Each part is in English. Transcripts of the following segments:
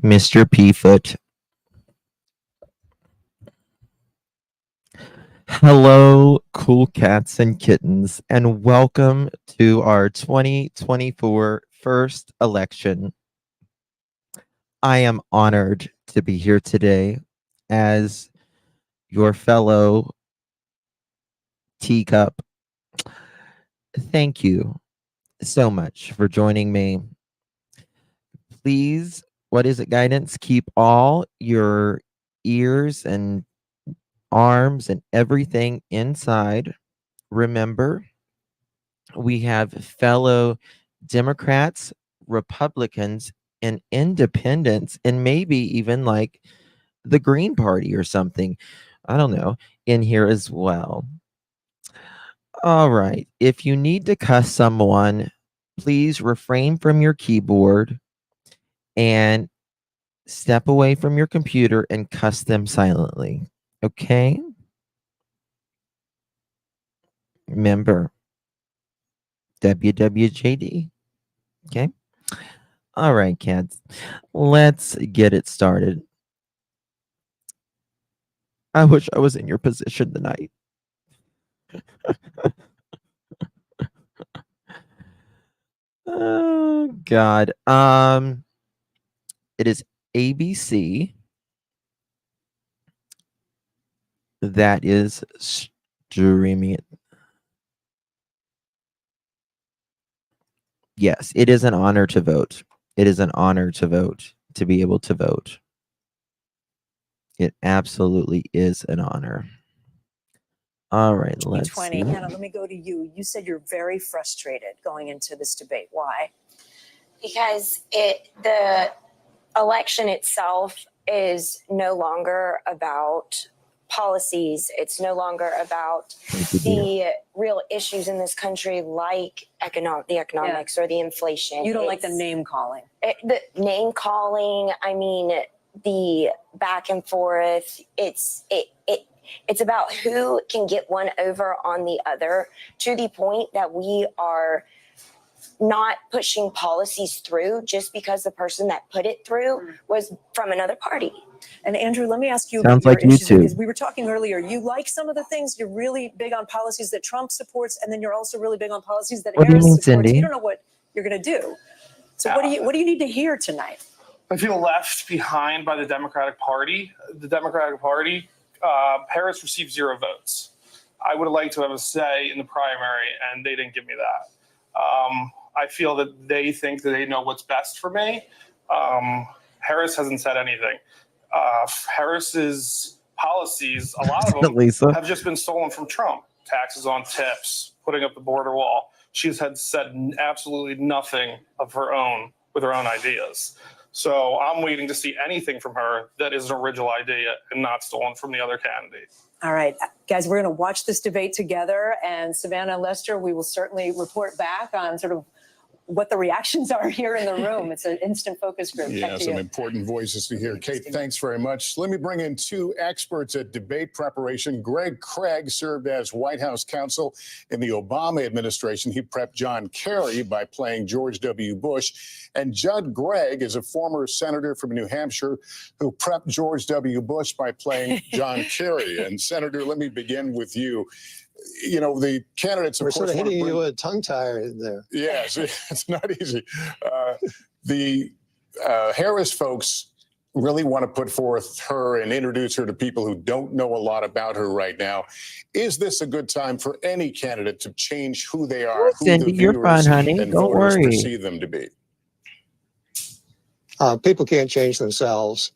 Mr. P-Foot. Hello, cool cats and kittens, and welcome to our 2024 first election. I am honored to be here today as your fellow teacup. Thank you so much for joining me. Please, what is it, guidance? Keep all your ears and arms and everything inside. Remember, we have fellow Democrats, Republicans, and independents, and maybe even like the Green Party or something. I don't know, in here as well. All right. If you need to cuss someone, please refrain from your keyboard and step away from your computer and cuss them silently. Okay? Remember, WWJD. Okay? All right, cats. Let's get it started. I wish I was in your position tonight. Oh God. It is ABC that is streaming it. Yes, it is an honor to vote. It is an honor to vote, to be able to vote. It absolutely is an honor. All right, let's see. Hannah, let me go to you. You said you're very frustrated going into this debate. Why? Because the election itself is no longer about policies. It's no longer about the real issues in this country, like the economics or the inflation. You don't like the name calling. The name calling, I mean, the back and forth. It's about who can get one over on the other, to the point that we are not pushing policies through just because the person that put it through was from another party. And Andrew, let me ask you Sounds about like your you issues, too. because we were talking earlier. You like some of the things. You're really big on policies that Trump supports, and then you're also really big on policies that What do you Harris mean, supports. Cindy? You don't know what you're going to do. So what do you need to hear tonight? I feel left behind by the Democratic Party. The Democratic Party, Harris received 0 votes. I would have liked to have a say in the primary, and they didn't give me that. I feel that they think that they know what's best for me. Harris hasn't said anything. Harris's policies, a lot of them Lisa. have just been stolen from Trump. Taxes on tips, putting up the border wall. She's said absolutely nothing of her own with her own ideas. So I'm waiting to see anything from her that is an original idea and not stolen from the other candidate. All right, guys, we're going to watch this debate together. And Savannah and Lester, we will certainly report back on sort of what the reactions are here in the room. It's an instant focus group. Yeah, some important voices to hear. Kate, thanks very much. Let me bring in 2 experts at debate preparation. Greg Craig served as White House counsel in the Obama administration. He prepped John Kerry by playing George W. Bush. And Judd Gregg is a former senator from New Hampshire who prepped George W. Bush by playing John Kerry. And Senator, let me begin with you. You know, the candidates, We're sort of hitting you with a tongue tire there. Yes, it's not easy. The Harris folks really want to put forth her and introduce her to people who don't know a lot about her right now. Is this a good time for any candidate to change who they are, who Cindy, the you're viewers fine, honey. and Don't voters worry. perceive them to be? People can't change themselves.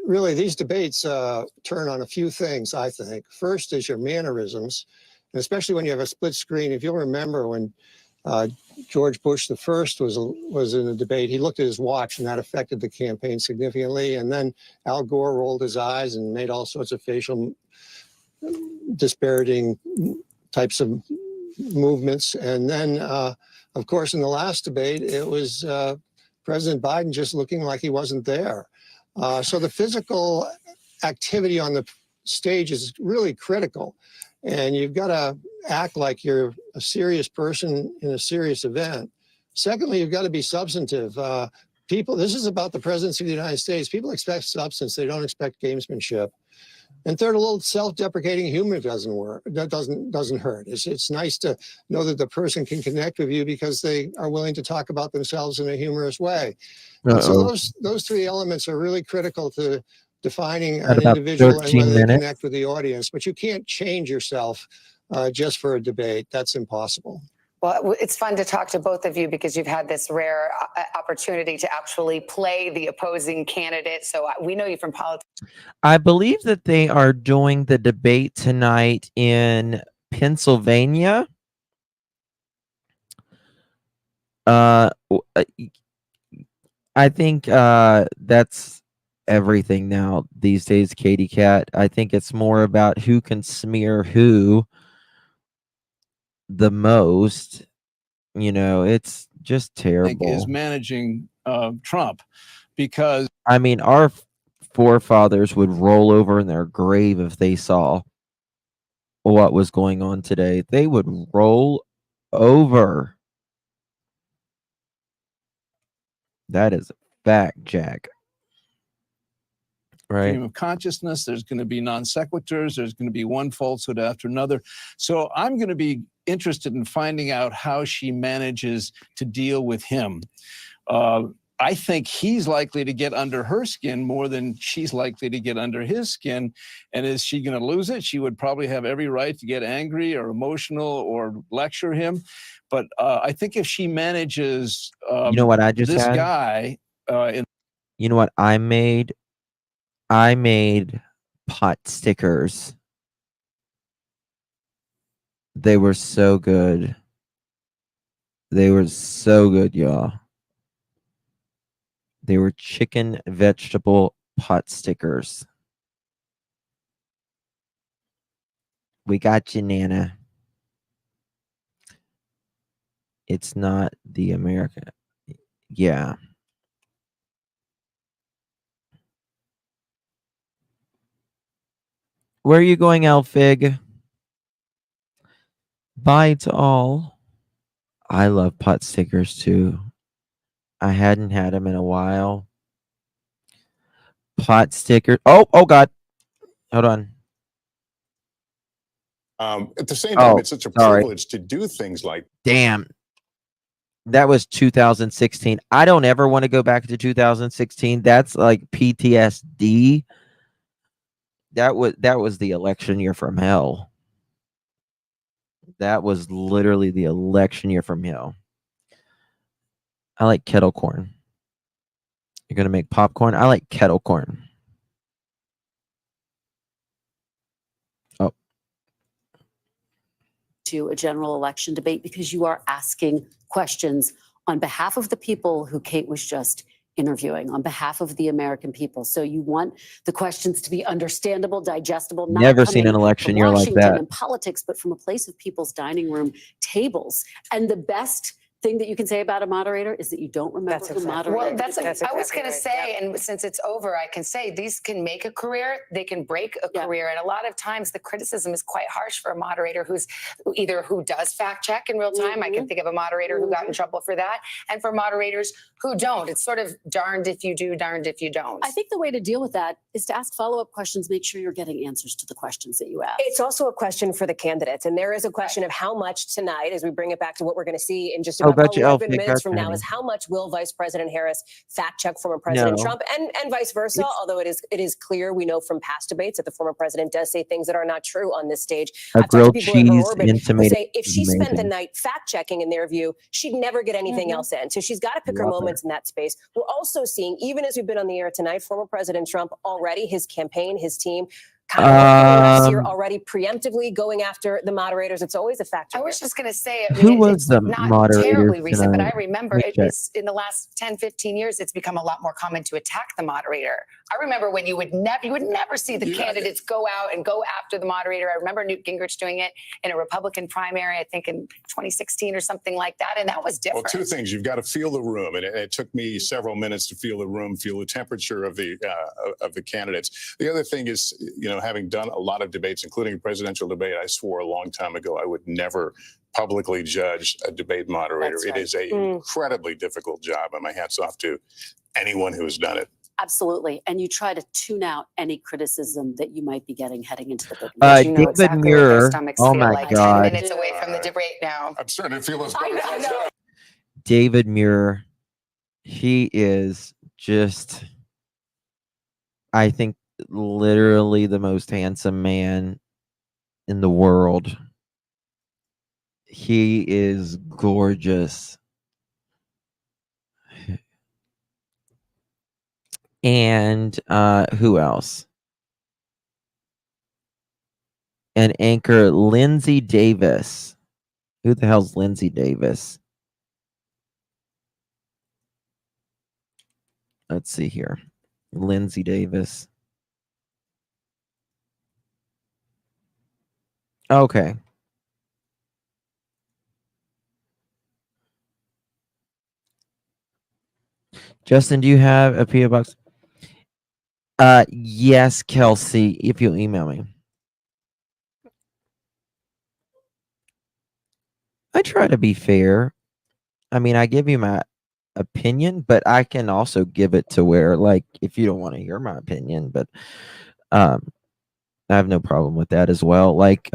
Really, these debates turn on a few things, I think. First is your mannerisms, and especially when you have a split screen. If you'll remember when George Bush the first was in the debate, he looked at his watch, and that affected the campaign significantly. And then Al Gore rolled his eyes and made all sorts of facial disparaging types of movements. And then, of course, in the last debate, it was President Biden just looking like he wasn't there. So the physical activity on the stage is really critical. And you've got to act like you're a serious person in a serious event. Secondly, you've got to be substantive. People, this is about the presidency of the United States. People expect substance. They don't expect gamesmanship. And third, a little self-deprecating humor doesn't work. That doesn't hurt. It's nice to know that the person can connect with you because they are willing to talk about themselves in a humorous way. And so those three elements are really critical to defining an individual and whether they connect with the audience. But you can't change yourself just for a debate. That's impossible. Well, it's fun to talk to both of you because you've had this rare opportunity to actually play the opposing candidate. So we know you from politics. I believe that they are doing the debate tonight in Pennsylvania. I think that's everything now these days, Katie Cat. I think it's more about who can smear who the most. You know, it's just terrible. Is managing Trump, because I mean, our forefathers would roll over in their grave if they saw what was going on today. They would roll over. That is a fact, Jack. Right. stream of consciousness. There's going to be non sequiturs. There's going to be one falsehood after another. So I'm going to be interested in finding out how she manages to deal with him. I think he's likely to get under her skin more than she's likely to get under his skin. And is she going to lose it? She would probably have every right to get angry or emotional or lecture him. But I think if she manages you know what I just this had? guy, You know what I made? I made pot stickers. They were so good. They were so good, y'all. They were chicken vegetable pot stickers. We got you, Nana. It's not the America. Yeah. Where are you going, Alfig? Bye to all. I love pot stickers too. I hadn't had them in a while. Pot stickers. Oh God. Hold on. At the same time, it's such a privilege to do things like. Damn. That was 2016. I don't ever want to go back to 2016. That's like PTSD. That was the election year from hell. That was literally the election year from hell. I like kettle corn. You're gonna make popcorn? I like kettle corn. Oh. To a general election debate because you are asking questions on behalf of the people who Kate was just interviewing, on behalf of the American people. So you want the questions to be understandable, digestible. Not Never seen an election year like that. in politics, but from a place of people's dining room tables. And the best thing that you can say about a moderator is that you don't remember who moderated. Well, I was going to say, and since it's over, I can say these can make a career, they can break a career. And a lot of times the criticism is quite harsh for a moderator who does fact check in real time. I can think of a moderator who got in trouble for that. And for moderators who don't, it's sort of darned if you do, darned if you don't. I think the way to deal with that is to ask follow-up questions, make sure you're getting answers to the questions that you ask. It's also a question for the candidates. And there is a question of how much tonight, as we bring it back to what we're going to see in just about 11 minutes from now, is how much will Vice President Harris fact check former President Trump and vice versa. Although it is clear, we know from past debates that the former president does say things that are not true on this stage. A grilled cheese intimated. Say if she spent the night fact checking, in their view, she'd never get anything else in. So she's got to pick her moments in that space. We're also seeing, even as we've been on the air tonight, former President Trump already, his campaign, his team, kind of here already preemptively going after the moderators. It's always a factor. I was just going to say, who was the not moderator terribly recent, tonight? but I remember it's in the last 10, 15 years, it's become a lot more common to attack the moderator. I remember when you would never see the candidates go out and go after the moderator. I remember Newt Gingrich doing it in a Republican primary, I think in 2016 or something like that. And that was different. Well, two things. You've got to feel the room. And it took me several minutes to feel the room, feel the temperature of the candidates. The other thing is, having done a lot of debates, including a presidential debate, I swore a long time ago I would never publicly judge a debate moderator. That's It right. is an incredibly difficult job, and my hat's off to anyone who has done it. Absolutely. And you try to tune out any criticism that you might be getting heading into the big But match. you know David exactly what their Muir. stomachs Oh feel my like. 10 God. minutes away from the debate now. I'm starting to feel us. I know. David Muir. He is just, I think, literally the most handsome man in the world. He is gorgeous. And who else? And anchor Lindsay Davis. Who the hell's Lindsay Davis? Let's see here. Lindsay Davis. Okay. Justin, do you have a PO box? Yes, Kelsey, if you'll email me. I try to be fair. I mean, I give you my opinion, but I can also give it to where, like, if you don't want to hear my opinion, but I have no problem with that as well. Like,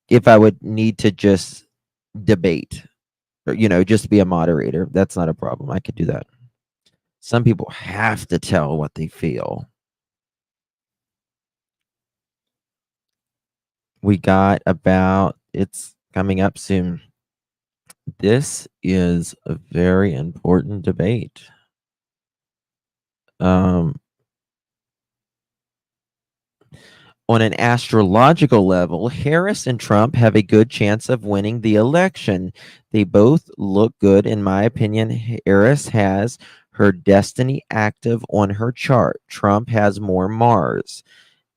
if I would need to just debate or, you know, just be a moderator, that's not a problem. I could do that. Some people have to tell what they feel. We got about, it's coming up soon. This is a very important debate. On an astrological level, Harris and Trump have a good chance of winning the election. They both look good, in my opinion. Harris has her destiny active on her chart. Trump has more Mars.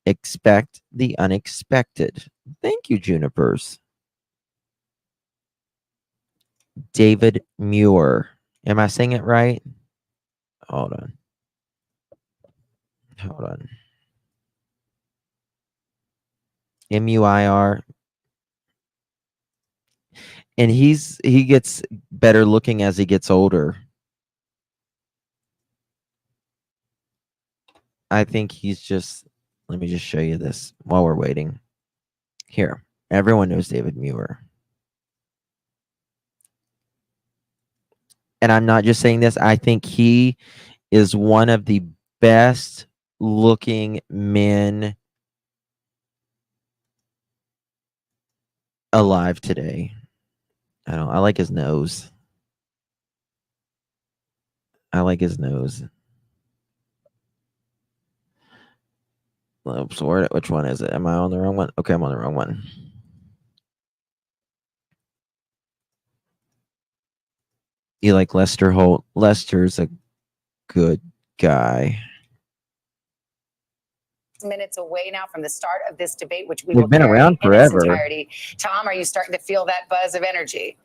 Expect the unexpected. Thank you, Junipers. David Muir. Am I saying it right? Hold on. Hold on. Muir. And he gets better looking as he gets older. I think he's just, let me just show you this while we're waiting. Here, everyone knows David Muir. And I'm not just saying this, I think he is one of the best looking men alive today. I like his nose. I like his nose. Oops, which one is it? Am I on the wrong one? Okay, I'm on the wrong one. You like Lester Holt? Lester's a good guy. Minutes away now from the start of this debate, which we We've will been carry around in its forever. entirety. Tom, are you starting to feel that buzz of energy?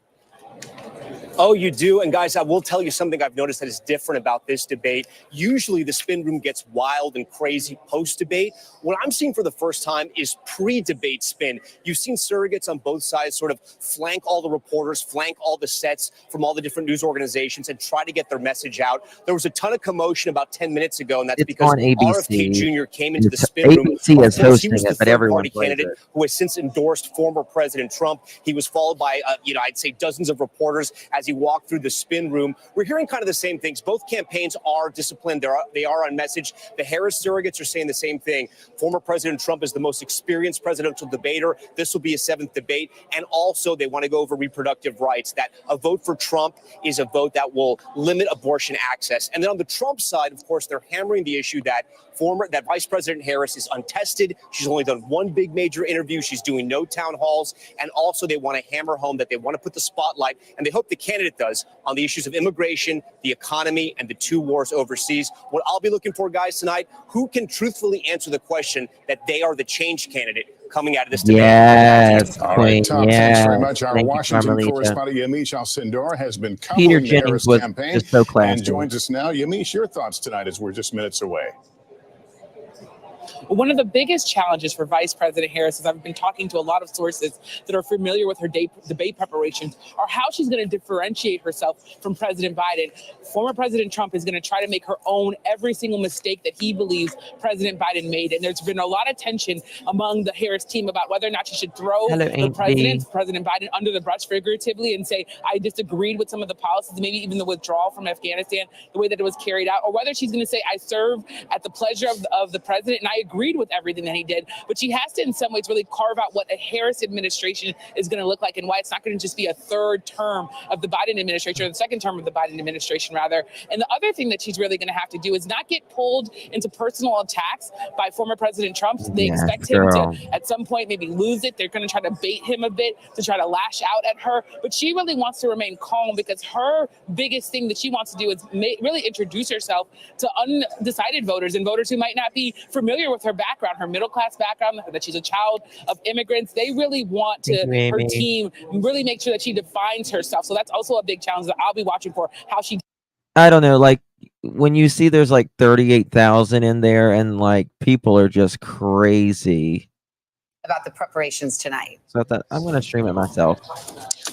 Oh, you do. And guys, I will tell you something I've noticed that is different about this debate. Usually the spin room gets wild and crazy post-debate. What I'm seeing for the first time is pre-debate spin. You've seen surrogates on both sides sort of flank all the reporters, flank all the sets from all the different news organizations and try to get their message out. There was a ton of commotion about 10 minutes ago, and that's because RFK Jr. came into the spin room. ABC is hosting he was the it, but everyone third-party plays candidate it. who has since endorsed former President Trump. He was followed by, I'd say dozens of reporters as he walked through the spin room. We're hearing kind of the same things. Both campaigns are disciplined. They are on message. The Harris surrogates are saying the same thing. Former President Trump is the most experienced presidential debater. This will be a seventh debate. And also they want to go over reproductive rights, that a vote for Trump is a vote that will limit abortion access. And then on the Trump side, of course, they're hammering the issue that Vice President Harris is untested. She's only done one big major interview. She's doing no town halls. And also they want to hammer home that they want to put the spotlight, and they hope the candidate does, on the issues of immigration, the economy, and the two wars overseas. What I'll be looking for, guys, tonight, who can truthfully answer the question that they are the change candidate coming out of this debate. Yes. All right, Tom, thanks very much. Our Thank you, Washington Carmelita. correspondent Yamiche Alcindor has been Peter covering the Jennings Harris was campaign just so classy. and joins us now. Yamiche, your thoughts tonight as we're just minutes away. One of the biggest challenges for Vice President Harris, as I've been talking to a lot of sources that are familiar with her debate preparations, are how she's going to differentiate herself from President Biden. Former President Trump is going to try to make her own every single mistake that he believes President Biden made. And there's been a lot of tension among the Harris team about whether or not she should throw President Biden under the bus figuratively and say, I disagreed with some of the policies, maybe even the withdrawal from Afghanistan, the way that it was carried out, or whether she's going to say, I serve at the pleasure of the president and I agreed with everything that he did. But she has to, in some ways, really carve out what a Harris administration is going to look like and why it's not going to just be a third term of the Biden administration, or the second term of the Biden administration, rather. And the other thing that she's really going to have to do is not get pulled into personal attacks by former President Trump. They expect him to, at some point, maybe lose it. They're going to try to bait him a bit to try to lash out at her. But she really wants to remain calm because her biggest thing that she wants to do is really introduce herself to undecided voters and voters who might not be familiar with her background, her middle-class background, that she's a child of immigrants. They really want to, her team, really make sure that she defines herself. So that's also a big challenge that I'll be watching for, how she... I don't know, like, when you see there's like 38,000 in there and like people are just crazy about the preparations tonight. So I thought I'm going to stream it myself.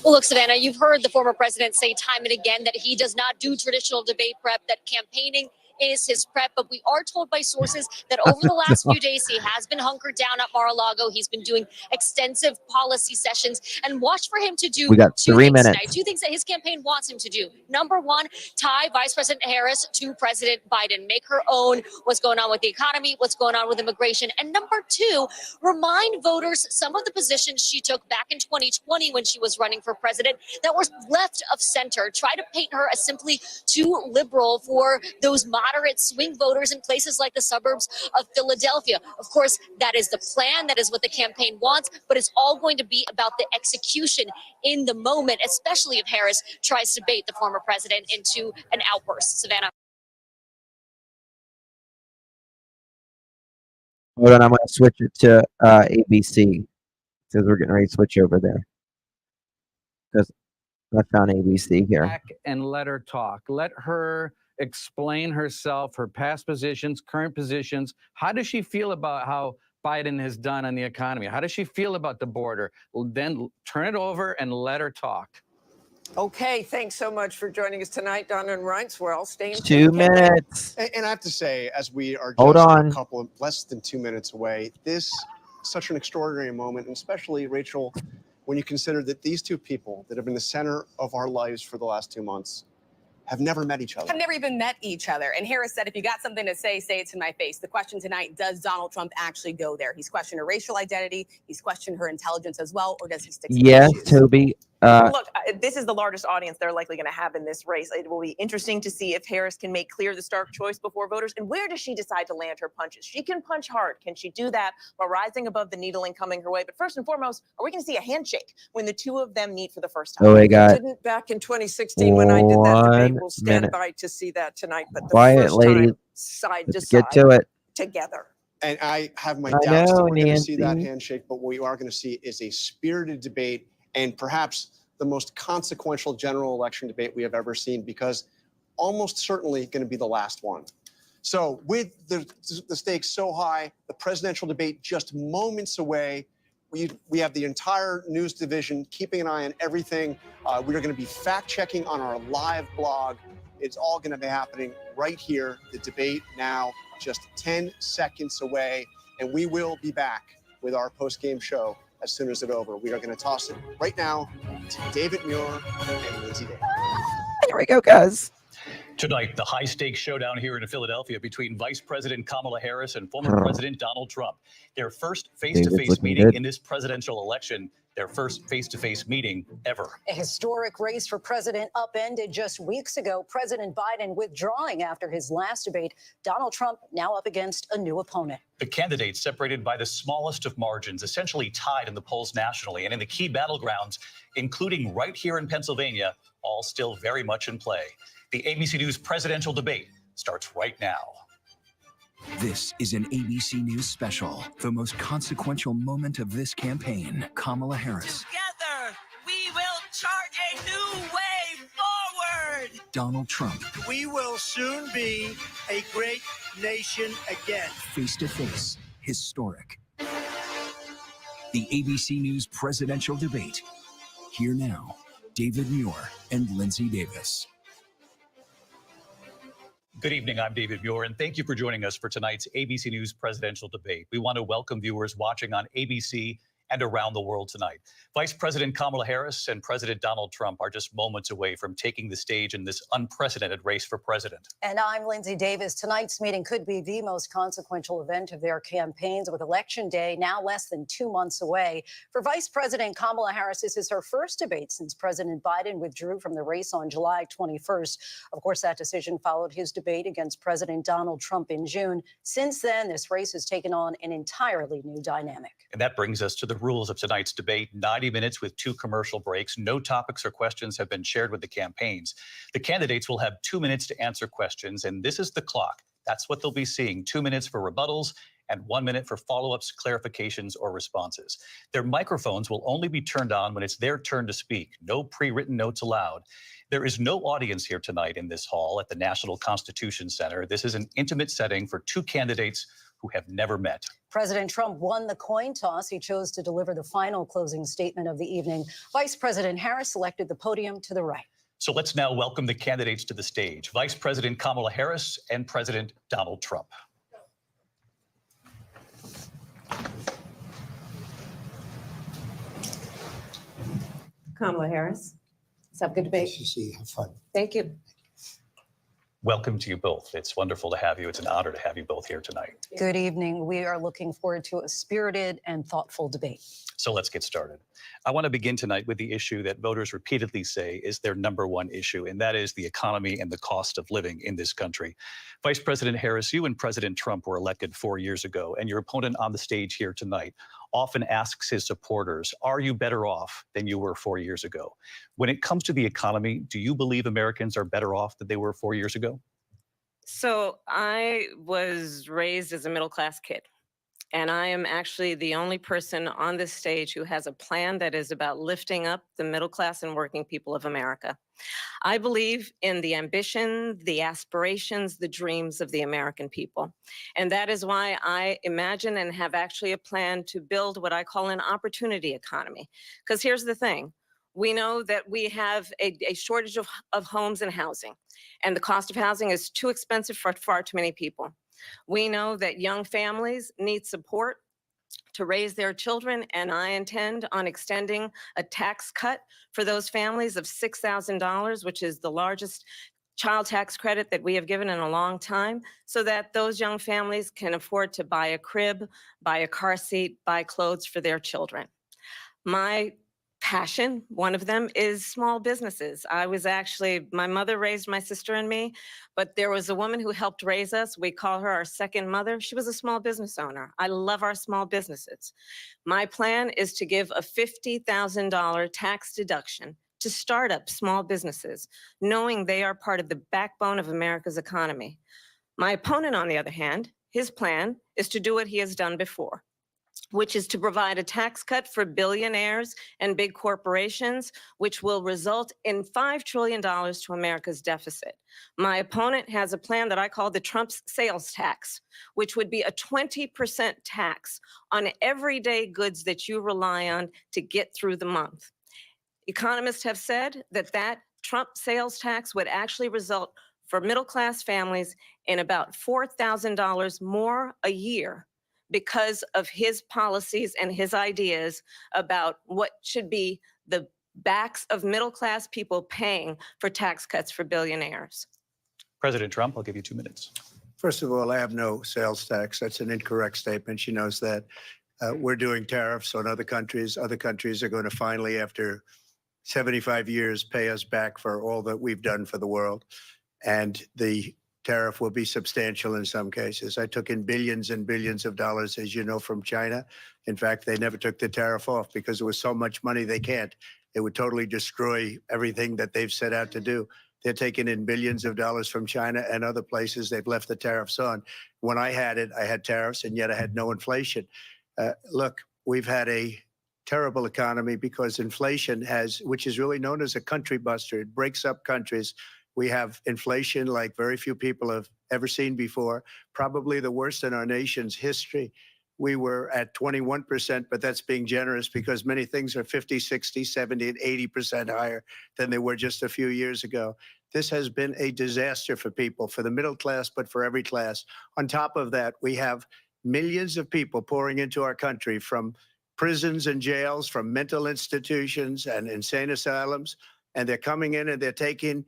Well, look, Savannah, you've heard the former president say time and again that he does not do traditional debate prep, that campaigning is his prep. But we are told by sources that over the last few days, he has been hunkered down at Mar-a-Lago. He's been doing extensive policy sessions, and watch for him to do We got 2 3 things minutes. tonight. 2 things that his campaign wants him to do. Number one, tie Vice President Harris to President Biden, make her own what's going on with the economy, what's going on with immigration. And number two, remind voters some of the positions she took back in 2020 when she was running for president that were left of center. Try to paint her as simply too liberal for those moderate swing voters in places like the suburbs of Philadelphia. Of course, that is the plan. That is what the campaign wants, but it's all going to be about the execution in the moment, especially if Harris tries to bait the former president into an outburst. Savannah. Hold on, I'm going to switch it to ABC because we're getting ready to switch over there. Because I found ABC here. Back and let her talk. Let her explain herself, her past positions, current positions. How does she feel about how Biden has done on the economy? How does she feel about the border? Well, then turn it over and let her talk. Okay, thanks so much for joining us tonight, Donna and Reince. We're all staying 2 minutes. And I have to say, as we are Hold just on. a couple of less than 2 minutes away, this is such an extraordinary moment, and especially, Rachel, when you consider that these two people that have been the center of our lives for the last 2 months have never met each other. Have never even met each other. And Harris said, if you got something to say it to my face. The question tonight, does Donald Trump actually go there? He's questioned her racial identity. He's questioned her intelligence as well. Or does he stick to Yes, issues? Toby. Look, this is the largest audience they're likely going to have in this race. It will be interesting to see if Harris can make clear the stark choice before voters. And where does she decide to land her punches? She can punch hard. Can she do that while rising above the needling coming her way? But first and foremost, are we going to see a handshake when the two of them meet for the first time? Oh, we got Didn't back in 2016 when I did that debate. We'll stand minute. by to see that tonight. But the Quiet, first lady. time, side to Let's side, get to it. together. And I have my I doubts that know, we're going to see that Nancy. handshake, but what we are going to see is a spirited debate and perhaps the most consequential general election debate we have ever seen, because almost certainly going to be the last one. So with the stakes so high, the presidential debate just moments away, we have the entire news division keeping an eye on everything. We are going to be fact-checking on our live blog. It's all going to be happening right here. The debate now just 10 seconds away, and we will be back with our post-game show as soon as it's over. We are going to toss it right now to David Muir and Lindsay Day. Here we go, guys. Tonight, the high-stakes showdown here in Philadelphia between Vice President Kamala Harris and former President Donald Trump. Their first face-to-face meeting in this presidential election. Their first face-to-face meeting ever. A historic race for president upended just weeks ago. President Biden withdrawing after his last debate. Donald Trump now up against a new opponent. The candidates separated by the smallest of margins, essentially tied in the polls nationally and in the key battlegrounds, including right here in Pennsylvania, all still very much in play. The ABC News presidential debate starts right now. This is an ABC News special, the most consequential moment of this campaign. Kamala Harris. Together, we will chart a new way forward. Donald Trump. We will soon be a great nation again. Face to face. historic. The ABC News presidential debate. Here now, David Muir and Lindsay Davis. Good evening, I'm David Muir, and thank you for joining us for tonight's ABC News presidential debate. We want to welcome viewers watching on ABC and around the world tonight. Vice President Kamala Harris and President Donald Trump are just moments away from taking the stage in this unprecedented race for president. And I'm Lindsay Davis. Tonight's meeting could be the most consequential event of their campaigns, with Election Day now less than 2 months away. For Vice President Kamala Harris, this is her first debate since President Biden withdrew from the race on July 21st. Of course, that decision followed his debate against President Donald Trump in June. Since then, this race has taken on an entirely new dynamic. And that brings us to the rules of tonight's debate. 90 minutes with 2 commercial breaks. No topics or questions have been shared with the campaigns. The candidates will have 2 minutes to answer questions, and this is the clock. That's what they'll be seeing. 2 minutes for rebuttals and 1 minute for follow-ups, clarifications, or responses. Their microphones will only be turned on when it's their turn to speak. No pre-written notes allowed. There is no audience here tonight in this hall at the National Constitution Center. This is an intimate setting for 2 candidates who have never met. President Trump won the coin toss. He chose to deliver the final closing statement of the evening. Vice President Harris selected the podium to the right. So let's now welcome the candidates to the stage. Vice President Kamala Harris and President Donald Trump. Kamala Harris. Let's have a good debate. Nice to see you. Have fun. Thank you. Welcome to you both. It's wonderful to have you. It's an honor to have you both here tonight. Good evening. We are looking forward to a spirited and thoughtful debate. So let's get started. I want to begin tonight with the issue that voters repeatedly say is their #1 issue, and that is the economy and the cost of living in this country. Vice President Harris, you and President Trump were elected 4 years ago, and your opponent on the stage here tonight often asks his supporters, are you better off than you were 4 years ago? When it comes to the economy, do you believe Americans are better off than they were 4 years ago? So I was raised as a middle-class kid. And I am actually the only person on this stage who has a plan that is about lifting up the middle class and working people of America. I believe in the ambition, the aspirations, the dreams of the American people. And that is why I imagine and have actually a plan to build what I call an opportunity economy. Because here's the thing. We know that we have a shortage of homes and housing, and the cost of housing is too expensive for far too many people. We know that young families need support to raise their children, and I intend on extending a tax cut for those families of $6,000, which is the largest child tax credit that we have given in a long time, so that those young families can afford to buy a crib, buy a car seat, buy clothes for their children. My passion, one of them, is small businesses. My mother raised my sister and me, but there was a woman who helped raise us. We call her our second mother. She was a small business owner. I love our small businesses. My plan is to give a $50,000 tax deduction to start up small businesses, knowing they are part of the backbone of America's economy. My opponent, on the other hand, his plan is to do what he has done before, which is to provide a tax cut for billionaires and big corporations, which will result in $5 trillion to America's deficit. My opponent has a plan that I call the Trump's sales tax, which would be a 20% tax on everyday goods that you rely on to get through the month. Economists have said that Trump sales tax would actually result for middle-class families in about $4,000 more a year, because of his policies and his ideas about what should be the backs of middle-class people paying for tax cuts for billionaires. President Trump, I'll give you 2 minutes. First of all, I have no sales tax. That's an incorrect statement. She knows that. We're doing tariffs on other countries. Other countries are going to finally, after 75 years, pay us back for all that we've done for the world. And the tariff will be substantial in some cases. I took in billions and billions of dollars, as you know, from China. In fact, they never took the tariff off because there was so much money they can't. It would totally destroy everything that they've set out to do. They're taking in billions of dollars from China and other places. They've left the tariffs on. When I had it, I had tariffs, and yet I had no inflation. Look, we've had a terrible economy because inflation which is really known as a country buster. It breaks up countries. We have inflation like very few people have ever seen before, probably the worst in our nation's history. we were at 21%, but that's being generous because many things are 50, 60, 70, and 80% higher than they were just a few years ago. This has been a disaster for people, for the middle class, but for every class. On top of that, we have millions of people pouring into our country from prisons and jails, from mental institutions and insane asylums, and they're coming in and they're taking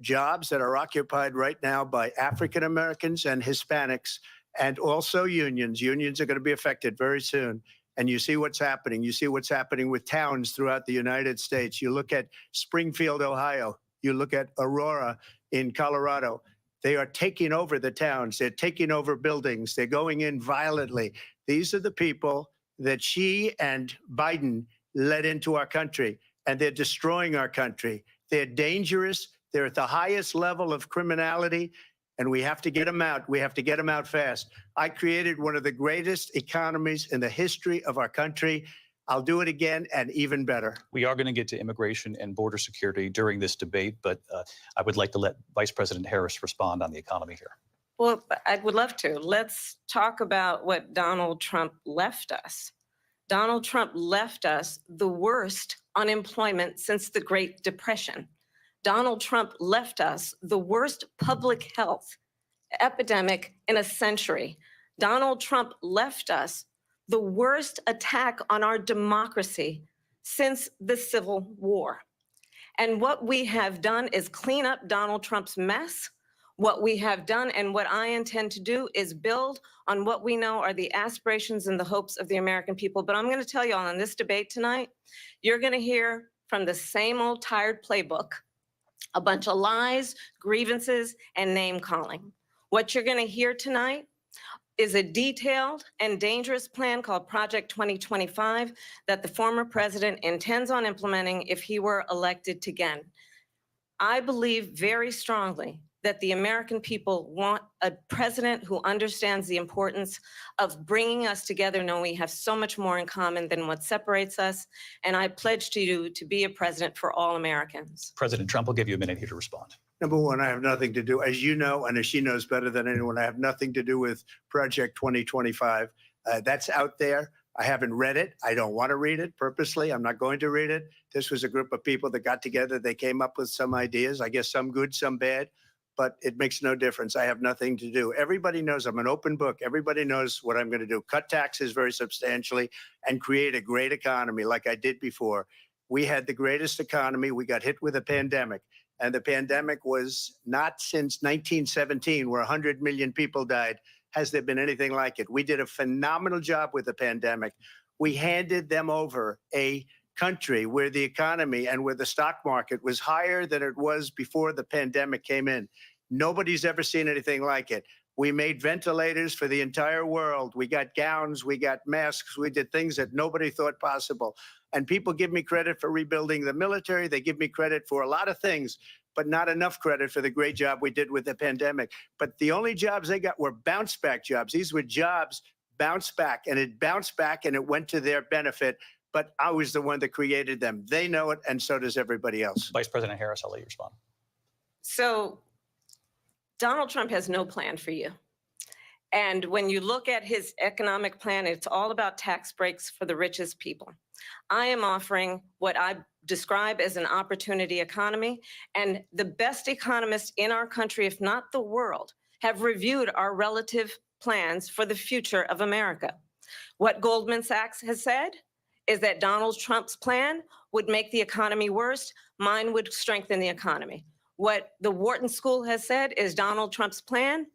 jobs that are occupied right now by African Americans and Hispanics, and also unions. Unions are going to be affected very soon. And you see what's happening. You see what's happening with towns throughout the United States. You look at Springfield, Ohio. You look at Aurora in Colorado. They are taking over the towns. They're taking over buildings. They're going in violently. These are the people that she and Biden led into our country, and they're destroying our country. They're dangerous. They're at the highest level of criminality, and we have to get them out. We have to get them out fast. I created one of the greatest economies in the history of our country. I'll do it again and even better. We are going to get to immigration and border security during this debate, but I would like to let Vice President Harris respond on the economy here. Well, I would love to. Let's talk about what Donald Trump left us. Donald Trump left us the worst unemployment since the Great Depression. Donald Trump left us the worst public health epidemic in a century. Donald Trump left us the worst attack on our democracy since the Civil War. And what we have done is clean up Donald Trump's mess. What we have done and what I intend to do is build on what we know are the aspirations and the hopes of the American people. But I'm going to tell you all in this debate tonight, you're going to hear from the same old tired playbook, a bunch of lies, grievances, and name calling. What you're going to hear tonight is a detailed and dangerous plan called Project 2025 that the former president intends on implementing if he were elected again. I believe very strongly that the American people want a president who understands the importance of bringing us together, knowing we have so much more in common than what separates us. And I pledge to you to be a president for all Americans. President Trump will give you a minute here to respond. Number one, I have nothing to do, as you know, and as she knows better than anyone, I have nothing to do with Project 2025. That's out there. I haven't read it. I don't want to read it purposely. I'm not going to read it. This was a group of people that got together. They came up with some ideas, I guess some good, some bad, but it makes no difference. I have nothing to do. Everybody knows I'm an open book. Everybody knows what I'm going to do. Cut taxes very substantially and create a great economy like I did before. We had the greatest economy. We got hit with a pandemic. And the pandemic was not since 1917, where 100 million people died, has there been anything like it. We did a phenomenal job with the pandemic. We handed them over a country where the economy and where the stock market was higher than it was before the pandemic came in. Nobody's ever seen anything like it. We made ventilators for the entire world. We got gowns, we got masks, we did things that nobody thought possible. And people give me credit for rebuilding the military. They give me credit for a lot of things, but not enough credit for the great job we did with the pandemic. But the only jobs they got were bounce back jobs. These were jobs bounced back, and it bounced back and it went to their benefit. But I was the one that created them. They know it, and so does everybody else. Vice President Harris, I'll let you respond. So Donald Trump has no plan for you. And when you look at his economic plan, it's all about tax breaks for the richest people. I am offering what I describe as an opportunity economy, and the best economists in our country, if not the world, have reviewed our relative plans for the future of America. What Goldman Sachs has said is that Donald Trump's plan would make the economy worse. Mine would strengthen the economy. What the Wharton School has said is Donald Trump's plan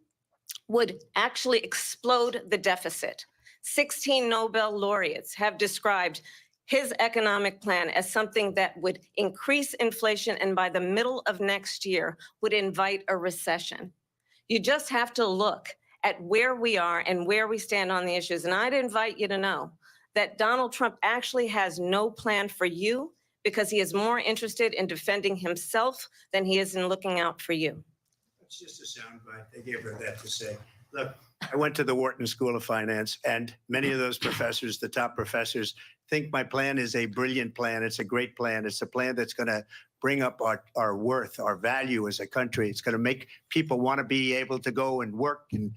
would actually explode the deficit. 16 Nobel laureates have described his economic plan as something that would increase inflation and by the middle of next year would invite a recession. You just have to look at where we are and where we stand on the issues. And I'd invite you to know that Donald Trump actually has no plan for you because he is more interested in defending himself than he is in looking out for you. It's just a soundbite. They gave her that to say. Look, I went to the Wharton School of Finance, and many of those professors, the top professors, think my plan is a brilliant plan. It's a great plan. It's a plan that's going to bring up our worth, our value as a country. It's going to make people want to be able to go and work and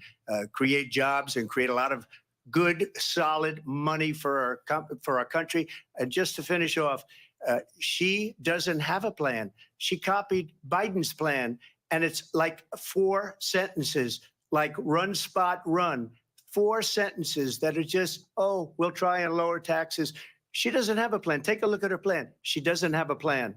create jobs and create a lot of good, solid money for our country. And just to finish off, she doesn't have a plan. She copied Biden's plan, and it's like 4 sentences, like run, spot, run. 4 sentences that are just, oh, we'll try and lower taxes. She doesn't have a plan. Take a look at her plan. She doesn't have a plan.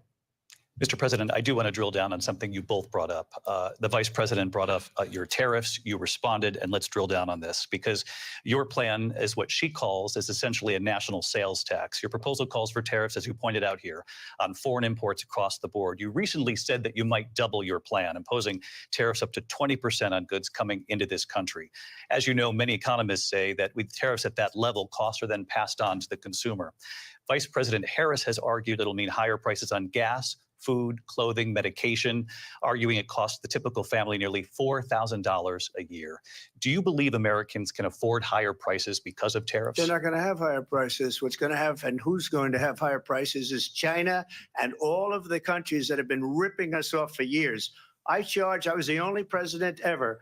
Mr. President, I do want to drill down on something you both brought up. The Vice President brought up your tariffs. You responded, and let's drill down on this, because your plan is what she calls is essentially a national sales tax. Your proposal calls for tariffs, as you pointed out here, on foreign imports across the board. You recently said that you might double your plan, imposing tariffs up to 20% on goods coming into this country. As you know, many economists say that with tariffs at that level, costs are then passed on to the consumer. Vice President Harris has argued it'll mean higher prices on gas, food, clothing, medication, arguing it costs the typical family nearly $4,000 a year. Do you believe Americans can afford higher prices because of tariffs? They're not going to have higher prices. What's going to have, and who's going to have higher prices, is China and all of the countries that have been ripping us off for years. I was the only president ever.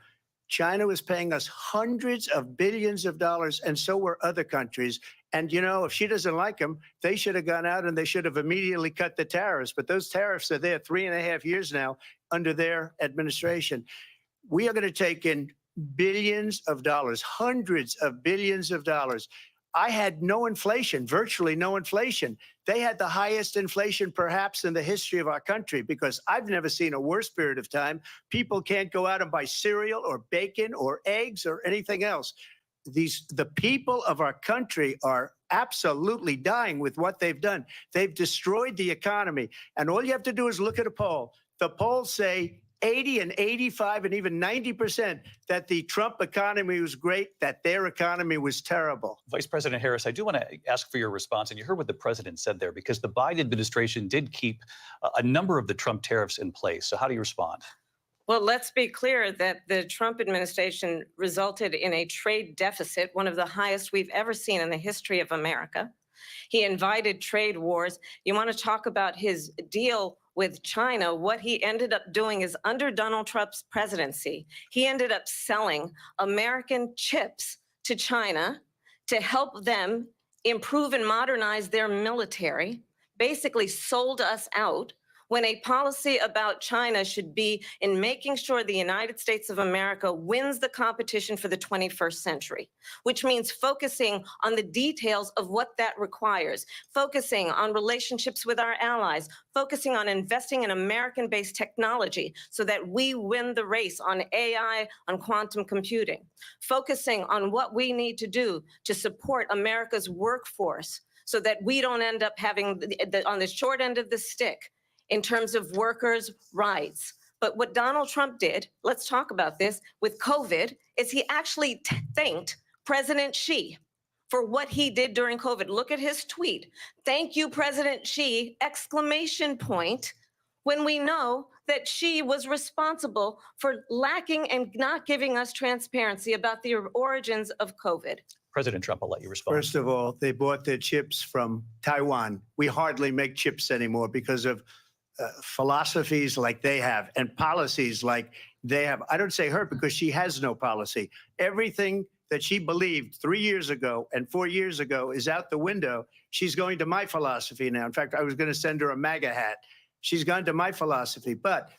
China was paying us hundreds of billions of dollars, and so were other countries. And, you know, if she doesn't like them, they should have gone out and they should have immediately cut the tariffs. But those tariffs are there 3.5 years now under their administration. We are going to take in billions of dollars, hundreds of billions of dollars. I had no inflation, virtually no inflation. They had the highest inflation perhaps in the history of our country, because I've never seen a worse period of time. People can't go out and buy cereal or bacon or eggs or anything else. The people of our country are absolutely dying with what they've done. They've destroyed the economy. And all you have to do is look at a poll. The polls say 80 and 85 and even 90% that the Trump economy was great, that their economy was terrible. Vice President Harris, I do want to ask for your response. And you heard what the president said there, because the Biden administration did keep a number of the Trump tariffs in place. So how do you respond? Well, let's be clear that the Trump administration resulted in a trade deficit, one of the highest we've ever seen in the history of America. He invited trade wars. You want to talk about his deal with China? What he ended up doing is, under Donald Trump's presidency, he ended up selling American chips to China to help them improve and modernize their military, basically sold us out, when a policy about China should be in making sure the United States of America wins the competition for the 21st century, which means focusing on the details of what that requires, focusing on relationships with our allies, focusing on investing in American-based technology so that we win the race on AI, on quantum computing, focusing on what we need to do to support America's workforce so that we don't end up having on the short end of the stick in terms of workers' rights. But what Donald Trump did, let's talk about this, with COVID, is he actually thanked President Xi for what he did during COVID. Look at his tweet. Thank you, President Xi, exclamation point, when we know that Xi was responsible for lacking and not giving us transparency about the origins of COVID. President Trump, I'll let you respond. First of all, they bought their chips from Taiwan. We hardly make chips anymore because of philosophies like they have and policies like they have. I don't say her because she has no policy. Everything that she believed 3 years ago and 4 years ago is out the window. She's going to my philosophy now. In fact, I was going to send her a MAGA hat. She's gone to my philosophy. But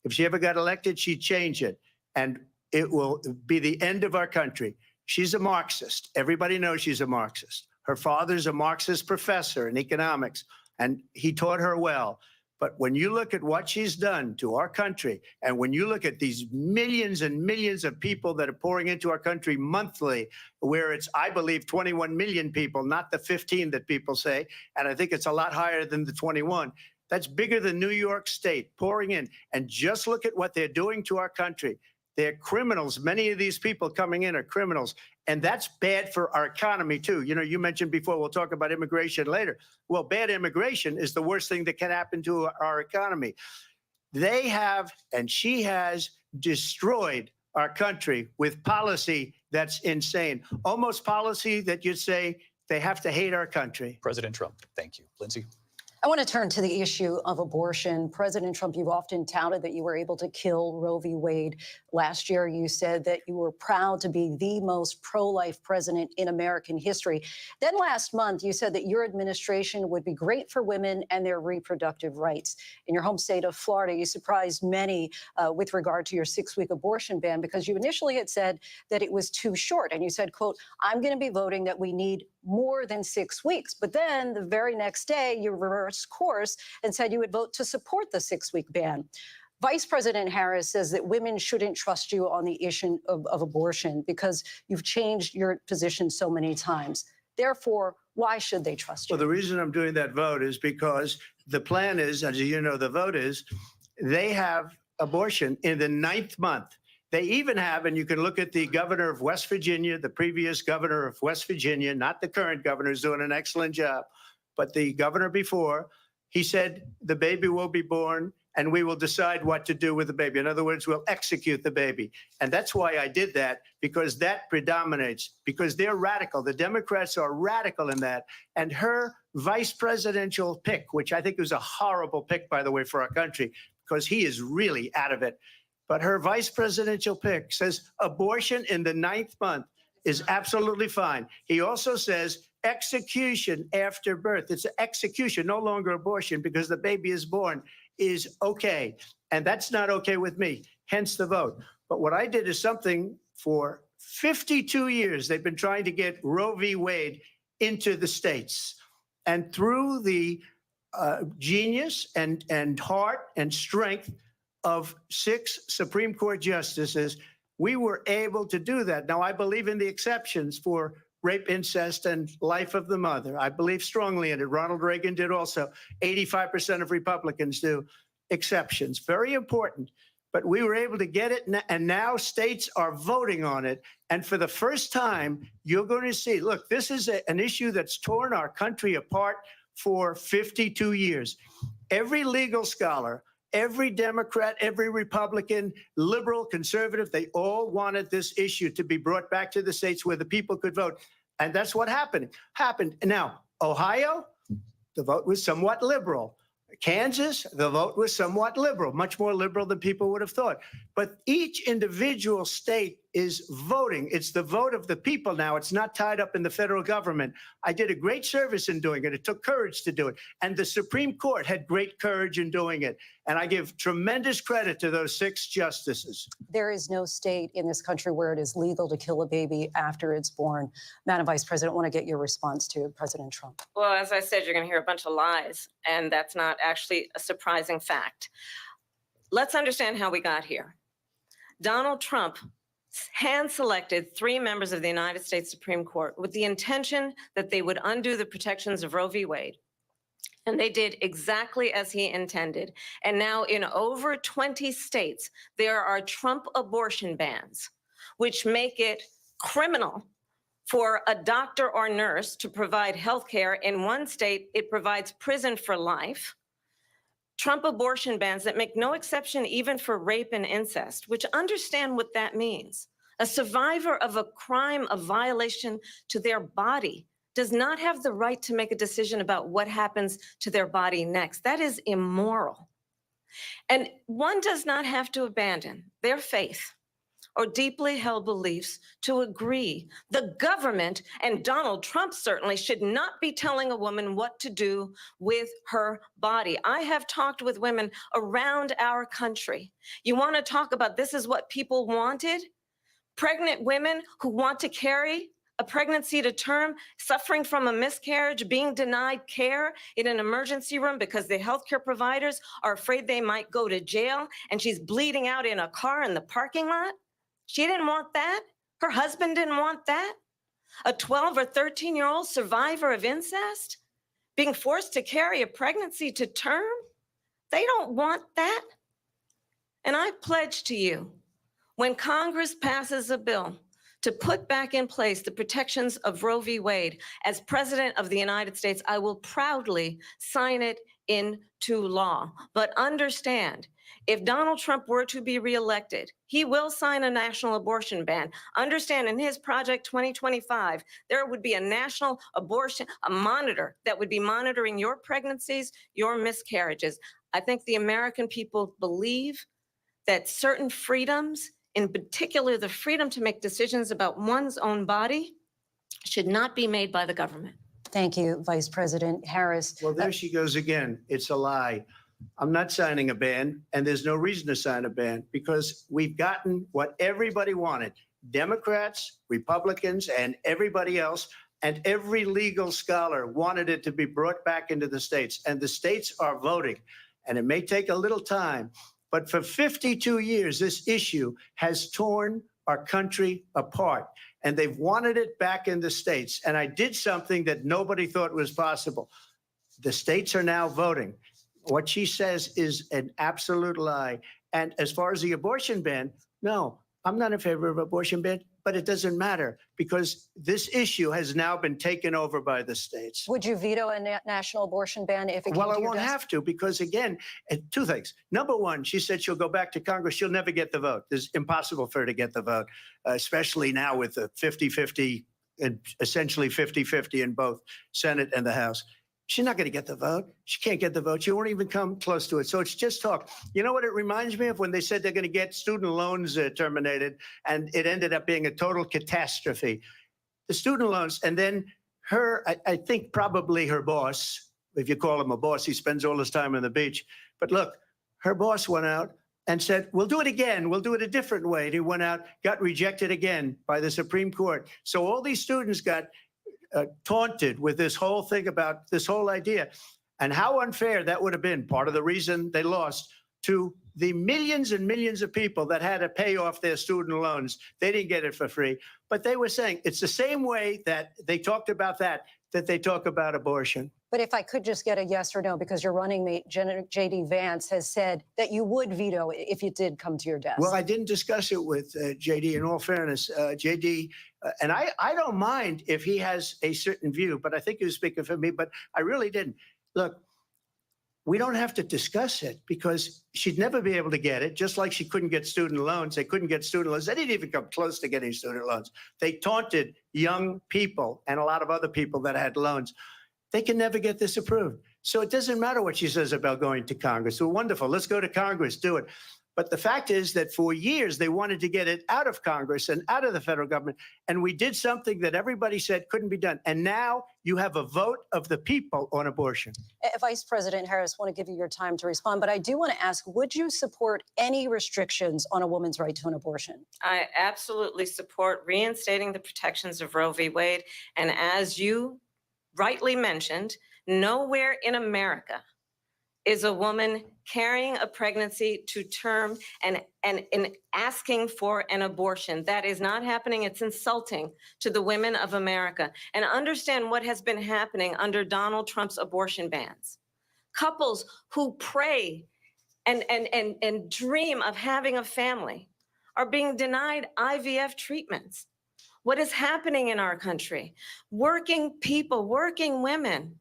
if she ever got elected, she'd change it. And it will be the end of our country. She's a Marxist. Everybody knows she's a Marxist. Her father's a Marxist professor in economics, and he taught her well. But when you look at what she's done to our country, and when you look at these millions and millions of people that are pouring into our country monthly, where it's, I believe, 21 million people, not the 15 that people say, and I think it's a lot higher than the 21. That's bigger than New York State pouring in. And just look at what they're doing to our country. They're criminals. Many of these people coming in are criminals. And that's bad for our economy, too. You know, you mentioned before, we'll talk about immigration later. Well, bad immigration is the worst thing that can happen to our economy. They have, and she has, destroyed our country with policy that's insane. Almost policy that you'd say they have to hate our country. President Trump, thank you. Lindsay? I want to turn to the issue of abortion. President Trump, you've often touted that you were able to kill Roe v. Wade. Last year, you said that you were proud to be the most pro-life president in American history. Then last month, you said that your administration would be great for women and their reproductive rights. In your home state of Florida, you surprised many with regard to your 6-week abortion ban because you initially had said that it was too short. And you said, quote, I'm going to be voting that we need more than 6 weeks. But then the very next day, you reversed course and said you would vote to support the 6-week ban. Vice President Harris says that women shouldn't trust you on the issue of abortion because you've changed your position so many times. Therefore, why should they trust you? Well, the reason I'm doing that vote is because the plan is, as you know, the vote is, they have abortion in the 9th month. They even have, and you can look at the governor of West Virginia, the previous governor of West Virginia, not the current governor, is doing an excellent job, but the governor before, he said the baby will be born and we will decide what to do with the baby. In other words, we'll execute the baby. And that's why I did that, because that predominates, because they're radical. The Democrats are radical in that. And her vice presidential pick, which I think was a horrible pick, by the way, for our country, because he is really out of it. But her vice presidential pick says abortion in the 9th month is absolutely fine. He also says execution after birth. It's execution, no longer abortion, because the baby is born, is okay. And that's not okay with me, hence the vote. But what I did is something for 52 years, they've been trying to get Roe v. Wade into the states. And through the genius and heart and strength of 6 Supreme Court justices, we were able to do that. Now, I believe in the exceptions for rape, incest, and life of the mother. I believe strongly in it. Ronald Reagan did also. 85% of Republicans do. Exceptions, very important. But we were able to get it, and now states are voting on it. And for the first time, you're going to see, look, this is an issue that's torn our country apart for 52 years. Every legal scholar, every Democrat, every Republican, liberal, conservative, they all wanted this issue to be brought back to the states where the people could vote. And that's what happened. Now, Ohio, the vote was somewhat liberal. Kansas, the vote was somewhat liberal, much more liberal than people would have thought. But each individual state is voting. It's the vote of the people now. It's not tied up in the federal government. I did a great service in doing it. It took courage to do it. And the Supreme Court had great courage in doing it. And I give tremendous credit to those 6 justices. There is no state in this country where it is legal to kill a baby after it's born. Madam Vice President, I want to get your response to President Trump. Well, as I said, you're going to hear a bunch of lies, and that's not actually a surprising fact. Let's understand how we got here. Donald Trump hand-selected 3 members of the United States Supreme Court with the intention that they would undo the protections of Roe v. Wade. And they did exactly as he intended. And now in over 20 states, there are Trump abortion bans, which make it criminal for a doctor or nurse to provide health care. In one state, it provides prison for life. Trump abortion bans that make no exception even for rape and incest, which understand what that means. A survivor of a crime of violation to their body does not have the right to make a decision about what happens to their body next. That is immoral. And one does not have to abandon their faith or deeply held beliefs to agree. The government, and Donald Trump certainly, should not be telling a woman what to do with her body. I have talked with women around our country. You want to talk about this is what people wanted? Pregnant women who want to carry a pregnancy to term, suffering from a miscarriage, being denied care in an emergency room because the healthcare providers are afraid they might go to jail, and she's bleeding out in a car in the parking lot. She didn't want that. Her husband didn't want that. A 12 or 13-year-old survivor of incest being forced to carry a pregnancy to term. They don't want that. And I pledge to you, when Congress passes a bill to put back in place the protections of Roe v. Wade, as President of the United States, I will proudly sign it into law. But understand, if Donald Trump were to be reelected, he will sign a national abortion ban. Understand, in his Project 2025, there would be a national abortion, a monitor that would be monitoring your pregnancies, your miscarriages. I think the American people believe that certain freedoms, in particular the freedom to make decisions about one's own body, should not be made by the government. Thank you, Vice President Harris. Well, there she goes again. It's a lie. I'm not signing a ban, and there's no reason to sign a ban because we've gotten what everybody wanted. Democrats, Republicans, and everybody else, and every legal scholar wanted it to be brought back into the states, and the states are voting. And it may take a little time, but for 52 years, this issue has torn our country apart, and they've wanted it back in the states. And I did something that nobody thought was possible. The states are now voting. What she says is an absolute lie. And as far as the abortion ban, no, I'm not in favor of abortion ban, but it doesn't matter because this issue has now been taken over by the states. Would you veto a national abortion ban if it came Well, to I your won't desk? have to because, again, two things. Number one, she said she'll go back to Congress. She'll never get the vote. It's impossible for her to get the vote, especially now with the 50-50 and essentially 50-50 in both Senate and the House. She's not going to get the vote. She can't get the vote. She won't even come close to it. So it's just talk. You know what it reminds me of when they said they're going to get student loans terminated, and it ended up being a total catastrophe. The student loans, and then I think probably her boss, if you call him a boss, he spends all his time on the beach. But look, her boss went out and said, we'll do it again. We'll do it a different way. And he went out, got rejected again by the Supreme Court. So all these students got taunted with this whole thing about this whole idea and how unfair that would have been. Part of the reason they lost to the millions and millions of people that had to pay off their student loans. They didn't get it for free, but they were saying it's the same way that they talked about that they talk about abortion. But if I could just get a yes or no, because your running mate, J.D. Vance, has said that you would veto it if it did come to your desk. Well, I didn't discuss it with J.D. In all fairness, J.D. And I don't mind if he has a certain view, but I think he was speaking for me, but I really didn't. Look, we don't have to discuss it because she'd never be able to get it, just like she couldn't get student loans. They couldn't get student loans. They didn't even come close to getting student loans. They taunted young people and a lot of other people that had loans. They can never get this approved. So it doesn't matter what she says about going to Congress. So wonderful. Let's go to Congress, do it. But the fact is that for years, they wanted to get it out of Congress and out of the federal government. And we did something that everybody said couldn't be done. And now you have a vote of the people on abortion. Vice President Harris, I want to give you your time to respond, but I do want to ask, would you support any restrictions on a woman's right to an abortion? I absolutely support reinstating the protections of Roe v. Wade. And as you rightly mentioned, nowhere in America is a woman carrying a pregnancy to term and asking for an abortion. That is not happening. It's insulting to the women of America. And understand what has been happening under Donald Trump's abortion bans. Couples who pray and dream of having a family are being denied IVF treatments. What is happening in our country? Working people, working women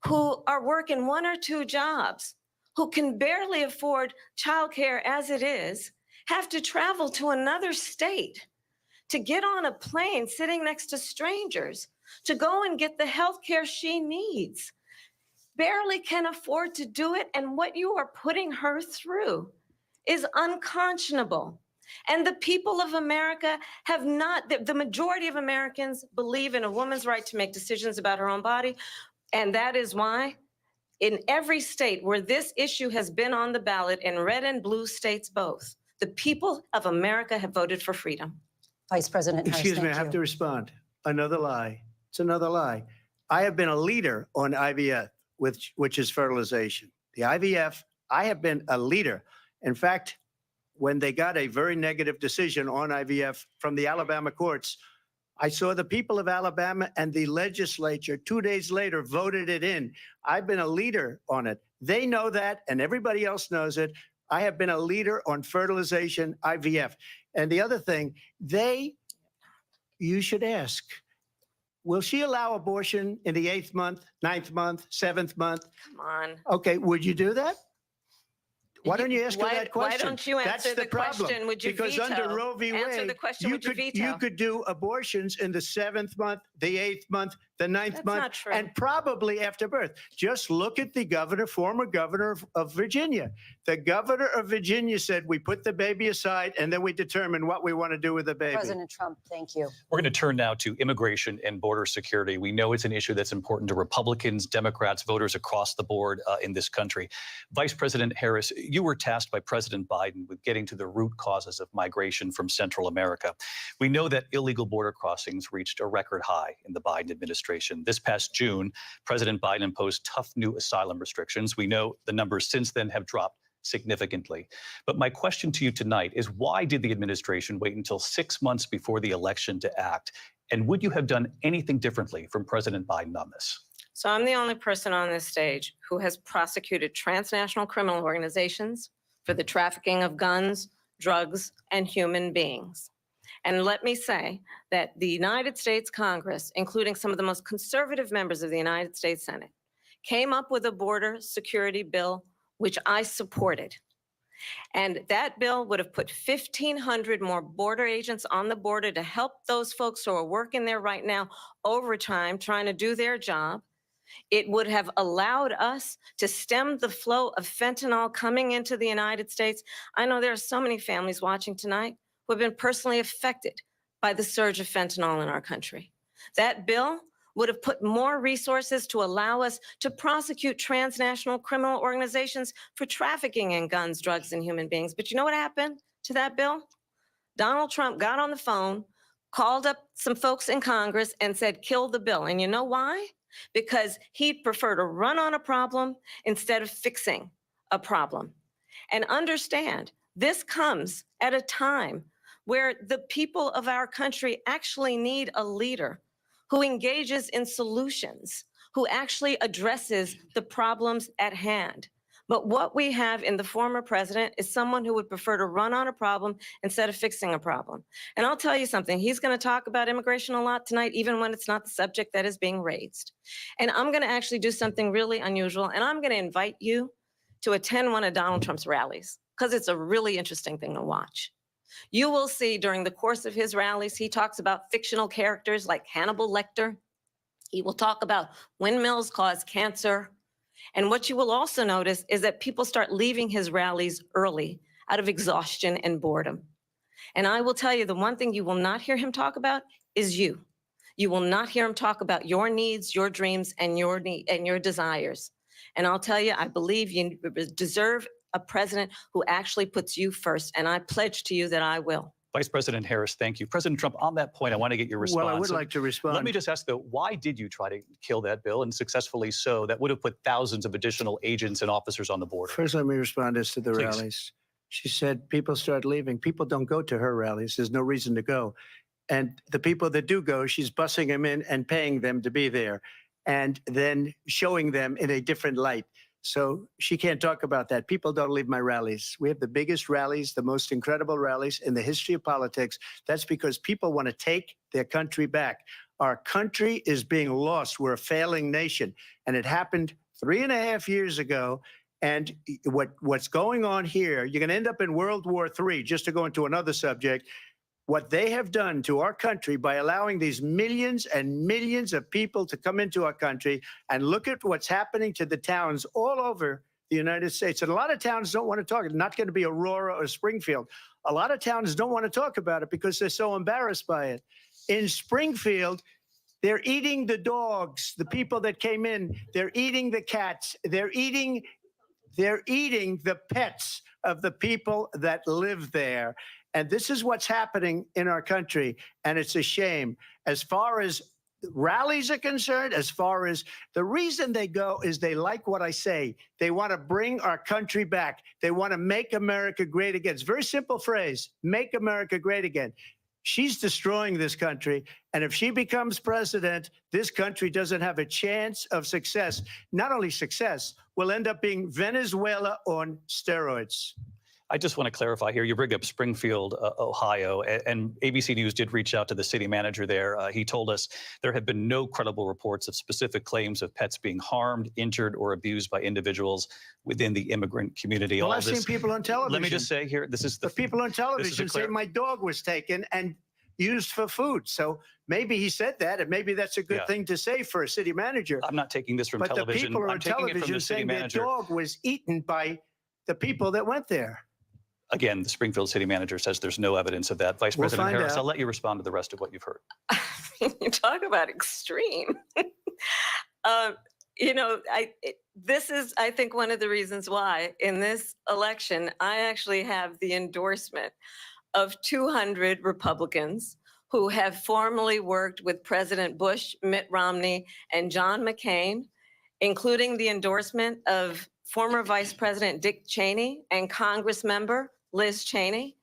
who are working 1 or 2 jobs, who can barely afford childcare as it is, have to travel to another state to get on a plane sitting next to strangers to go and get the health care she needs. Barely can afford to do it, and what you are putting her through is unconscionable. And the people of America have not, the majority of Americans believe in a woman's right to make decisions about her own body. And that is why in every state where this issue has been on the ballot, in red and blue states both, the people of America have voted for freedom. Vice President Harris, Excuse me, I have to respond. Another lie. It's another lie. I have been a leader on IVF, which is fertilization. The IVF, I have been a leader. In fact, when they got a very negative decision on IVF from the Alabama courts, I saw the people of Alabama and the legislature 2 days later voted it in. I've been a leader on it. They know that, and everybody else knows it. I have been a leader on fertilization, IVF. And the other thing, you should ask, will she allow abortion in the 8th month, 9th month, 7th month? Come on. Okay, would you do that? Why don't you ask her that question? Why don't you answer That's the problem. question? Would you Because veto? under Roe v. Answer Wade, the question. Would you veto? you could do abortions in the 7th month, the 8th month, the 9th That's month, not true. and probably after birth. Just look at the former governor of Virginia. The governor of Virginia said, we put the baby aside and then we determine what we want to do with the baby. President Trump, thank you. We're going to turn now to immigration and border security. We know it's an issue that's important to Republicans, Democrats, voters across the board in this country. Vice President Harris, you were tasked by President Biden with getting to the root causes of migration from Central America. We know that illegal border crossings reached a record high in the Biden administration. This past June, President Biden imposed tough new asylum restrictions. We know the numbers since then have dropped significantly. But my question to you tonight is, why did the administration wait until 6 months before the election to act? And would you have done anything differently from President Biden on this? So I'm the only person on this stage who has prosecuted transnational criminal organizations for the trafficking of guns, drugs, and human beings. And let me say that the United States Congress, including some of the most conservative members of the United States Senate, came up with a border security bill, which I supported. And that bill would have put 1,500 more border agents on the border to help those folks who are working there right now overtime, trying to do their job. It would have allowed us to stem the flow of fentanyl coming into the United States. I know there are so many families watching tonight who have been personally affected by the surge of fentanyl in our country. That bill would have put more resources to allow us to prosecute transnational criminal organizations for trafficking in guns, drugs, and human beings. But you know what happened to that bill? Donald Trump got on the phone, called up some folks in Congress and said, kill the bill. And you know why? Because he'd prefer to run on a problem instead of fixing a problem. And understand, this comes at a time where the people of our country actually need a leader who engages in solutions, who actually addresses the problems at hand. But what we have in the former president is someone who would prefer to run on a problem instead of fixing a problem. And I'll tell you something, he's going to talk about immigration a lot tonight, even when it's not the subject that is being raised. And I'm going to actually do something really unusual, and I'm going to invite you to attend one of Donald Trump's rallies, because it's a really interesting thing to watch. You will see during the course of his rallies, he talks about fictional characters like Hannibal Lecter. He will talk about windmills cause cancer. And what you will also notice is that people start leaving his rallies early out of exhaustion and boredom. And I will tell you, the one thing you will not hear him talk about is you. You will not hear him talk about your needs, your dreams, and your desires. And I'll tell you, I believe you deserve a president who actually puts you first. And I pledge to you that I will. Vice President Harris, thank you. President Trump, on that point, I want to get your response. Well, I would like to respond. Let me just ask, though, why did you try to kill that bill, and successfully so? That would have put thousands of additional agents and officers on the border. First, let me respond as to the Please. rallies. She said people start leaving. People don't go to her rallies. There's no reason to go. And the people that do go, she's bussing them in and paying them to be there, and then showing them in a different light. So she can't talk about that. People don't leave my rallies. We have the biggest rallies, the most incredible rallies in the history of politics. That's because people want to take their country back. Our country is being lost. We're a failing nation. And it happened 3.5 years ago. And what's going on here, you're going to end up in World War III, just to go into another subject. What they have done to our country by allowing these millions and millions of people to come into our country, and look at what's happening to the towns all over the United States. And a lot of towns don't want to talk. It's not going to be Aurora or Springfield. A lot of towns don't want to talk about it because they're so embarrassed by it. In Springfield, they're eating the dogs, the people that came in. They're eating the cats. They're eating the pets of the people that live there. And this is what's happening in our country, and it's a shame. As far as rallies are concerned, as far as the reason they go is they like what I say. They want to bring our country back. They want to make America great again. It's a very simple phrase, make America great again. She's destroying this country, and if she becomes president, this country doesn't have a chance of success. Not only success, we'll end up being Venezuela on steroids. I just want to clarify here. You bring up Springfield, Ohio, and ABC News did reach out to the city manager there. He told us there have been no credible reports of specific claims of pets being harmed, injured, or abused by individuals within the immigrant community. Well, All I've this- seen people on television. Let me just say here, this is the people on this is a television say my dog was taken and used for food. So maybe he said that, and maybe that's a good Yeah. thing to say for a city manager. I'm not taking this from But television. the people are I'm on taking it from television the city saying their manager. dog was eaten by the people that went there. Again, the Springfield city manager says there's no evidence of that. Vice We'll President find Harris, out. I'll let you respond to the rest of what you've heard. You talk about extreme. This is, I think, one of the reasons why in this election, I actually have the endorsement of 200 Republicans who have formally worked with President Bush, Mitt Romney, and John McCain, including the endorsement of former Vice President Dick Cheney and Congress member Liz Cheney.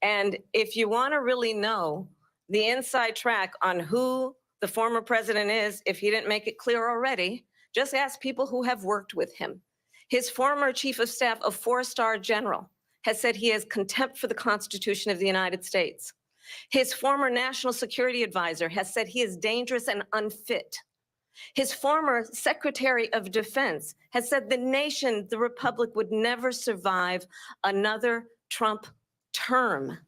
And if you want to really know the inside track on who the former president is, if he didn't make it clear already, just ask people who have worked with him. His former chief of staff, a 4-star general, has said he has contempt for the Constitution of the United States. His former national security advisor has said he is dangerous and unfit. His former Secretary of Defense has said the nation, the republic, would never survive another Trump term.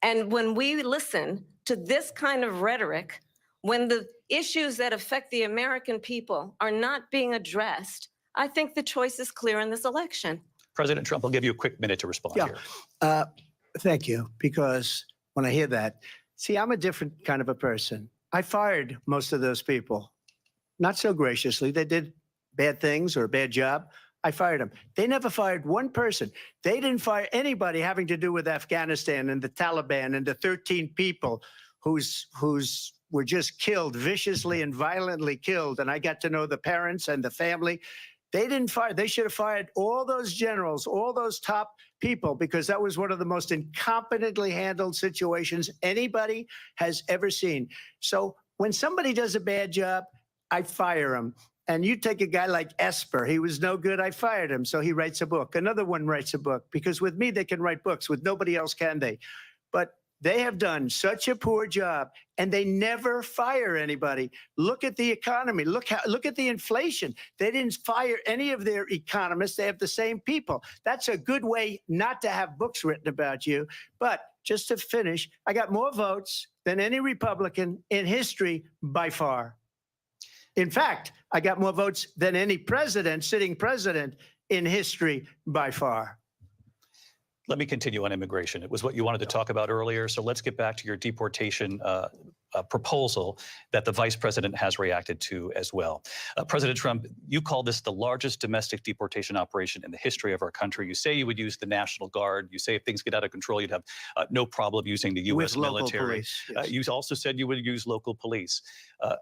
And when we listen to this kind of rhetoric, when the issues that affect the American people are not being addressed, I think the choice is clear in this election. President Trump, I'll give you a quick minute to respond here. Thank you, because when I hear that, see, I'm a different kind of a person. I fired most of those people, not so graciously. They did bad things or a bad job. I fired them. They never fired one person. They didn't fire anybody having to do with Afghanistan and the Taliban and the 13 people whose were just killed, viciously and violently killed. And I got to know the parents and the family. They didn't fire. They should have fired all those generals, all those top people, because that was one of the most incompetently handled situations anybody has ever seen. So when somebody does a bad job, I fire him. And you take a guy like Esper, he was no good, I fired him. So he writes a book. Another one writes a book, because with me, they can write books. With nobody else can they? But they have done such a poor job, and they never fire anybody. Look at the economy. Look at the inflation. They didn't fire any of their economists. They have the same people. That's a good way not to have books written about you. But just to finish, I got more votes than any Republican in history by far. In fact, I got more votes than any president, sitting president in history by far. Let me continue on immigration. It was what you wanted to talk about earlier. So let's get back to your deportation proposal that the vice president has reacted to as well. President Trump, you call this the largest domestic deportation operation in the history of our country. You say you would use the National Guard. You say if things get out of control, you'd have no problem using the U.S. military. Police, yes. You also said you would use local police.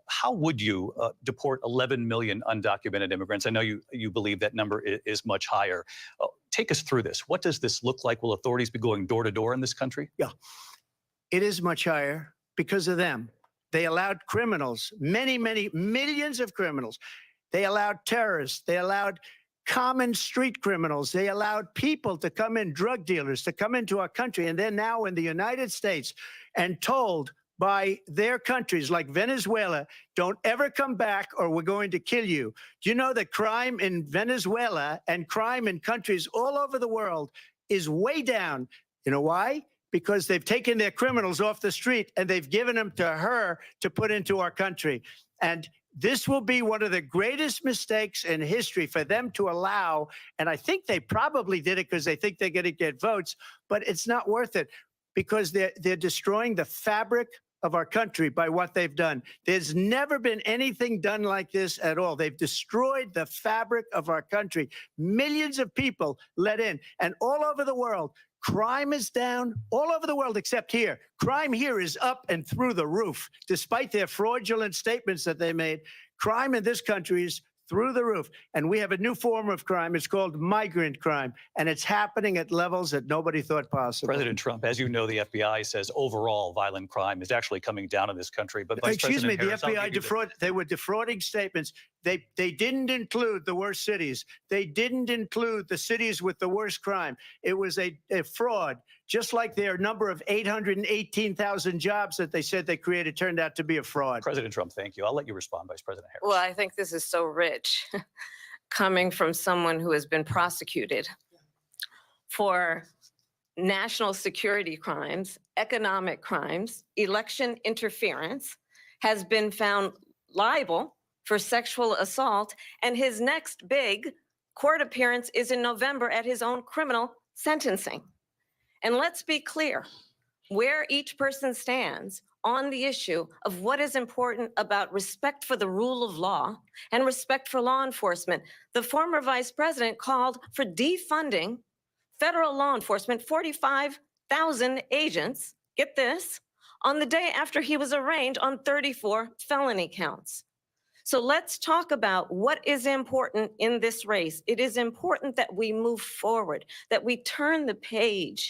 How would you deport 11 million undocumented immigrants? I know you believe that number is much higher. Take us through this. What does this look like? Will authorities be going door to door in this country? Yeah, it is much higher because of them. They allowed criminals, many, many millions of criminals. They allowed terrorists. They allowed common street criminals. They allowed people to come in, drug dealers, to come into our country. And they're now in the United States and told by their countries like Venezuela, don't ever come back or we're going to kill you. Do you know that crime in Venezuela and crime in countries all over the world is way down? You know why? Because they've taken their criminals off the street and they've given them to her to put into our country. And this will be one of the greatest mistakes in history for them to allow. And I think they probably did it because they think they're going to get votes, but it's not worth it because they're destroying the fabric of our country by what they've done. There's never been anything done like this at all. They've destroyed the fabric of our country. Millions of people let in, and all over the world, crime is down all over the world except here. Crime here is up and through the roof. Despite their fraudulent statements that they made, crime in this country is through the roof. And we have a new form of crime. It's called migrant crime. And it's happening at levels that nobody thought possible. President Trump, as you know, the FBI says overall violent crime is actually coming down in this country. But Vice Excuse me, President the Harris, FBI they were defrauding statements. They didn't include the worst cities. They didn't include the cities with the worst crime. It was a fraud, just like their number of 818,000 jobs that they said they created turned out to be a fraud. President Trump, thank you. I'll let you respond, Vice President Harris. Well, I think this is so rich coming from someone who has been prosecuted for national security crimes, economic crimes, election interference, has been found liable for sexual assault, and his next big court appearance is in November at his own criminal sentencing. And let's be clear where each person stands on the issue of what is important about respect for the rule of law and respect for law enforcement. The former vice president called for defunding federal law enforcement, 45,000 agents, get this, on the day after he was arraigned on 34 felony counts. So let's talk about what is important in this race. It is important that we move forward, that we turn the page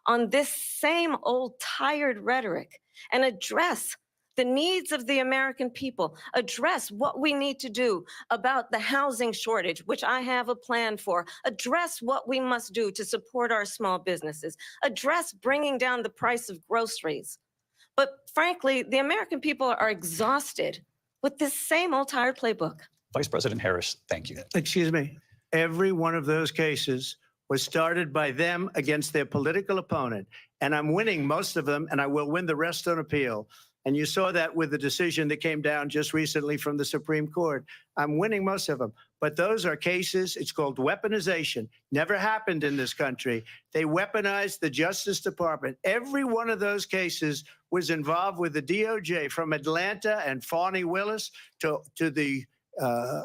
on this same old tired rhetoric and address the needs of the American people, address what we need to do about the housing shortage, which I have a plan for, address what we must do to support our small businesses, address bringing down the price of groceries. But frankly, the American people are exhausted with this same old tired playbook. Vice President Harris, thank you. Excuse me. Every one of those cases was started by them against their political opponent. And I'm winning most of them, and I will win the rest on appeal. And you saw that with the decision that came down just recently from the Supreme Court. I'm winning most of them. But those are cases, it's called weaponization. Never happened in this country. They weaponized the Justice Department. Every one of those cases was involved with the DOJ, from Atlanta and Fani Willis to the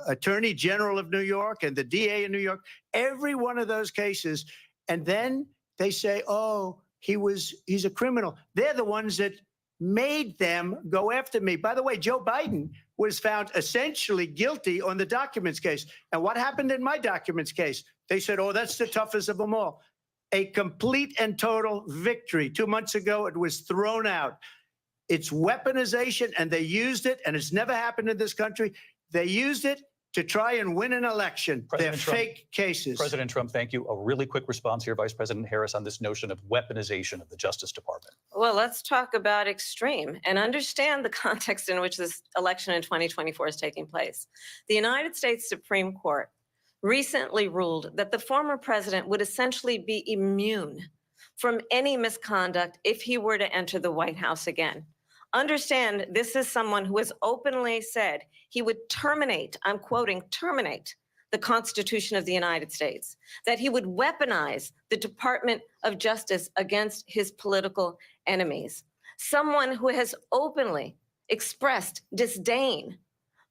Attorney General of New York and the DA in New York. Every one of those cases. And then they say, oh, he's a criminal. They're the ones that made them go after me. By the way, Joe Biden was found essentially guilty on the documents case. And what happened in my documents case? They said, oh, that's the toughest of them all. A complete and total victory. 2 months ago, it was thrown out. It's weaponization, and they used it, and it's never happened in this country. They used it to try and win an election. They're fake cases. President Trump, thank you. A really quick response here, Vice President Harris, on this notion of weaponization of the Justice Department. Well, let's talk about extreme and understand the context in which this election in 2024 is taking place. The United States Supreme Court recently ruled that the former president would essentially be immune from any misconduct if he were to enter the White House again. Understand, this is someone who has openly said he would terminate, I'm quoting, terminate the Constitution of the United States, that he would weaponize the Department of Justice against his political enemies. Someone who has openly expressed disdain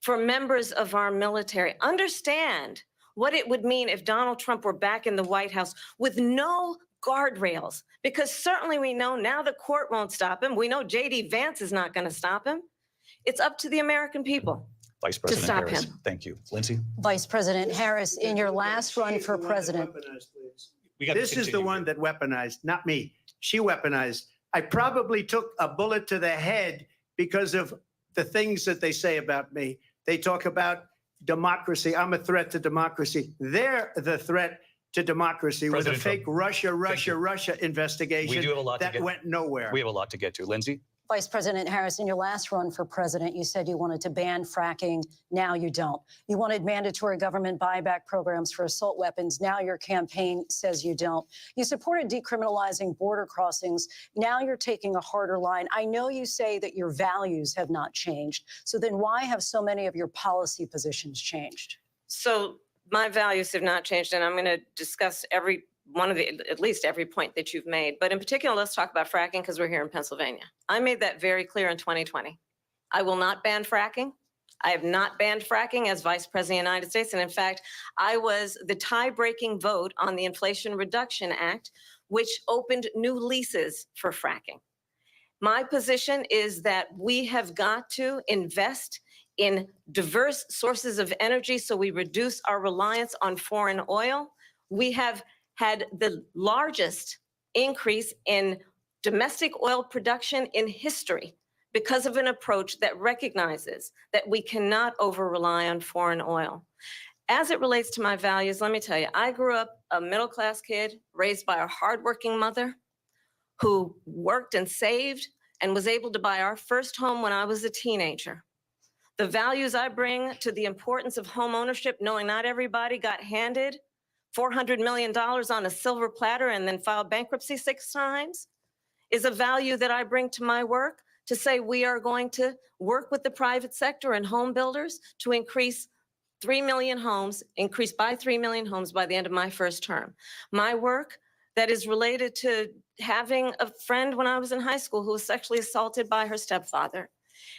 for members of our military. Understand what it would mean if Donald Trump were back in the White House with no guardrails, because certainly we know now the court won't stop him. We know J.D. Vance is not going to stop him. It's up to the American people Vice President to stop Harris, him. Thank you. Lindsay? Vice President Harris, in your last run for president. This is the one that weaponized, not me. She weaponized. I probably took a bullet to the head because of the things that they say about me. They talk about democracy. I'm a threat to democracy. They're the threat to democracy with a fake Russia investigation We do have a lot that went nowhere. We have a lot to get to. Lindsay? Vice President Harris, in your last run for president, you said you wanted to ban fracking. Now you don't. You wanted mandatory government buyback programs for assault weapons. Now your campaign says you don't. You supported decriminalizing border crossings. Now you're taking a harder line. I know you say that your values have not changed. So then why have so many of your policy positions changed? So my values have not changed, and I'm going to discuss at least every point that you've made. But in particular, let's talk about fracking, because we're here in Pennsylvania. I made that very clear in 2020. I will not ban fracking. I have not banned fracking as Vice President of the United States. And in fact, I was the tie-breaking vote on the Inflation Reduction Act, which opened new leases for fracking. My position is that we have got to invest in diverse sources of energy so we reduce our reliance on foreign oil. We have had the largest increase in domestic oil production in history because of an approach that recognizes that we cannot over-rely on foreign oil. As it relates to my values, let me tell you, I grew up a middle-class kid raised by a hardworking mother who worked and saved and was able to buy our first home when I was a teenager. The values I bring to the importance of home ownership, knowing not everybody got handed $400 million on a silver platter and then filed bankruptcy 6 times, is a value that I bring to my work to say we are going to work with the private sector and home builders to increase 3 million homes, increase by 3 million homes by the end of my first term. My work that is related to having a friend when I was in high school who was sexually assaulted by her stepfather.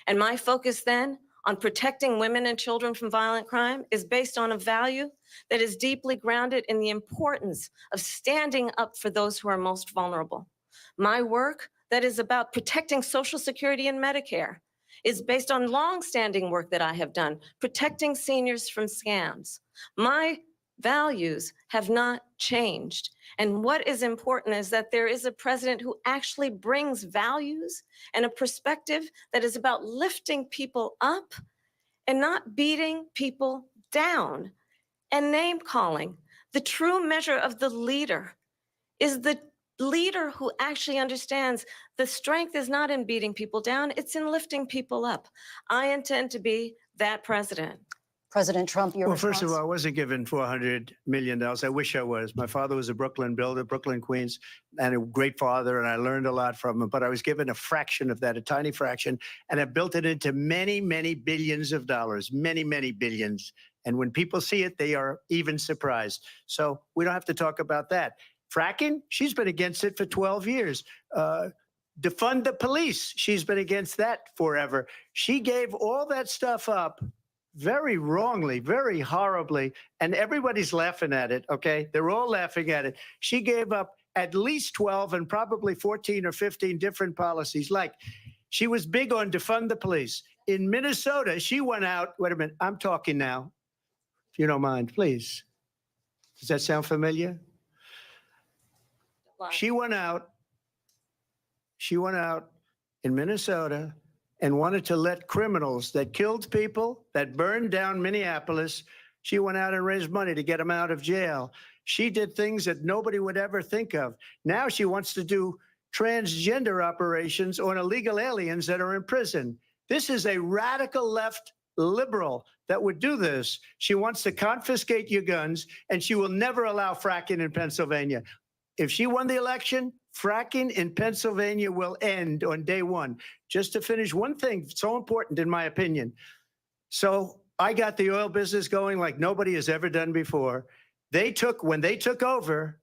And my focus then on protecting women and children from violent crime is based on a value that is deeply grounded in the importance of standing up for those who are most vulnerable. My work that is about protecting Social Security and Medicare is based on long-standing work that I have done, protecting seniors from scams. My values have not changed. And what is important is that there is a president who actually brings values and a perspective that is about lifting people up and not beating people down and name calling. The true measure of the leader is the leader who actually understands the strength is not in beating people down, it's in lifting people up. I intend to be that president. President Trump, your Well, first of response? all, I wasn't given $400 million. I wish I was. My father was a Brooklyn builder, Brooklyn, Queens, and a great father, and I learned a lot from him. But I was given a fraction of that, a tiny fraction, and I built it into many, many billions of dollars, many, many billions. And when people see it, they are even surprised. So we don't have to talk about that. Fracking, she's been against it for 12 years. Defund the police, she's been against that forever. She gave all that stuff up very wrongly, very horribly, and everybody's laughing at it, okay? They're all laughing at it. She gave up at least 12 and probably 14 or 15 different policies. Like, she was big on defund the police. In Minnesota, she went out, wait a minute, I'm talking now, if you don't mind, please. Does that sound familiar? She went out in Minnesota and wanted to let criminals that killed people, that burned down Minneapolis, she went out and raised money to get them out of jail. She did things that nobody would ever think of. Now she wants to do transgender operations on illegal aliens that are in prison. This is a radical left liberal that would do this. She wants to confiscate your guns, and she will never allow fracking in Pennsylvania. If she won the election, fracking in Pennsylvania will end on day one. Just to finish, one thing so important in my opinion. So I got the oil business going like nobody has ever done before. When they took over,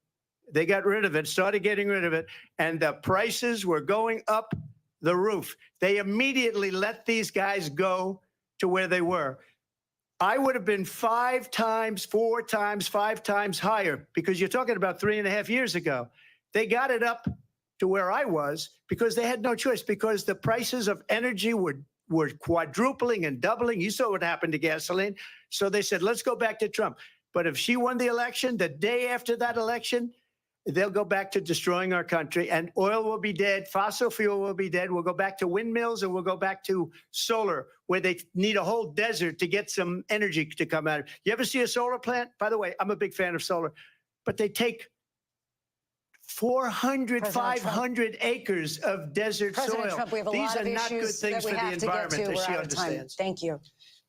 they got rid of it, started getting rid of it, and the prices were going up the roof. They immediately let these guys go to where they were. I would have been 5 times, 4 times, 5 times higher, because you're talking about 3.5 years ago. They got it up to where I was because they had no choice, because the prices of energy were quadrupling and doubling. You saw what happened to gasoline. So they said, let's go back to Trump. But if she won the election, the day after that election, they'll go back to destroying our country, and oil will be dead. Fossil fuel will be dead. We'll go back to windmills, and we'll go back to solar, where they need a whole desert to get some energy to come out. You ever see a solar plant? By the way, I'm a big fan of solar, but they take 400, 500 acres of desert President soil. Trump, we have a These lot are of not good issues things that for we the have to get environment, to. as We're she out of time. understands. Thank you.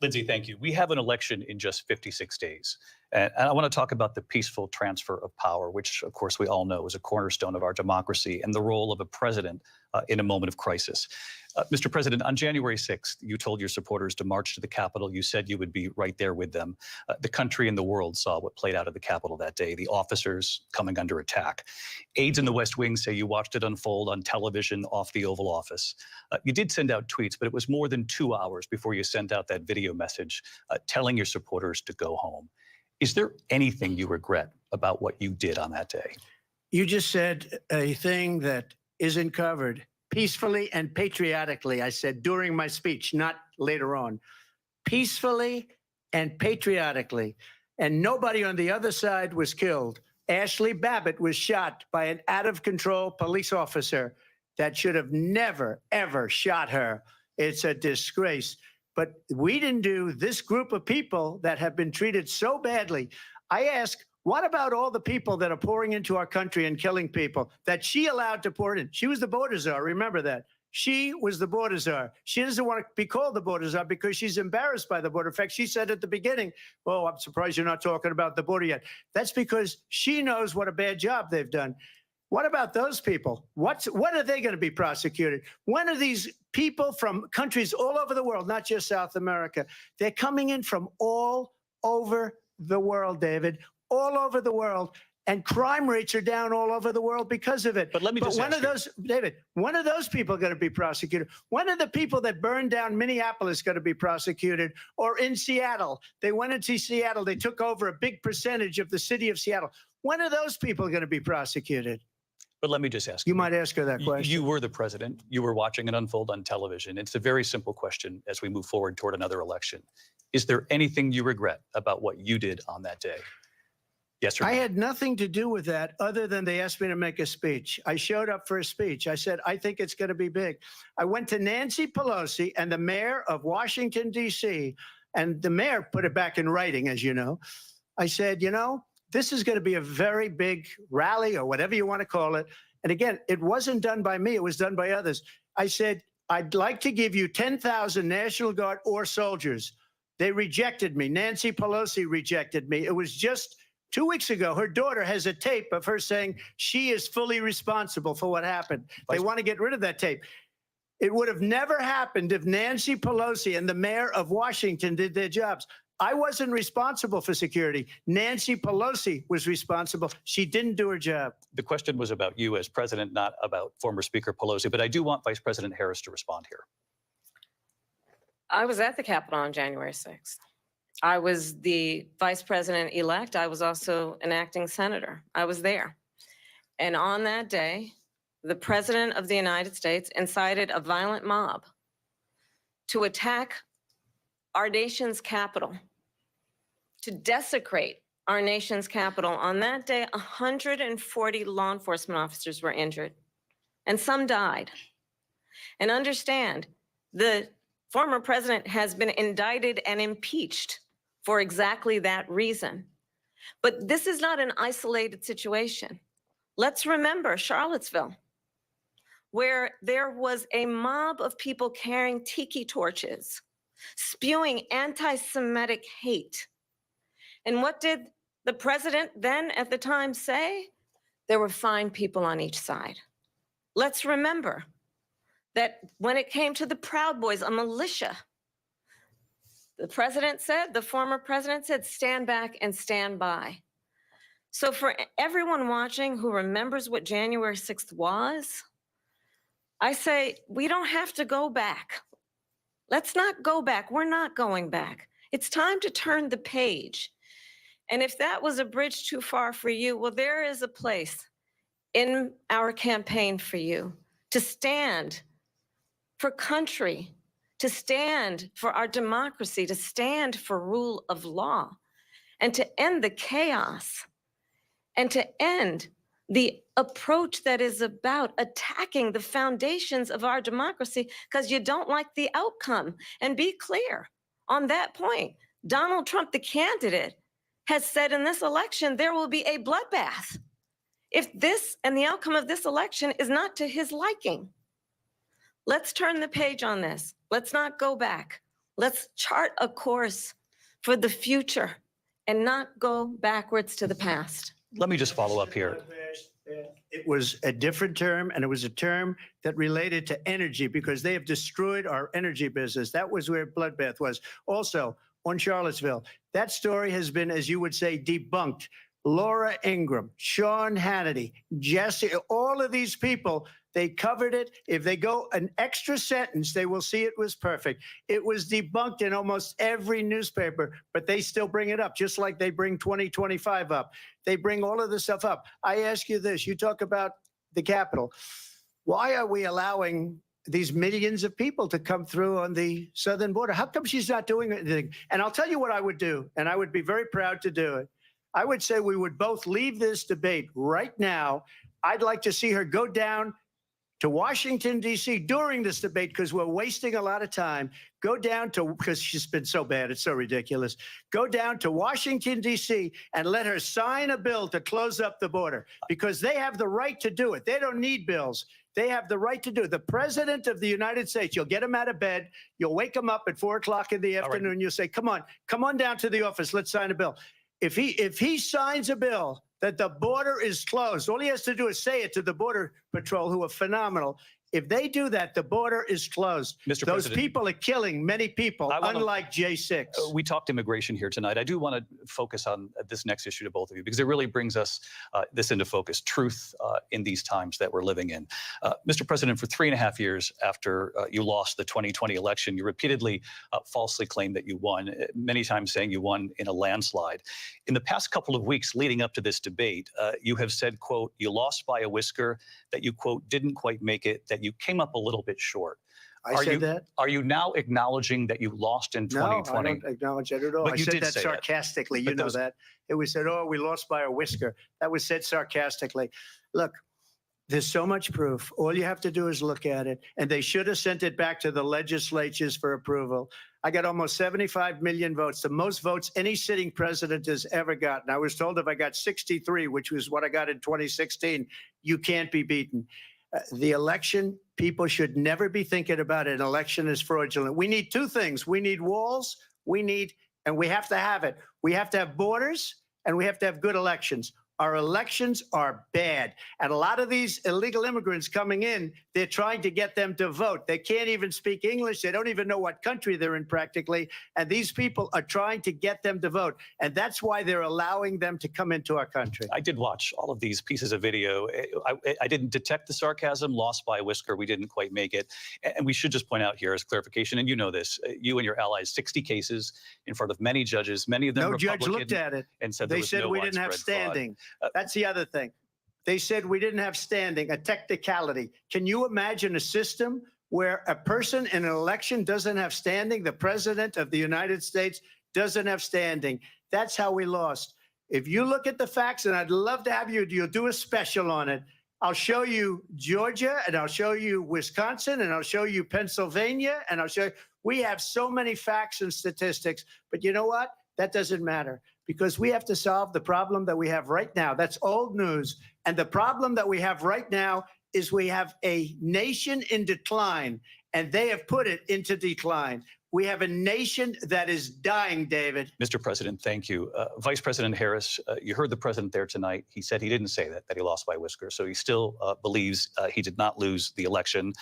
Lindsay, thank you. We have an election in just 56 days. And I want to talk about the peaceful transfer of power, which, of course, we all know is a cornerstone of our democracy, and the role of a president in a moment of crisis. Mr. President, on January 6th, you told your supporters to march to the Capitol. You said you would be right there with them. The country and the world saw what played out at the Capitol that day, the officers coming under attack. Aides in the West Wing say you watched it unfold on television off the Oval Office. You did send out tweets, but it was more than 2 hours before you sent out that video message telling your supporters to go home. Is there anything you regret about what you did on that day? You just said a thing that isn't covered. Peacefully and patriotically, I said during my speech, not later on. Peacefully and patriotically. And nobody on the other side was killed. Ashley Babbitt was shot by an out-of-control police officer. that should have never, ever shot her. It's a disgrace. But we didn't do this group of people that have been treated so badly. I ask, what about all the people that are pouring into our country and killing people that she allowed to pour in? She was the border czar. Remember that. She was the border czar. She doesn't want to be called the border czar because she's embarrassed by the border. In fact, she said at the beginning, oh, I'm surprised you're not talking about the border yet. That's because she knows what a bad job they've done. What about those people? When are they going to be prosecuted? When are these people from countries all over the world, not just South America? They're coming in from all over the world, David, all over the world. And crime rates are down all over the world because of it. But let me just when ask are those, David, when are those people going to be prosecuted? When are the people that burned down Minneapolis going to be prosecuted? Or in Seattle? They went into Seattle. They took over a big percentage of the city of Seattle. When are those people going to be prosecuted? But let me just ask you. Might ask her that question. You were the president. You were watching it unfold on television. It's a very simple question as we move forward toward another election. Is there anything you regret about what you did on that day? Yes or no? I had nothing to do with that other than they asked me to make a speech. I showed up for a speech. I said, I think it's going to be big. I went to Nancy Pelosi and the mayor of Washington, D.C., and the mayor put it back in writing, as you know. I said, you know, this is going to be a very big rally or whatever you want to call it. And again, it wasn't done by me. It was done by others. I said, I'd like to give you 10,000 National Guard or soldiers. They rejected me. Nancy Pelosi rejected me. It was just 2 weeks ago. Her daughter has a tape of her saying she is fully responsible for what happened. They want to get rid of that tape. It would have never happened if Nancy Pelosi and the mayor of Washington did their jobs. I wasn't responsible for security. Nancy Pelosi was responsible. She didn't do her job. The question was about you as president, not about former Speaker Pelosi. But I do want Vice President Harris to respond here. I was at the Capitol on January 6th. I was the vice president-elect. I was also an acting senator. I was there. And on that day, the president of the United States incited a violent mob to attack our nation's capital, to desecrate our nation's capital. On that day, 140 law enforcement officers were injured, and some died. And understand, the former president has been indicted and impeached for exactly that reason. But this is not an isolated situation. Let's remember Charlottesville, where there was a mob of people carrying tiki torches, spewing anti-Semitic hate. And what did the president then at the time say? There were fine people on each side. Let's remember that when it came to the Proud Boys, a militia, the president said, the former president said, stand back and stand by. So for everyone watching who remembers what January 6th was, I say, we don't have to go back. Let's not go back. We're not going back. It's time to turn the page. And if that was a bridge too far for you, well, there is a place in our campaign for you to stand for country, to stand for our democracy, to stand for rule of law, and to end the chaos, and to end the approach that is about attacking the foundations of our democracy because you don't like the outcome. And be clear on that point. Donald Trump, the candidate, has said in this election there will be a bloodbath if this and the outcome of this election is not to his liking. Let's turn the page on this. Let's not go back. Let's chart a course for the future and not go backwards to the past. Let me just follow up here. It was a different term, and it was a term that related to energy because they have destroyed our energy business. That was where bloodbath was. Also, on Charlottesville, that story has been, as you would say, debunked. Laura Ingraham, Sean Hannity, Jesse, all of these people, they covered it. If they go an extra sentence, they will see it was perfect. It was debunked in almost every newspaper, but they still bring it up, just like they bring 2025 up. They bring all of this stuff up. I ask you this, you talk about the Capitol. Why are we allowing these millions of people to come through on the southern border? How come she's not doing anything? And I'll tell you what I would do, and I would be very proud to do it. I would say we would both leave this debate right now. I'd like to see her go down to Washington, D.C. during this debate, because we're wasting a lot of time. Go down to, because she's been so bad, it's so ridiculous. Go down to Washington, D.C. and let her sign a bill to close up the border, because they have the right to do it. They don't need bills. They have the right to do it. The president of the United States, you'll get him out of bed. You'll wake him up at 4 o'clock in the afternoon. You'll say, come on down to the office. Let's sign a bill. If he signs a bill that the border is closed, all he has to do is say it to the Border Patrol, who are phenomenal. If they do that, the border is closed. Mr. Those President, people are killing many people, unlike J6. We talked immigration here tonight. I do want to focus on this next issue to both of you, because it really brings us this into focus, truth in these times that we're living in. Mr. President, for 3.5 years after you lost the 2020 election, you repeatedly falsely claimed that you won, many times saying you won in a landslide. In the past couple of weeks leading up to this debate, you have said, quote, you lost by a whisker, that you, quote, didn't quite make it, that you came up a little bit short. I said that? Are you now acknowledging that you lost in 2020? No, I don't acknowledge that at all. But I you said did that say that. sarcastically. But You know those- that. It was said, oh, we lost by a whisker. That was said sarcastically. Look, there's so much proof. All you have to do is look at it. And they should have sent it back to the legislatures for approval. I got almost 75 million votes, the most votes any sitting president has ever gotten. I was told if I got 63, which was what I got in 2016, you can't be beaten. The election, people should never be thinking about an election as fraudulent. We need two things. We need walls, and we have to have it. We have to have borders, and we have to have good elections. Our elections are bad. And a lot of these illegal immigrants coming in, they're trying to get them to vote. They can't even speak English. They don't even know what country they're in practically. And these people are trying to get them to vote. And that's why they're allowing them to come into our country. I did watch all of these pieces of video. I didn't detect the sarcasm, lost by a whisker. We didn't quite make it. And we should just point out here as clarification, and you know this, you and your allies, 60 cases in front of many judges, many of them No Republican. judge looked at it. And said They there was said no we didn't have widespread fraud. standing. That's the other thing. They said we didn't have standing, a technicality. Can you imagine a system where a person in an election doesn't have standing? The president of the United States doesn't have standing. That's how we lost. If you look at the facts, and I'd love to have you'll do a special on it. I'll show you Georgia, and I'll show you Wisconsin, and I'll show you Pennsylvania, and I'll show you. We have so many facts and statistics, but you know what? That doesn't matter, because we have to solve the problem that we have right now. That's old news. And the problem that we have right now is we have a nation in decline, and they have put it into decline. We have a nation that is dying, David. Mr. President, thank you. Vice President Harris, you heard the president there tonight. He said he didn't say that he lost by a whisker. So he still believes he did not lose the election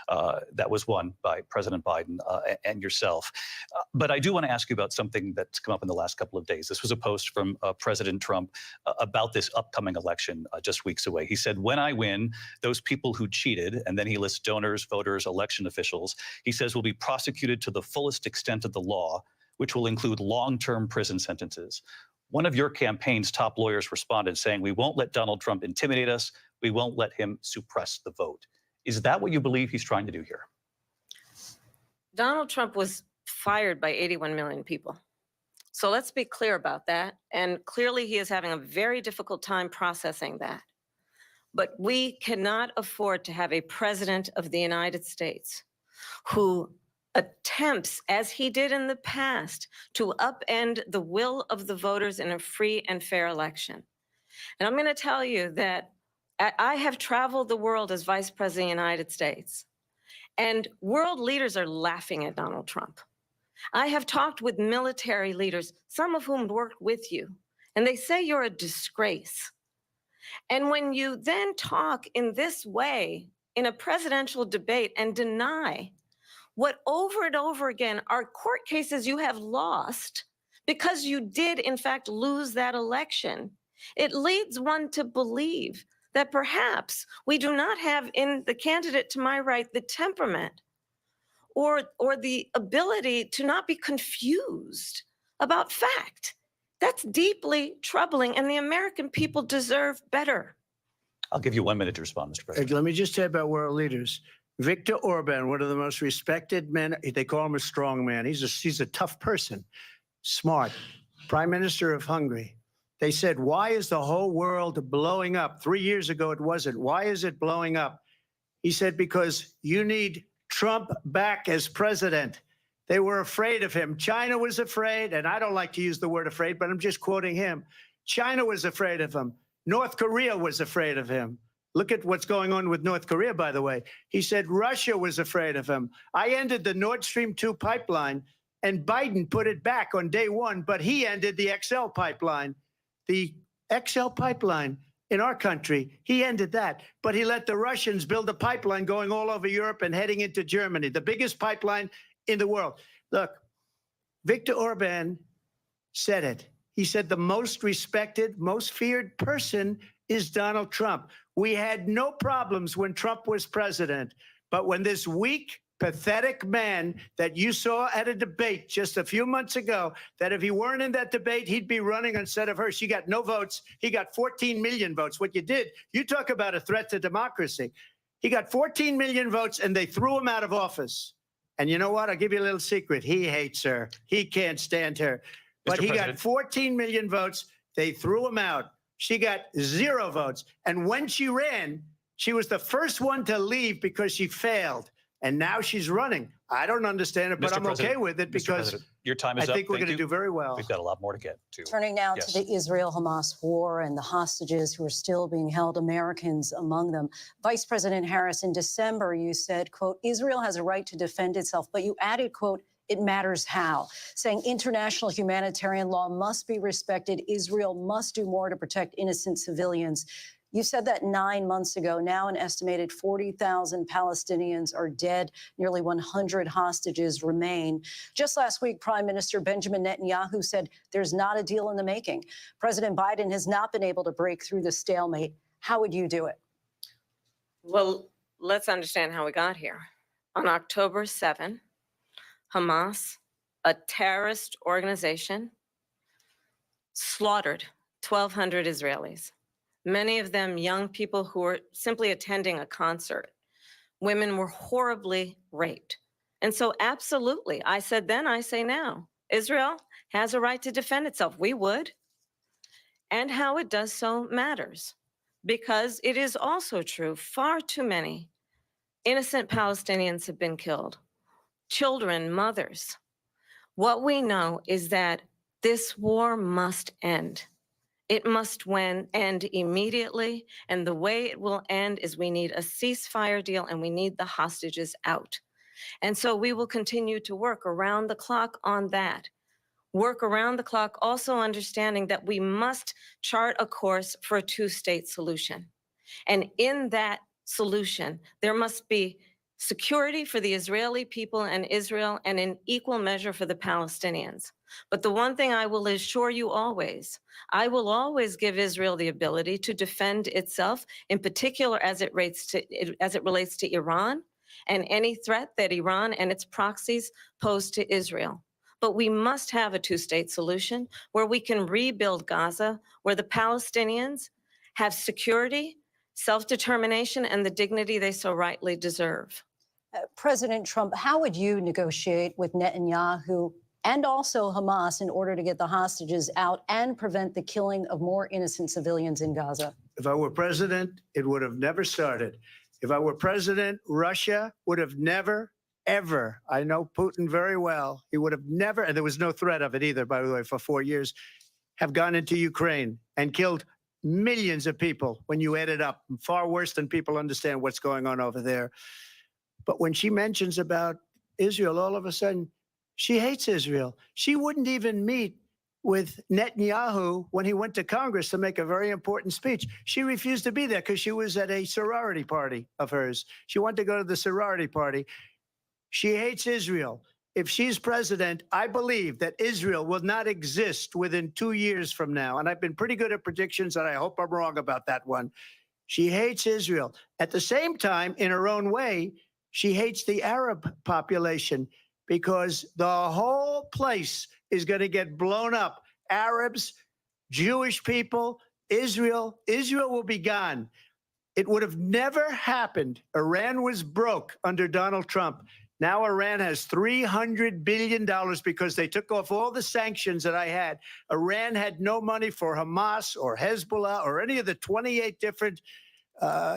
that was won by President Biden and yourself. But I do want to ask you about something that's come up in the last couple of days. This was a post from President Trump about this upcoming election just weeks away. He said, when I win, those people who cheated, and then he lists donors, voters, election officials, he says will be prosecuted to the fullest extent of the law, which will include long-term prison sentences. One of your campaign's top lawyers responded saying, we won't let Donald Trump intimidate us. We won't let him suppress the vote. Is that what you believe he's trying to do here? Donald Trump was fired by 81 million people. So let's be clear about that. And clearly he is having a very difficult time processing that. But we cannot afford to have a president of the United States who attempts, as he did in the past, to upend the will of the voters in a free and fair election. And I'm going to tell you that I have traveled the world as Vice President of the United States, and world leaders are laughing at Donald Trump. I have talked with military leaders, some of whom worked with you, and they say you're a disgrace. And when you then talk in this way in a presidential debate and deny what over and over again are court cases you have lost because you did in fact lose that election, it leads one to believe that perhaps we do not have in the candidate to my right the temperament or the ability to not be confused about fact. That's deeply troubling, and the American people deserve better. I'll give you 1 minute to respond, Mr. President. Let me just say about world leaders. Viktor Orban, one of the most respected men, they call him a strong man. He's a tough person, smart, Prime Minister of Hungary. They said, why is the whole world blowing up? 3 years ago, it wasn't. Why is it blowing up? He said, because you need Trump back as president. They were afraid of him. China was afraid, and I don't like to use the word afraid, but I'm just quoting him. China was afraid of him. North Korea was afraid of him. Look at what's going on with North Korea, by the way. He said Russia was afraid of him. I ended the Nord Stream 2 pipeline, and Biden put it back on day one, but he ended the XL pipeline. The XL pipeline in our country, he ended that. But he let the Russians build a pipeline going all over Europe and heading into Germany, the biggest pipeline in the world. Look, Viktor Orban said it. He said the most respected, most feared person is Donald Trump. We had no problems when Trump was president, but when this weak, pathetic man that you saw at a debate just a few months ago, that if he weren't in that debate, he'd be running instead of her. She got no votes. He got 14 million votes. What you did, you talk about a threat to democracy. He got 14 million votes, and they threw him out of office. And you know what? I'll give you a little secret. He hates her. He can't stand her. But he got 14 million votes. They threw him out. She got 0 votes. And when she ran, she was the first one to leave because she failed. And now she's running. I don't understand it, but I'm okay with it because your time is I up. think we're Thank going to you. do very well. We've got a lot more to get to. Turning now Yes. to the Israel-Hamas war and the hostages who are still being held, Americans among them. Vice President Harris, in December, you said, quote, Israel has a right to defend itself, but you added, quote, it matters how, saying international humanitarian law must be respected. Israel must do more to protect innocent civilians. You said that 9 months ago. Now an estimated 40,000 Palestinians are dead. Nearly 100 hostages remain. Just last week, Prime Minister Benjamin Netanyahu said there's not a deal in the making. President Biden has not been able to break through the stalemate. How would you do it? Well, let's understand how we got here. On October 7, Hamas, a terrorist organization, slaughtered 1,200 Israelis. Many of them young people who were simply attending a concert. Women were horribly raped. And so absolutely, I said then, I say now, Israel has a right to defend itself. We would. And how it does so matters. Because it is also true, far too many innocent Palestinians have been killed. Children, mothers. What we know is that this war must end. It must end immediately, and the way it will end is we need a ceasefire deal and we need the hostages out. And so we will continue to work around the clock on that. Work around the clock, also understanding that we must chart a course for a two-state solution. And in that solution, there must be security for the Israeli people and Israel, and in equal measure for the Palestinians. But the one thing I will assure you always, I will always give Israel the ability to defend itself, in particular as it relates to Iran and any threat that Iran and its proxies pose to Israel. But we must have a two-state solution where we can rebuild Gaza, where the Palestinians have security, self-determination, and the dignity they so rightly deserve. President Trump, how would you negotiate with Netanyahu and also Hamas in order to get the hostages out and prevent the killing of more innocent civilians in Gaza? If I were president, it would have never started. If I were president, Russia would have never, ever, I know Putin very well, he would have never, and there was no threat of it either, by the way, for 4 years, have gone into Ukraine and killed millions of people when you add it up, far worse than people understand what's going on over there. But when she mentions about Israel, all of a sudden, she hates Israel. She wouldn't even meet with Netanyahu when he went to Congress to make a very important speech. She refused to be there because she was at a sorority party of hers. She wanted to go to the sorority party. She hates Israel. If she's president, I believe that Israel will not exist within 2 years from now. And I've been pretty good at predictions, and I hope I'm wrong about that one. She hates Israel. At the same time, in her own way, she hates the Arab population because the whole place is going to get blown up. Arabs, Jewish people, Israel will be gone. It would have never happened. Iran was broke under Donald Trump. Now Iran has $300 billion because they took off all the sanctions that I had. Iran had no money for Hamas or Hezbollah or any of the 28 different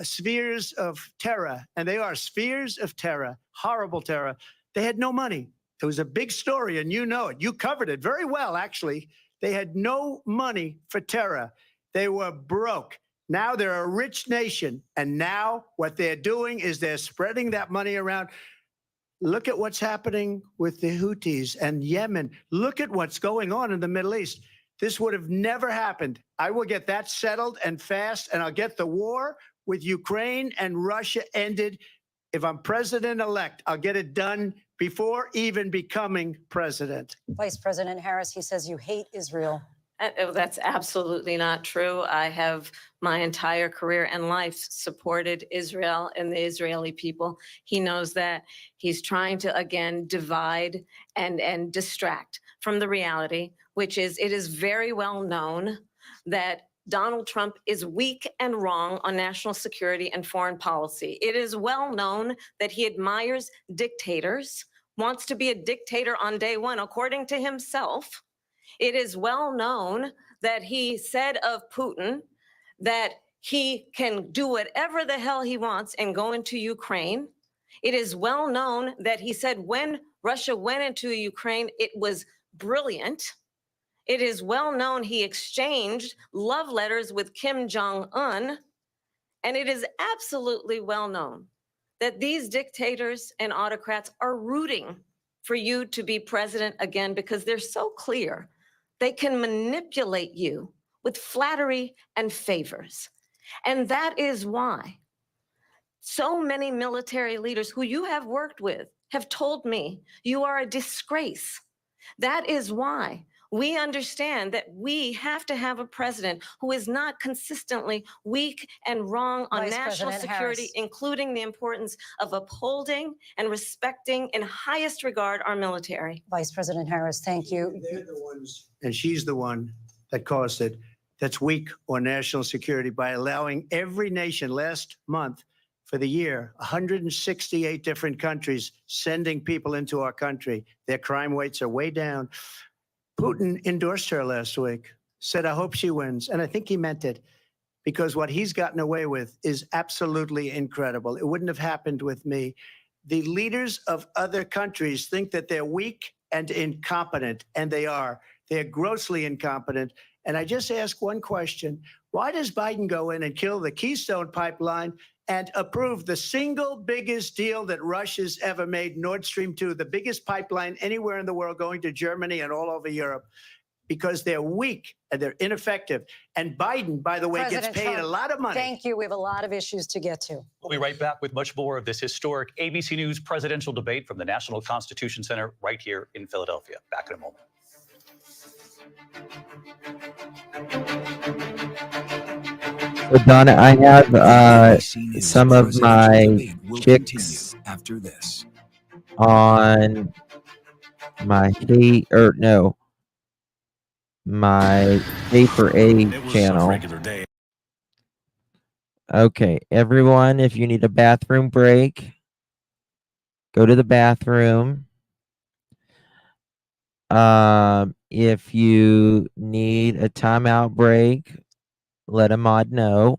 spheres of terror, and they are spheres of terror, horrible terror. They had no money. It was a big story, and you know it. You covered it very well, actually. They had no money for terror. They were broke. Now they're a rich nation, and now what they're doing is they're spreading that money around. Look at what's happening with the Houthis and Yemen. Look at what's going on in the Middle East. This would have never happened. I will get that settled and fast, and I'll get the war with Ukraine and Russia ended. If I'm president-elect, I'll get it done before even becoming president. Vice President Harris, he says you hate Israel. That's absolutely not true. I have my entire career and life supported Israel and the Israeli people. He knows that. He's trying to, again, divide and distract from the reality, which is it is very well known that Donald Trump is weak and wrong on national security and foreign policy. It is well known that he admires dictators, wants to be a dictator on day one, according to himself. It is well known that he said of Putin that he can do whatever the hell he wants and go into Ukraine. It is well known that he said when Russia went into Ukraine, it was brilliant. It is well known he exchanged love letters with Kim Jong-un. And it is absolutely well known that these dictators and autocrats are rooting for you to be president again because they're so clear. They can manipulate you with flattery and favors. And that is why so many military leaders who you have worked with have told me you are a disgrace. That is why we understand that we have to have a president who is not consistently weak and wrong on Vice national President security, Harris. including the importance of upholding and respecting in highest regard our military. Vice President Harris, thank you. They're the ones, and she's the one that caused it, that's weak on national security by allowing every nation last month for the year, 168 different countries sending people into our country. Their crime rates are way down. Putin endorsed her last week, said, I hope she wins. And I think he meant it because what he's gotten away with is absolutely incredible. It wouldn't have happened with me. The leaders of other countries think that they're weak and incompetent, and they are. They're grossly incompetent. And I just ask one question. Why does Biden go in and kill the Keystone Pipeline and approve the single biggest deal that Russia's ever made, Nord Stream 2, the biggest pipeline anywhere in the world going to Germany and all over Europe? Because they're weak and they're ineffective. And Biden, by the way, President gets paid Trump, a lot of money. Thank you. We have a lot of issues to get to. We'll be right back with much more of this historic ABC News presidential debate from the National Constitution Center right here in Philadelphia. Back in a moment. So Donna, I have ABC News some of presidential my debate will chicks continue after this. on my my A for A channel. Okay, everyone, if you need a bathroom break, go to the bathroom. If you need a timeout break, let a mod know.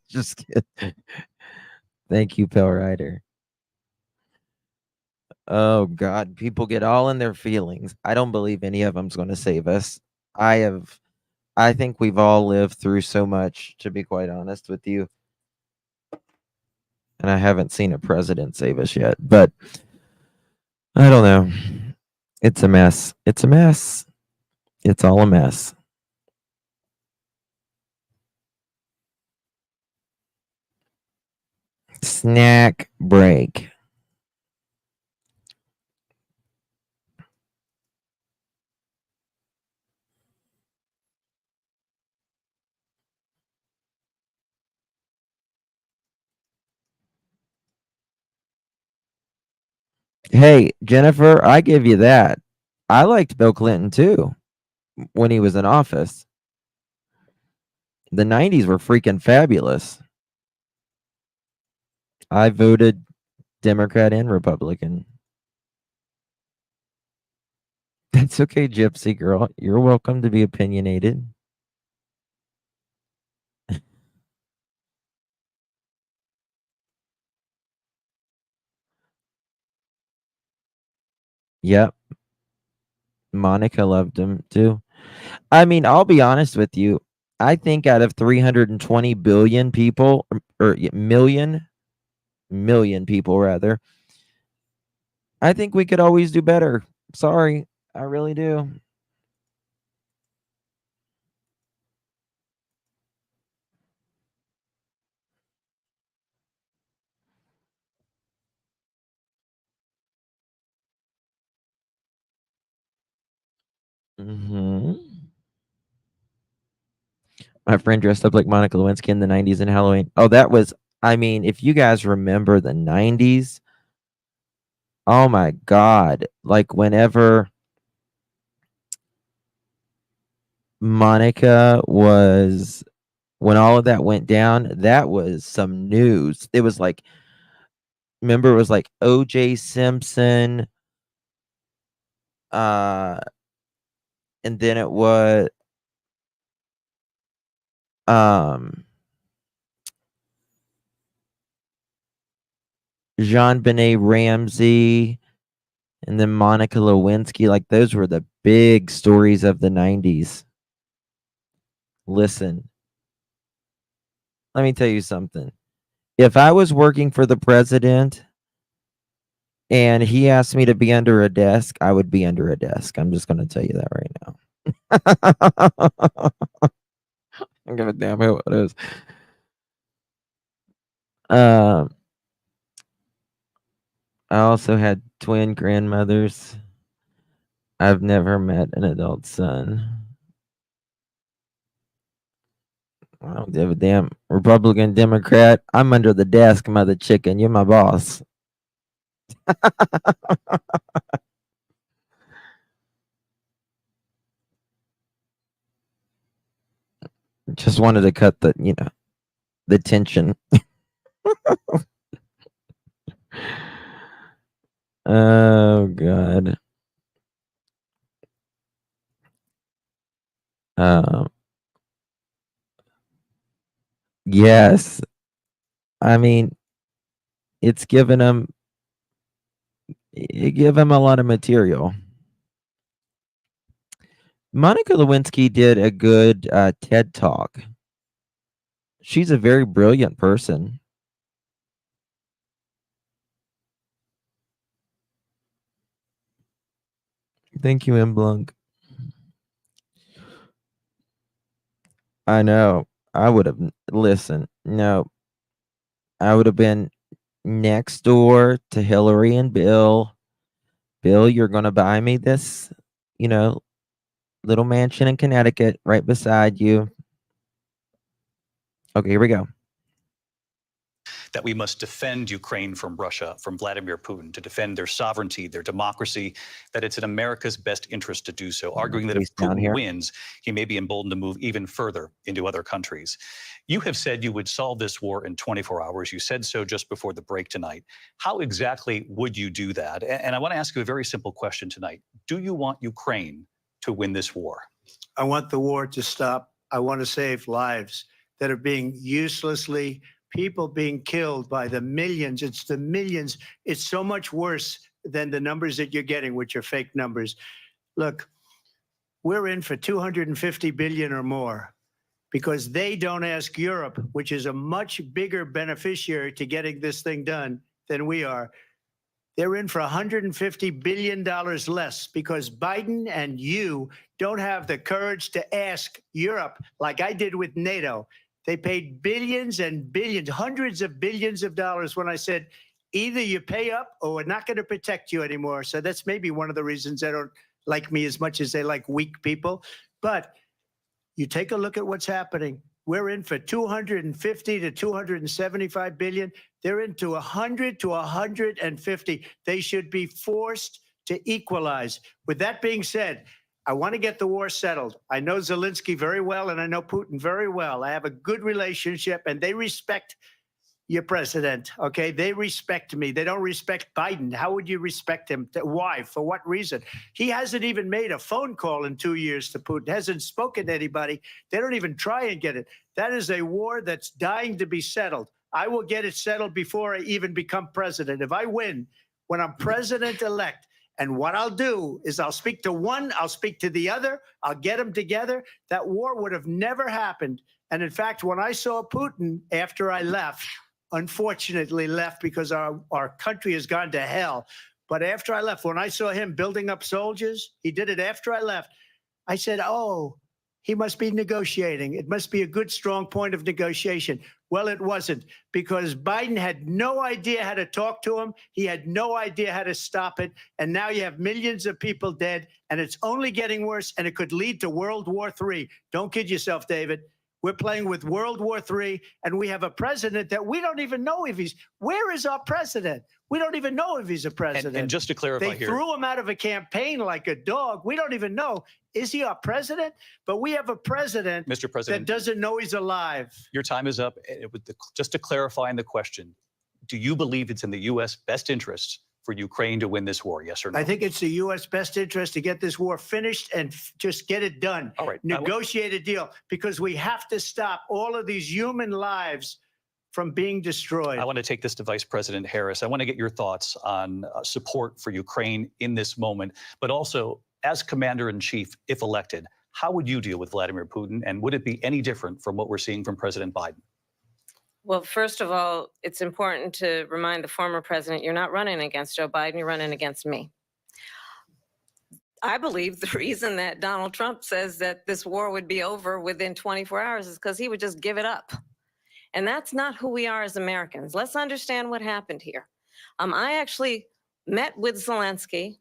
Just kidding. Thank you, Pell Rider. Oh God, people get all in their feelings. I don't believe any of them's going to save us. I think we've all lived through so much, to be quite honest with you. And I haven't seen a president save us yet, but I don't know. It's a mess. It's a mess. It's all a mess. Snack break. Hey, Jennifer, I give you that. I liked Bill Clinton too when he was in office. The 90s were freaking fabulous. I voted Democrat and Republican. That's okay, Gypsy girl. You're welcome to be opinionated. Yep. Monica loved him too. I mean, I'll be honest with you. I think out of 320 billion people, or million people rather, I think we could always do better. Sorry, I really do. My friend dressed up like Monica Lewinsky in the 90s in Halloween. Oh, that was, I mean, if you guys remember the 90s, oh my God. Like whenever Monica was, when all of that went down, that was some news. It was like, remember, it was like OJ Simpson, and then it was, Jean-Benet Ramsey, and then Monica Lewinsky. Like those were the big stories of the 90s. Listen, let me tell you something. If I was working for the president and he asked me to be under a desk, I would be under a desk. I'm just going to tell you that right now. I don't give a damn who it is. I also had twin grandmothers. I've never met an adult son. I don't give a damn. Republican, Democrat. I'm under the desk, mother chicken. You're my boss. Just wanted to cut the, the tension. Oh, God. Yes. I mean, it gave him a lot of material. Monica Lewinsky did a good TED Talk. She's a very brilliant person. Thank you, M. Blanc. I know. I would have listened. No. I would have been next door to Hillary and Bill. Bill, you're going to buy me this, little mansion in Connecticut right beside you. Okay, here we go. That we must defend Ukraine from Russia, from Vladimir Putin, to defend their sovereignty, their democracy, that it's in America's best interest to do so, arguing that if Putin wins, he may be emboldened to move even further into other countries. You have said you would solve this war in 24 hours. You said so just before the break tonight. How exactly would you do that? And I want to ask you a very simple question tonight. Do you want Ukraine to win this war? I want the war to stop. I want to save lives that are being uselessly, people being killed by the millions. It's the millions. It's so much worse than the numbers that you're getting, which are fake numbers. Look, we're in for 250 billion or more because they don't ask Europe, which is a much bigger beneficiary to getting this thing done than we are. They're in for $150 billion less because Biden and you don't have the courage to ask Europe like I did with NATO. They paid billions and billions, hundreds of billions of dollars when I said, either you pay up or we're not going to protect you anymore. So that's maybe one of the reasons they don't like me as much as they like weak people. But you take a look at what's happening. We're in for 250 to 275 billion. They're into 100 to 150. They should be forced to equalize. With that being said, I want to get the war settled. I know Zelensky very well, and I know Putin very well. I have a good relationship, and they respect your president, okay? They respect me. They don't respect Biden. How would you respect him? Why? For what reason? He hasn't even made a phone call in 2 years to Putin, hasn't spoken to anybody. They don't even try and get it. That is a war that's dying to be settled. I will get it settled before I even become president. If I win, when I'm president-elect, And what I'll do is I'll speak to one, I'll speak to the other, I'll get them together. That war would have never happened. And in fact, when I saw Putin after I left, unfortunately left because our country has gone to hell. But after I left, when I saw him building up soldiers, he did it after I left. I said, oh, he must be negotiating. It must be a good, strong point of negotiation. Well, it wasn't, because Biden had no idea how to talk to him. He had no idea how to stop it. And now you have millions of people dead, and it's only getting worse, and it could lead to World War III. Don't kid yourself, David. We're playing with World War III, and we have a president that we don't even know if where is our president? We don't even know if he's a president. And just to clarify they here. threw him out of a campaign like a dog. We don't even know. Is he our president? But we have a president, Mr. President, that doesn't know he's alive. Your time is up. Just to clarify in the question, do you believe it's in the U.S. best interest for Ukraine to win this war, yes or no? I think it's the U.S. best interest to get this war finished and just get it done. All right. Negotiate a deal, because we have to stop all of these human lives from being destroyed. I want to take this to Vice President Harris. I want to get your thoughts on support for Ukraine in this moment, but also as Commander-in-Chief, if elected, how would you deal with Vladimir Putin, and would it be any different from what we're seeing from President Biden? Well, first of all, it's important to remind the former president, you're not running against Joe Biden, you're running against me. I believe the reason that Donald Trump says that this war would be over within 24 hours is because he would just give it up. And that's not who we are as Americans. Let's understand what happened here. I actually met with Zelensky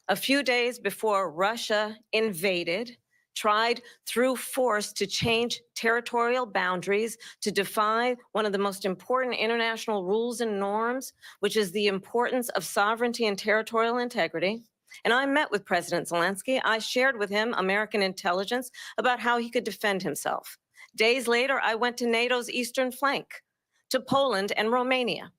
a few days before Russia invaded, tried through force to change territorial boundaries, to defy one of the most important international rules and norms, which is the importance of sovereignty and territorial integrity. And I met with President Zelensky. I shared with him American intelligence about how he could defend himself. Days later, I went to NATO's eastern flank, to Poland and Romania.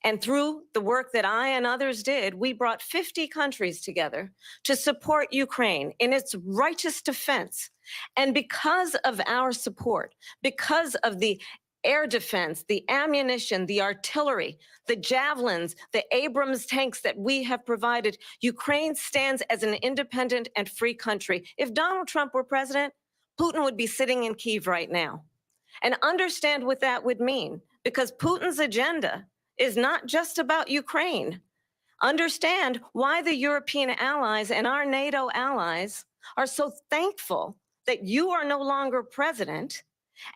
And through the work that I and others did, we brought 50 countries together to support Ukraine in its righteous defense. And because of our support, because of the air defense, the ammunition, the artillery, the javelins, the Abrams tanks that we have provided, Ukraine stands as an independent and free country. If Donald Trump were president, Putin would be sitting in Kyiv right now. And understand what that would mean, because Putin's agenda is not just about Ukraine. Understand why the European allies and our NATO allies are so thankful that you are no longer president,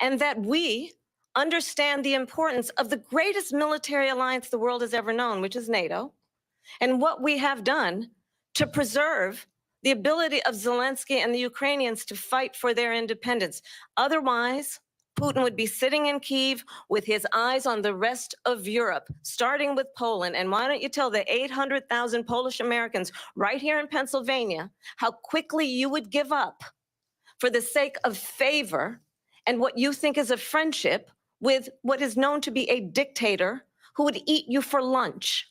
and that we understand the importance of the greatest military alliance the world has ever known, which is NATO, and what we have done to preserve the ability of Zelensky and the Ukrainians to fight for their independence. Otherwise, Putin would be sitting in Kyiv with his eyes on the rest of Europe, starting with Poland. And why don't you tell the 800,000 Polish Americans right here in Pennsylvania how quickly you would give up for the sake of favor and what you think is a friendship with what is known to be a dictator who would eat you for lunch.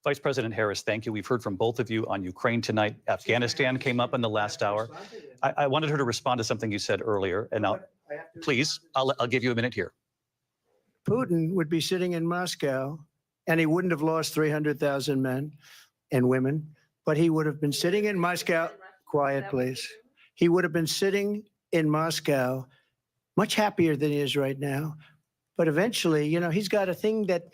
Vice President Harris, thank you. We've heard from both of you on Ukraine tonight. Afghanistan came up in the last hour. I wanted her to respond to something you said earlier, and now, please, I'll give you a minute here. Putin would be sitting in Moscow, and he wouldn't have lost 300,000 men and women, but he would have been sitting in Moscow. Quiet, please. He would have been sitting in Moscow, much happier than he is right now. But eventually, you know, he's got a thing that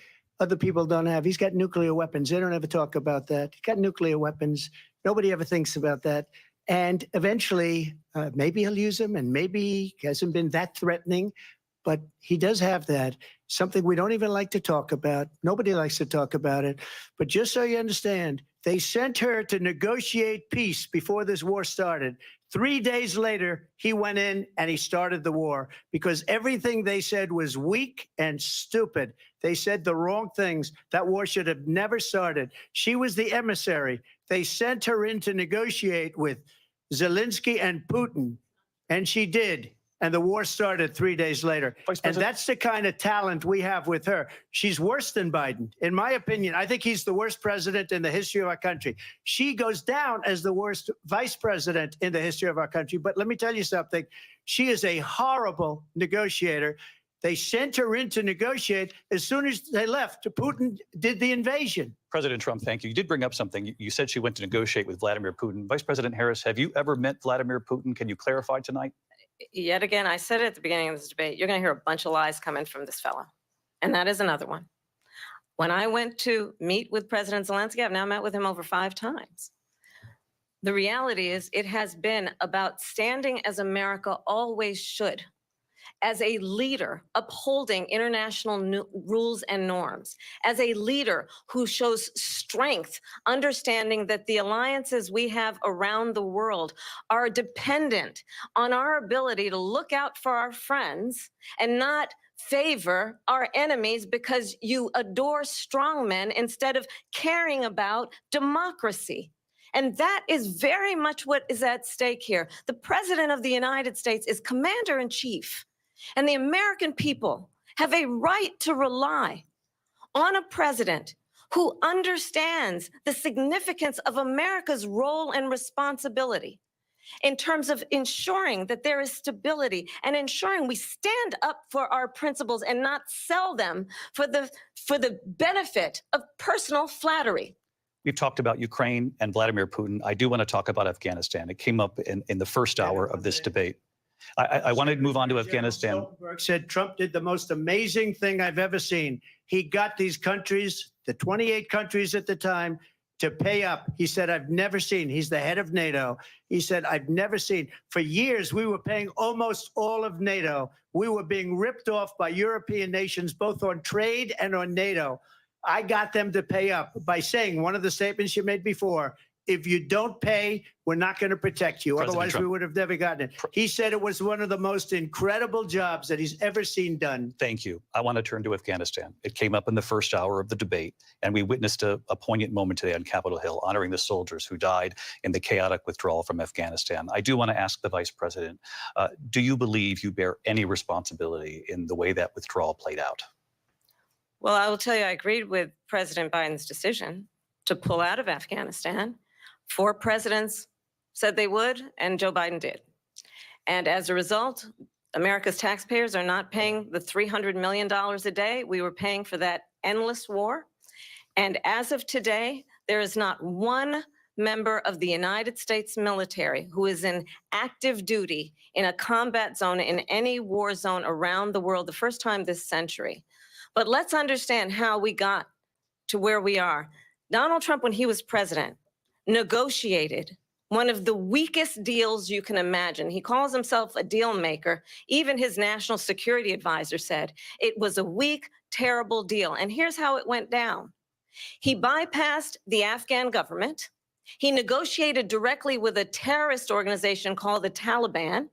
other people don't have. He's got nuclear weapons. They don't ever talk about that. He's got nuclear weapons. Nobody ever thinks about that. And eventually, maybe he'll use them, and maybe he hasn't been that threatening, but he does have that. Something we don't even like to talk about. Nobody likes to talk about it. But just so you understand, they sent her to negotiate peace before this war started. 3 days later, he went in and he started the war, because everything they said was weak and stupid. They said the wrong things. That war should have never started. She was the emissary. They sent her in to negotiate with Zelensky and Putin, and she did. And the war started 3 days later. And that's the kind of talent we have with her. She's worse than Biden. In my opinion, I think he's the worst president in the history of our country. She goes down as the worst vice president in the history of our country. But let me tell you something. She is a horrible negotiator. They sent her in to negotiate. As soon as they left, Putin did the invasion. President Trump, thank you. You did bring up something. You said she went to negotiate with Vladimir Putin. Vice President Harris, have you ever met Vladimir Putin? Can you clarify tonight? Yet again, I said it at the beginning of this debate, you're going to hear a bunch of lies coming from this fellow. And that is another one. When I went to meet with President Zelensky, I've now met with him over 5 times. The reality is it has been about standing as America always should, as a leader upholding international rules and norms, as a leader who shows strength, understanding that the alliances we have around the world are dependent on our ability to look out for our friends and not favor our enemies because you adore strongmen instead of caring about democracy. And that is very much what is at stake here. The President of the United States is commander-in-chief. And the American people have a right to rely on a president who understands the significance of America's role and responsibility in terms of ensuring that there is stability and ensuring we stand up for our principles and not sell them for the benefit of personal flattery. We've talked about Ukraine and Vladimir Putin. I do want to talk about Afghanistan. It came up in the first hour of this debate. I want to move on to Afghanistan. Stoltenberg said Trump did the most amazing thing I've ever seen. He got these countries, the 28 countries at the time, to pay up. He said, I've never seen. He's the head of NATO. He said, I've never seen. For years, we were paying almost all of NATO. We were being ripped off by European nations, both on trade and on NATO. I got them to pay up by saying one of the statements you made before, if you don't pay, we're not going to protect you. President Otherwise, Trump. we would have never gotten it. He said it was one of the most incredible jobs that he's ever seen done. Thank you. I want to turn to Afghanistan. It came up in the first hour of the debate, and we witnessed a poignant moment today on Capitol Hill, honoring the soldiers who died in the chaotic withdrawal from Afghanistan. I do want to ask the Vice President, do you believe you bear any responsibility in the way that withdrawal played out? Well, I will tell you, I agreed with President Biden's decision to pull out of Afghanistan. 4 presidents said they would, and Joe Biden did. And as a result, America's taxpayers are not paying the $300 million a day we were paying for that endless war. And as of today, there is not one member of the United States military who is in active duty in a combat zone in any war zone around the world, the first time this century. But let's understand how we got to where we are. Donald Trump, when he was president, negotiated one of the weakest deals you can imagine. He calls himself a deal maker. Even his national security advisor said it was a weak, terrible deal. And here's how it went down. He bypassed the Afghan government. He negotiated directly with a terrorist organization called the Taliban.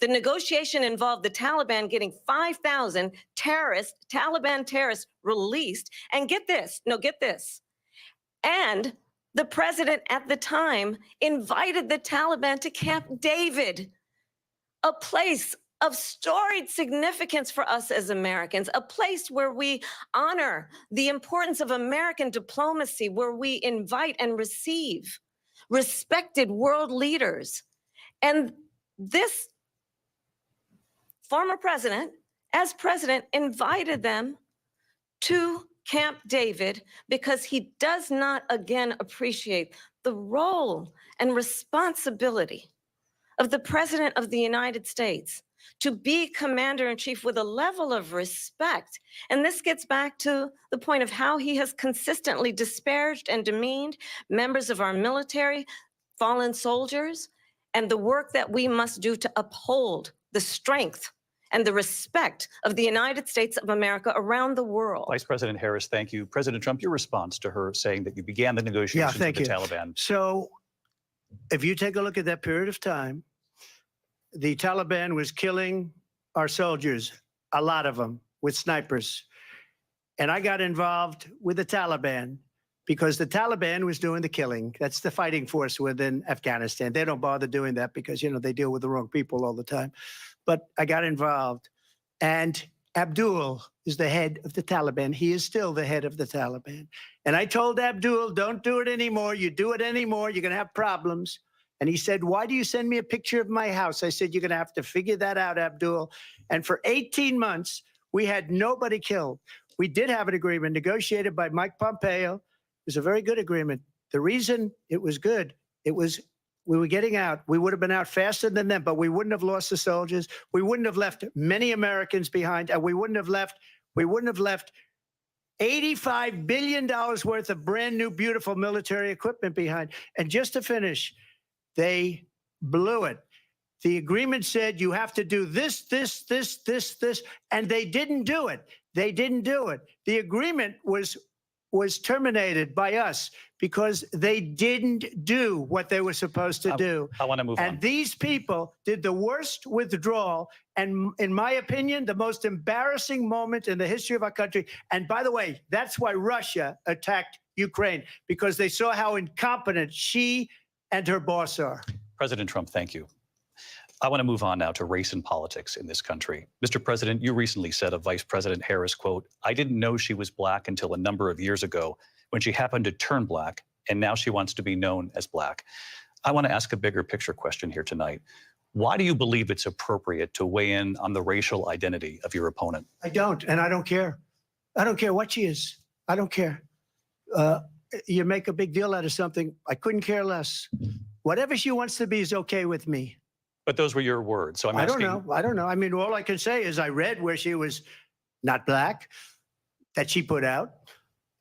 The negotiation involved the Taliban getting 5,000 Taliban terrorists released. And get this, and the president at the time invited the Taliban to Camp David, a place of storied significance for us as Americans, a place where we honor the importance of American diplomacy, where we invite and receive respected world leaders. And this former president, as president, invited them to Camp David because he does not again appreciate the role and responsibility of the President of the United States to be commander-in-chief with a level of respect. And this gets back to the point of how he has consistently disparaged and demeaned members of our military, fallen soldiers, and the work that we must do to uphold the strength and the respect of the United States of America around the world. Vice President Harris, thank you. President Trump, your response to her saying that you began the negotiations with the Taliban. So if you take a look at that period of time, the Taliban was killing our soldiers, a lot of them, with snipers. And I got involved with the Taliban because the Taliban was doing the killing. That's the fighting force within Afghanistan. They don't bother doing that because, they deal with the wrong people all the time. But I got involved. And Abdul is the head of the Taliban. He is still the head of the Taliban. And I told Abdul, don't do it anymore. You do it anymore, you're going to have problems. And he said, why do you send me a picture of my house? I said, you're going to have to figure that out, Abdul. And for 18 months, we had nobody killed. We did have an agreement negotiated by Mike Pompeo. It was a very good agreement. The reason it was good, it was we were getting out. We would have been out faster than them, but we wouldn't have lost the soldiers. We wouldn't have left many Americans behind, and we wouldn't have left $85 billion worth of brand new, beautiful military equipment behind. And just to finish, they blew it. The agreement said you have to do this, and they didn't do it. They didn't do it. The agreement was terminated by us because they didn't do what they were supposed to do. I want to move on. And these people did the worst withdrawal, and in my opinion, the most embarrassing moment in the history of our country. And by the way, that's why Russia attacked Ukraine, because they saw how incompetent she and her boss are. President Trump, thank you. I want to move on now to race and politics in this country. Mr. President, you recently said of Vice President Harris, quote, "I didn't know she was black until a number of years ago when she happened to turn black, and now she wants to be known as black." I want to ask a bigger picture question here tonight. Why do you believe it's appropriate to weigh in on the racial identity of your opponent? I don't, and I don't care. I don't care what she is. I don't care. You make a big deal out of something. I couldn't care less. Whatever she wants to be is okay with me. But those were your words, so I'm asking. I don't know. I mean, all I can say is I read where she was not black, that she put out,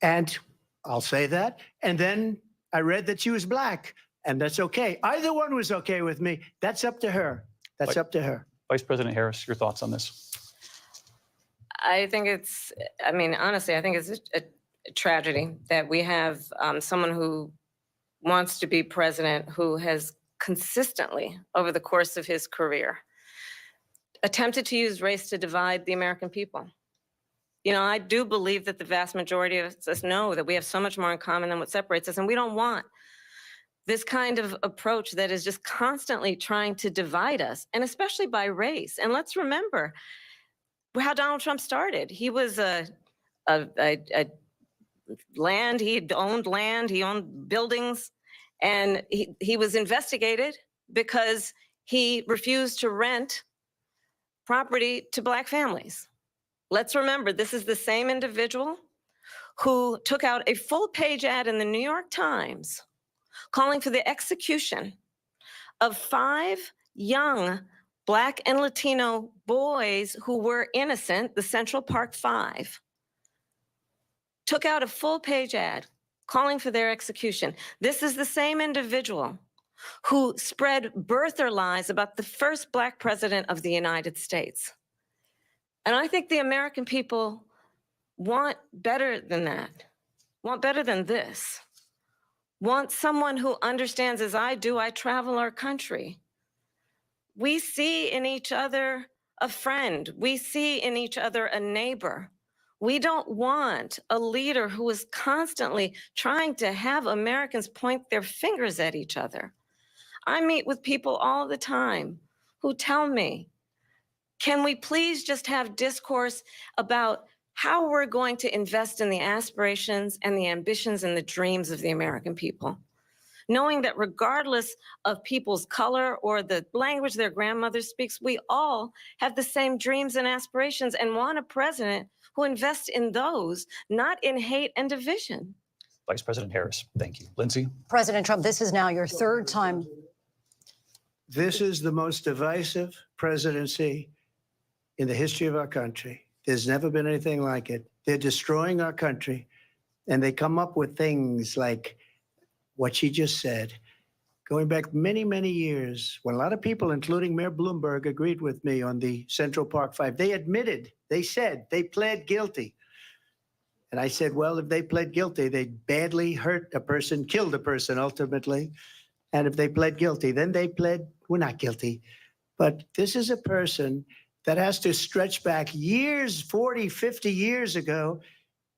and I'll say that. And then I read that she was black, and that's okay. Either one was okay with me. That's up to her. That's up to her. Vice President Harris, your thoughts on this? I think it's, I mean, honestly, I think it's a tragedy that we have someone who wants to be president who has consistently, over the course of his career, attempted to use race to divide the American people. You know, I do believe that the vast majority of us know that we have so much more in common than what separates us, and we don't want this kind of approach that is just constantly trying to divide us, and especially by race. And let's remember how Donald Trump started. He was land, he owned buildings, and he was investigated because he refused to rent property to black families. Let's remember, this is the same individual who took out a full-page ad in the New York Times calling for the execution of 5 young Black and Latino boys who were innocent, the Central Park 5. Took out a full-page ad calling for their execution. This is the same individual who spread birther lies about the first Black president of the United States. And I think the American people want better than that, want better than this, want someone who understands, as I do, I travel our country. We see in each other a friend. We see in each other a neighbor. We don't want a leader who is constantly trying to have Americans point their fingers at each other. I meet with people all the time who tell me, can we please just have discourse about how we're going to invest in the aspirations and the ambitions and the dreams of the American people? Knowing that regardless of people's color or the language their grandmother speaks, we all have the same dreams and aspirations and want a president who invests in those, not in hate and division. Vice President Harris, thank you. Lindsay? President Trump, this is now your 3rd time. This is the most divisive presidency in the history of our country. There's never been anything like it. They're destroying our country, and they come up with things like what she just said, going back many, many years, when a lot of people, including Mayor Bloomberg, agreed with me on the Central Park 5. They admitted, they said, they pled guilty. And I said, well, if they pled guilty, they badly hurt a person, killed a person ultimately. And if they pled guilty, then they pled, we're not guilty. But this is a person that has to stretch back years, 40, 50 years ago,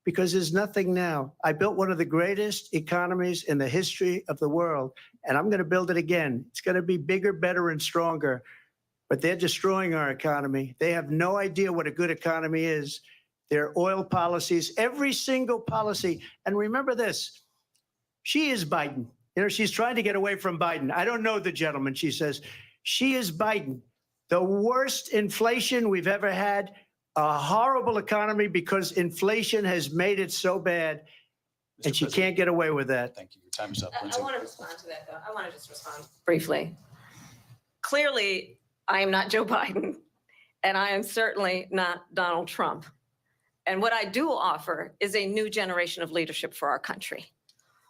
because there's nothing now. I built one of the greatest economies in the history of the world, and I'm going to build it again. It's going to be bigger, better, and stronger. But they're destroying our economy. They have no idea what a good economy is. Their oil policies, every single policy. And remember this, she is Biden. You know, she's trying to get away from Biden. I don't know the gentleman, she says. She is Biden. The worst inflation we've ever had, a horrible economy because inflation has made it so bad. And she can't get away with that. Thank you. Your time is up. I want to respond to that, though. I want to just respond briefly. Clearly, I am not Joe Biden, and I am certainly not Donald Trump. And what I do offer is a new generation of leadership for our country,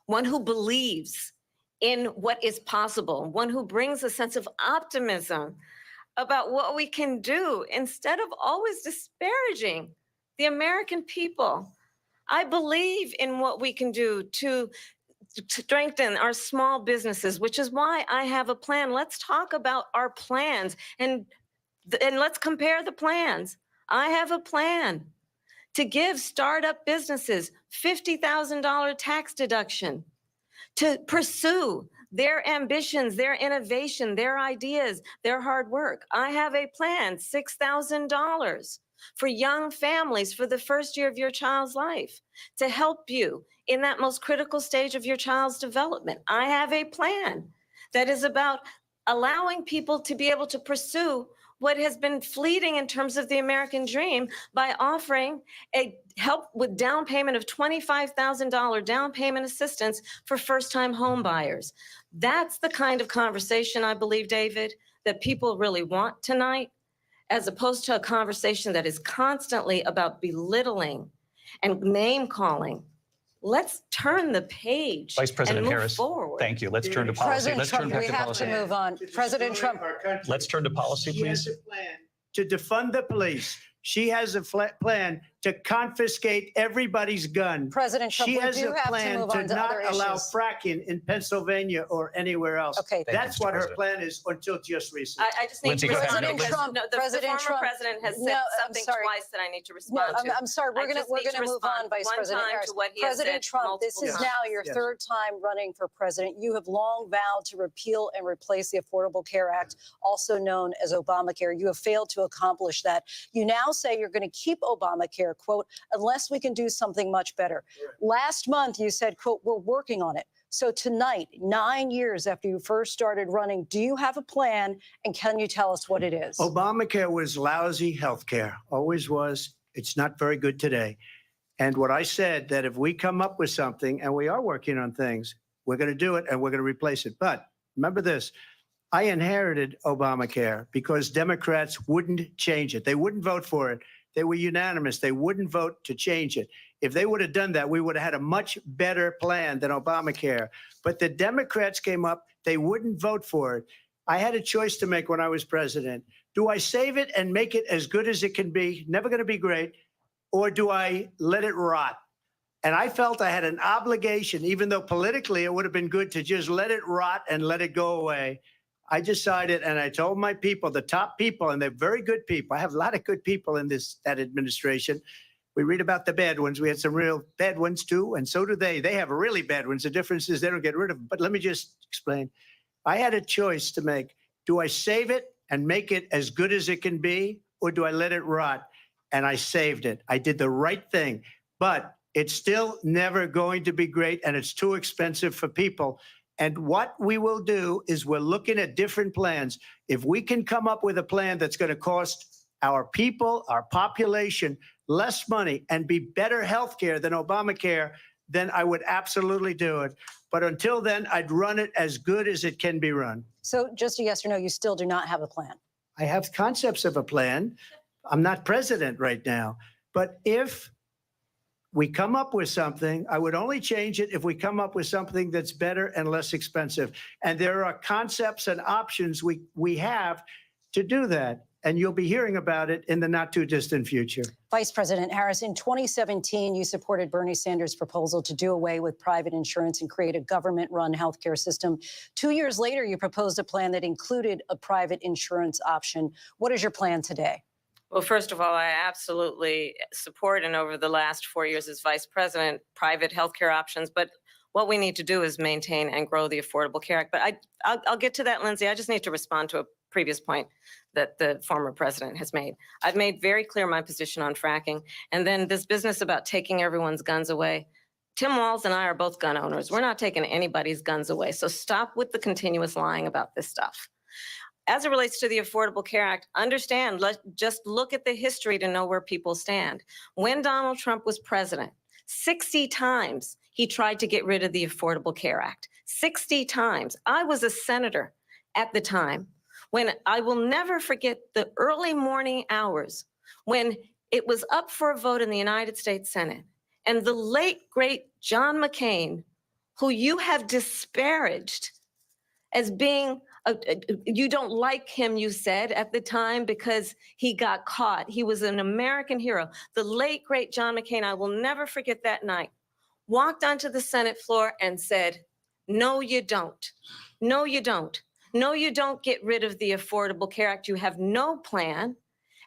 one who believes in what is possible, one who brings a sense of optimism about what we can do instead of always disparaging the American people. I believe in what we can do to strengthen our small businesses, which is why I have a plan. Let's talk about our plans and let's compare the plans. I have a plan to give startup businesses $50,000 tax deduction to pursue their ambitions, their innovation, their ideas, their hard work. I have a plan, $6,000 for young families for the first year of your child's life to help you in that most critical stage of your child's development. I have a plan that is about allowing people to be able to pursue what has been fleeting in terms of the American dream by offering a help with down payment of $25,000 down payment assistance for first-time home buyers. That's the kind of conversation, I believe, David, that people really want tonight, as opposed to a conversation that is constantly about belittling and name calling. Let's turn the page Vice President and move Harris, forward. thank you. Let's turn to policy. President Let's Trump, turn back we to have policy. to move on. President Trump. Let's turn to policy, She has please. a plan to defund the police. She has a plan to confiscate everybody's gun. President Trump, she we has do a have to plan move to on to not other allow issues. fracking in Pennsylvania or anywhere else. Okay. That's Thank you, what Mr. her plan is until just recently. I just need Lindsay, to go ahead. respond No, because Trump, the President former Trump. president has No, said I'm something sorry. twice that I need to No, respond to. I'm sorry. We're I gonna just need to move on, respond Vice one President time Harris. to what he has President said Trump, this multiple is times. now your Yes. third time running for president. You have long vowed to repeal and replace the Affordable Care Act, also known as Obamacare. You have failed to accomplish that. You now say you're going to keep Obamacare, quote, unless we can do something much better. Last month, you said, quote, we're working on it. So tonight, 9 years after you first started running, do you have a plan, and can you tell us what it is? Obamacare was lousy health care, always was. It's not very good today. And what I said, that if we come up with something, and we are working on things, we're going to do it and we're going to replace it. But remember this, I inherited Obamacare because Democrats wouldn't change it. They wouldn't vote for it. They were unanimous. They wouldn't vote to change it. If they would have done that, we would have had a much better plan than Obamacare. But the Democrats came up, they wouldn't vote for it. I had a choice to make when I was president. Do I save it and make it as good as it can be, never going to be great, or do I let it rot? And I felt I had an obligation, even though politically it would have been good to just let it rot and let it go away. I decided, and I told my people, the top people, and they're very good people. I have a lot of good people in that administration. We read about the bad ones. We had some real bad ones too, and so do they. They have really bad ones. The difference is they don't get rid of them. But let me just explain. I had a choice to make. Do I save it and make it as good as it can be, or do I let it rot? And I saved it. I did the right thing. But it's still never going to be great, and it's too expensive for people. And what we will do is we're looking at different plans. If we can come up with a plan that's going to cost our people, our population, less money and be better health care than Obamacare, then I would absolutely do it. But until then, I'd run it as good as it can be run. So just a yes or no, you still do not have a plan. I have concepts of a plan. I'm not president right now. But if we come up with something, I would only change it if we come up with something that's better and less expensive. And there are concepts and options we have to do that. And you'll be hearing about it in the not too distant future. Vice President Harris, in 2017, you supported Bernie Sanders' proposal to do away with private insurance and create a government-run healthcare system. 2 years later, you proposed a plan that included a private insurance option. What is your plan today? Well, first of all, I absolutely support, and over the last 4 years as vice president, private healthcare options. But what we need to do is maintain and grow the Affordable Care Act. But I'll get to that, Lindsay. I just need to respond to a previous point that the former president has made. I've made very clear my position on fracking. And then this business about taking everyone's guns away. Tim Walz and I are both gun owners. We're not taking anybody's guns away. So stop with the continuous lying about this stuff. As it relates to the Affordable Care Act, understand, just look at the history to know where people stand. When Donald Trump was president, 60 times he tried to get rid of the Affordable Care Act. 60 times. I was a senator at the time when I will never forget the early morning hours when it was up for a vote in the United States Senate. And the late, great John McCain, who you have disparaged as being, you don't like him, you said at the time, because he got caught. He was an American hero. The late, great John McCain, I will never forget that night, walked onto the Senate floor and said, no, you don't. No, you don't. No, you don't get rid of the Affordable Care Act. You have no plan.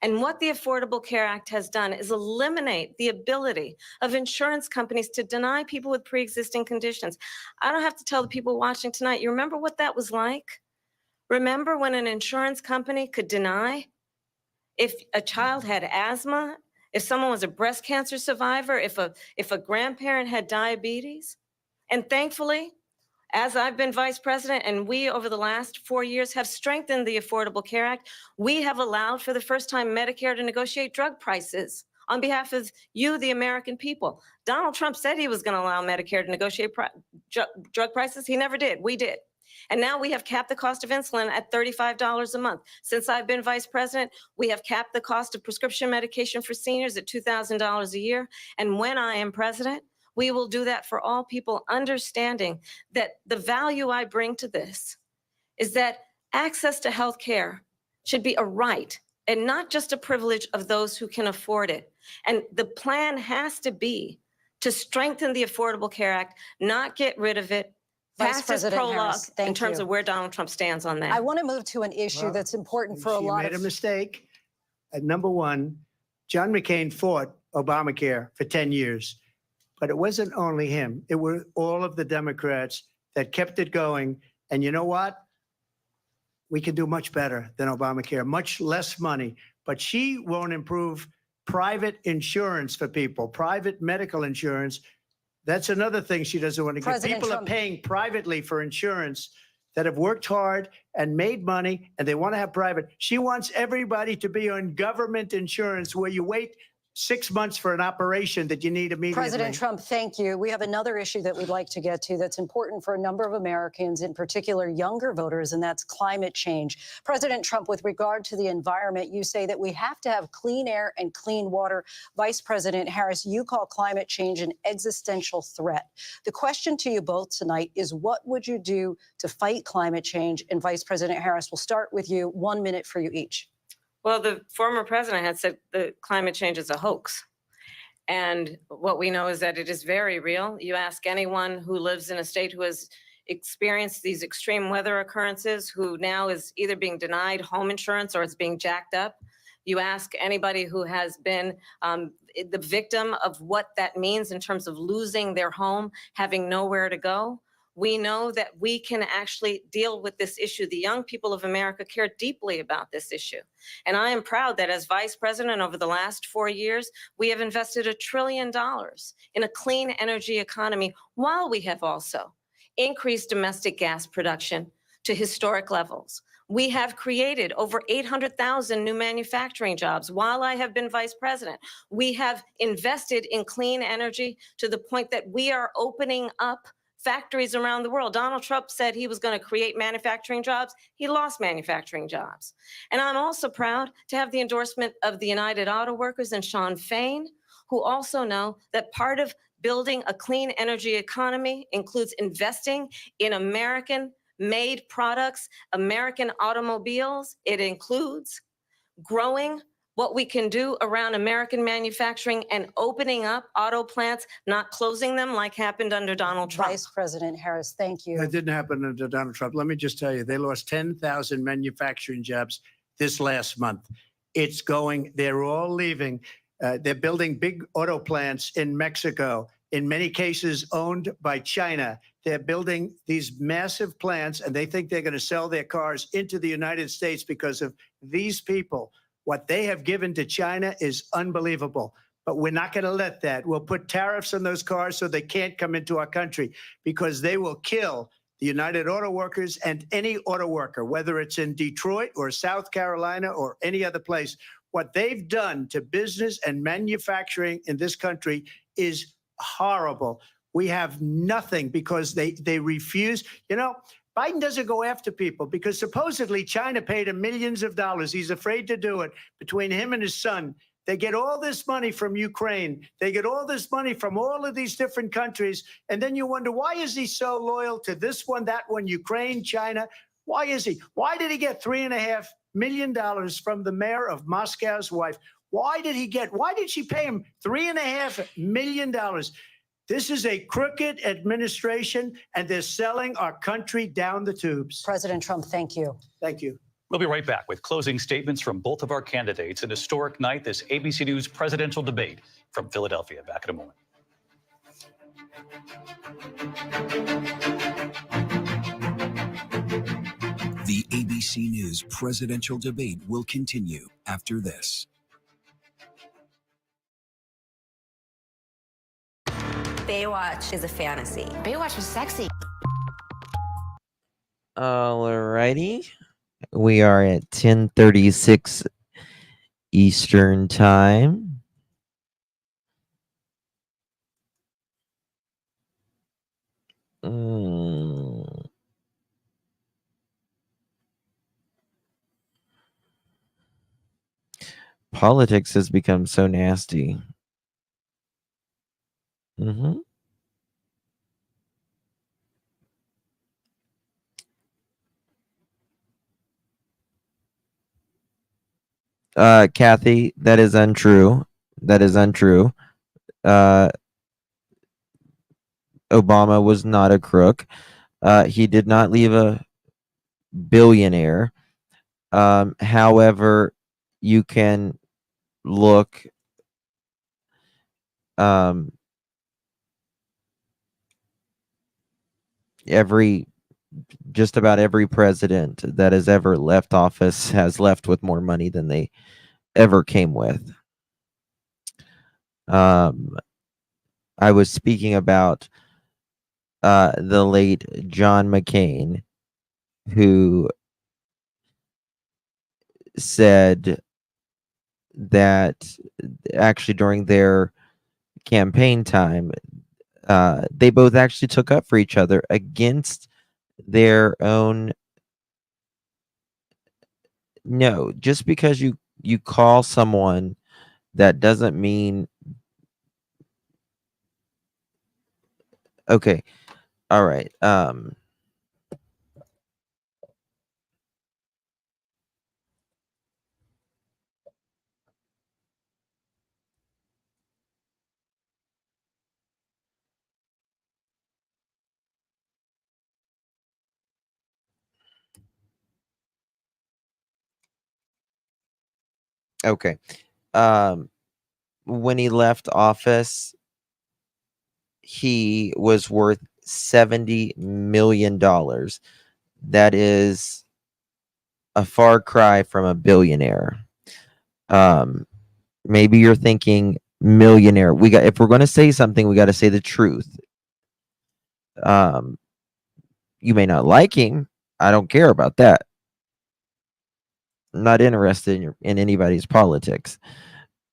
And what the Affordable Care Act has done is eliminate the ability of insurance companies to deny people with pre-existing conditions. I don't have to tell the people watching tonight, you remember what that was like? Remember when an insurance company could deny if a child had asthma, if someone was a breast cancer survivor, if a grandparent had diabetes? And thankfully, as I've been vice president and we over the last 4 years have strengthened the Affordable Care Act, we have allowed for the first time Medicare to negotiate drug prices on behalf of you, the American people. Donald Trump said he was going to allow Medicare to negotiate drug prices. He never did. We did. And now we have capped the cost of insulin at $35 a month. Since I've been vice president, we have capped the cost of prescription medication for seniors at $2,000 a year. And when I am president, we will do that for all people, understanding that the value I bring to this is that access to health care should be a right and not just a privilege of those who can afford it. And the plan has to be to strengthen the Affordable Care Act, not get rid of it. Vice Fastest President prologue Harris, thank in terms you. of where Donald Trump stands on that. I want to move to an issue that's important for a She lot made of a mistake. Number one, John McCain fought Obamacare for 10 years. But it wasn't only him. It were all of the Democrats that kept it going. And you know what? We can do much better than Obamacare, much less money. But she won't improve private insurance for people, private medical insurance. That's another thing she doesn't want to give. President People Trump. are paying privately for insurance that have worked hard and made money, and they want to have private. She wants everybody to be on government insurance where you wait 6 months for an operation that you need immediately. President Trump, thank you. We have another issue that we'd like to get to that's important for a number of Americans, in particular younger voters, and that's climate change. President Trump, with regard to the environment, you say that we have to have clean air and clean water. Vice President Harris, you call climate change an existential threat. The question to you both tonight is, what would you do to fight climate change? And Vice President Harris, we'll start with you. 1 minute for you each. Well, the former president had said that climate change is a hoax. And what we know is that it is very real. You ask anyone who lives in a state who has experienced these extreme weather occurrences, who now is either being denied home insurance or it's being jacked up. You ask anybody who has been the victim of what that means in terms of losing their home, having nowhere to go. We know that we can actually deal with this issue. The young people of America care deeply about this issue. And I am proud that as vice president over the last 4 years, we have invested $1 trillion in a clean energy economy, while we have also increased domestic gas production to historic levels. We have created over 800,000 new manufacturing jobs while I have been vice president. We have invested in clean energy to the point that we are opening up factories around the world. Donald Trump said he was going to create manufacturing jobs. He lost manufacturing jobs. And I'm also proud to have the endorsement of the United Auto Workers and Sean Fain, who also know that part of building a clean energy economy includes investing in American-made products, American automobiles. It includes growing what we can do around American manufacturing and opening up auto plants, not closing them like happened under Donald Trump. Vice President Harris, thank you. That didn't happen under Donald Trump. Let me just tell you, they lost 10,000 manufacturing jobs this last month. It's going, they're all leaving. They're building big auto plants in Mexico, in many cases owned by China. They're building these massive plants, and they think they're going to sell their cars into the United States because of these people. What they have given to China is unbelievable, but we're not going to let that. We'll put tariffs on those cars so they can't come into our country, because they will kill the United Auto Workers and any auto worker, whether it's in Detroit or South Carolina or any other place. What they've done to business and manufacturing in this country is horrible. We have nothing because they refuse. You know, Biden doesn't go after people because supposedly China paid him millions of dollars. He's afraid to do it. Between him and his son, they get all this money from Ukraine. They get all this money from all of these different countries. And then you wonder, why is he so loyal to this one, that one, Ukraine, China? Why is he? Why did he get $3.5 million from the mayor of Moscow's wife? Why did she pay him $3.5 million? This is a crooked administration, and they're selling our country down the tubes. President Trump, thank you. Thank you. We'll be right back with closing statements from both of our candidates. An historic night, this ABC News presidential debate from Philadelphia. Back in a moment. The ABC News presidential debate will continue after this. Baywatch is a fantasy. Baywatch was sexy. Alrighty. We are at 10:36 Eastern Time. Politics has become so nasty. Kathy, that is untrue. That is untrue. Obama was not a crook. He did not leave a billionaire. However, you can look just about every president that has ever left office has left with more money than they ever came with. I was speaking about the late John McCain, who said that actually during their campaign time, they both actually took up for each other against their own. No, just because you call someone, that doesn't mean. Okay. All right. Okay. When he left office, he was worth $70 million. That is a far cry from a billionaire. Maybe you're thinking millionaire. If we're going to say something, we got to say the truth. You may not like him. I don't care about that. I'm not interested in anybody's politics.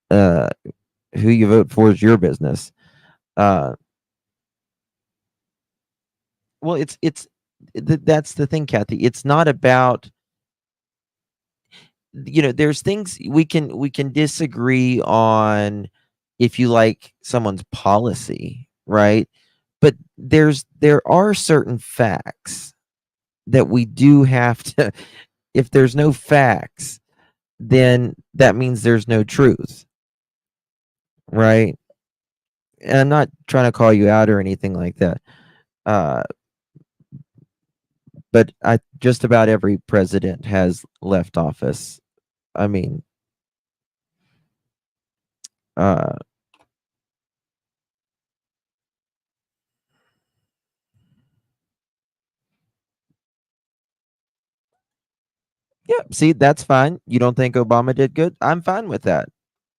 Who you vote for is your business. Well, that's the thing, Kathy. It's not about, there's things we can disagree on if you like someone's policy, right? But there are certain facts that we do have to. If there's no facts, then that means there's no truth, right? And I'm not trying to call you out or anything like that. But just about every president has left office. I mean, yeah, see, that's fine. You don't think Obama did good? I'm fine with that.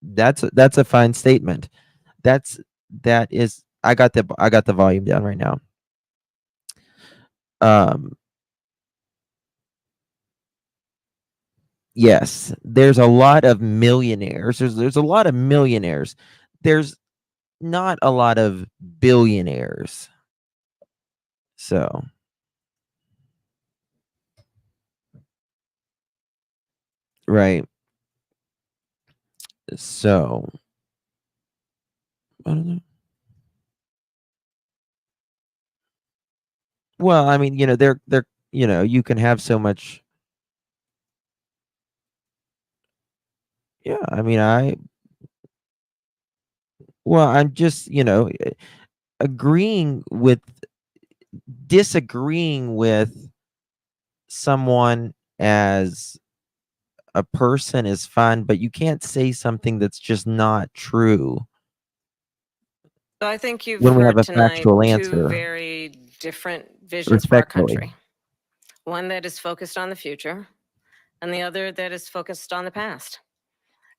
That's a fine statement. I got the volume down right now. Yes, there's a lot of millionaires. There's a lot of millionaires. There's not a lot of billionaires. So right. So I don't know. Well, I mean, they're you can have so much. Yeah, I mean, I'm just, agreeing with disagreeing with someone as a person is fine, but you can't say something that's just not true So I think you've when we have heard a tonight factual two answer, very different visions for our respectfully. country. One that is focused on the future, and the other that is focused on the past,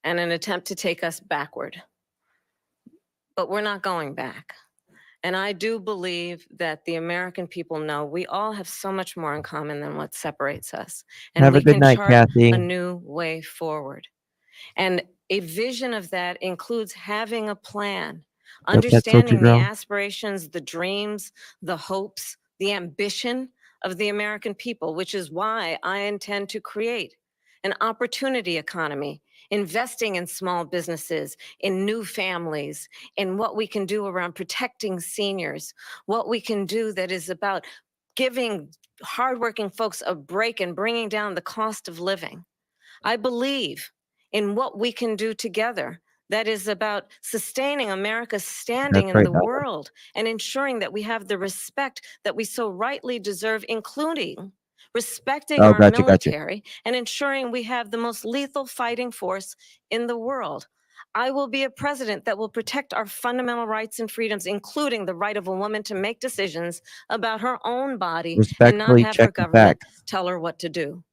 and an attempt to take us backward. But we're not going back. And I do believe that the American people know we all have so much more in common than what separates us. And Have a we good can night, chart Kathy. a new way forward. And a vision of that includes having a plan, Hope that soldier understanding the girl. aspirations, the dreams, the hopes, the ambition of the American people, which is why I intend to create an opportunity economy, investing in small businesses, in new families, in what we can do around protecting seniors, what we can do that is about giving hardworking folks a break and bringing down the cost of living. I believe in what we can do together that is about sustaining America's standing That's in right, the Bella. world and ensuring that we have the respect that we so rightly deserve, including respecting Oh, our gotcha. military and ensuring we have the most lethal fighting force in the world. I will be a president that will protect our fundamental rights and freedoms, including the right of a woman to make decisions about her own body and not Respectfully have her check the government facts. tell her what to do.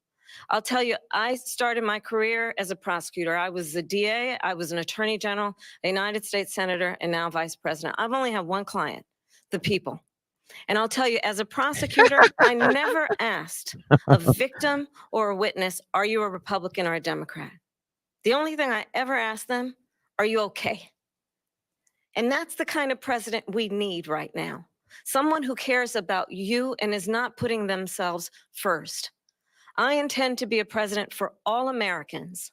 I'll tell you, I started my career as a prosecutor. I was a DA, I was an attorney general, a United States senator, and now vice president. I've only had one client, the people. And I'll tell you, as a prosecutor, I never asked a victim or a witness, are you a Republican or a Democrat? The only thing I ever asked them, are you okay? And that's the kind of president we need right now. Someone who cares about you and is not putting themselves first. I intend to be a president for all Americans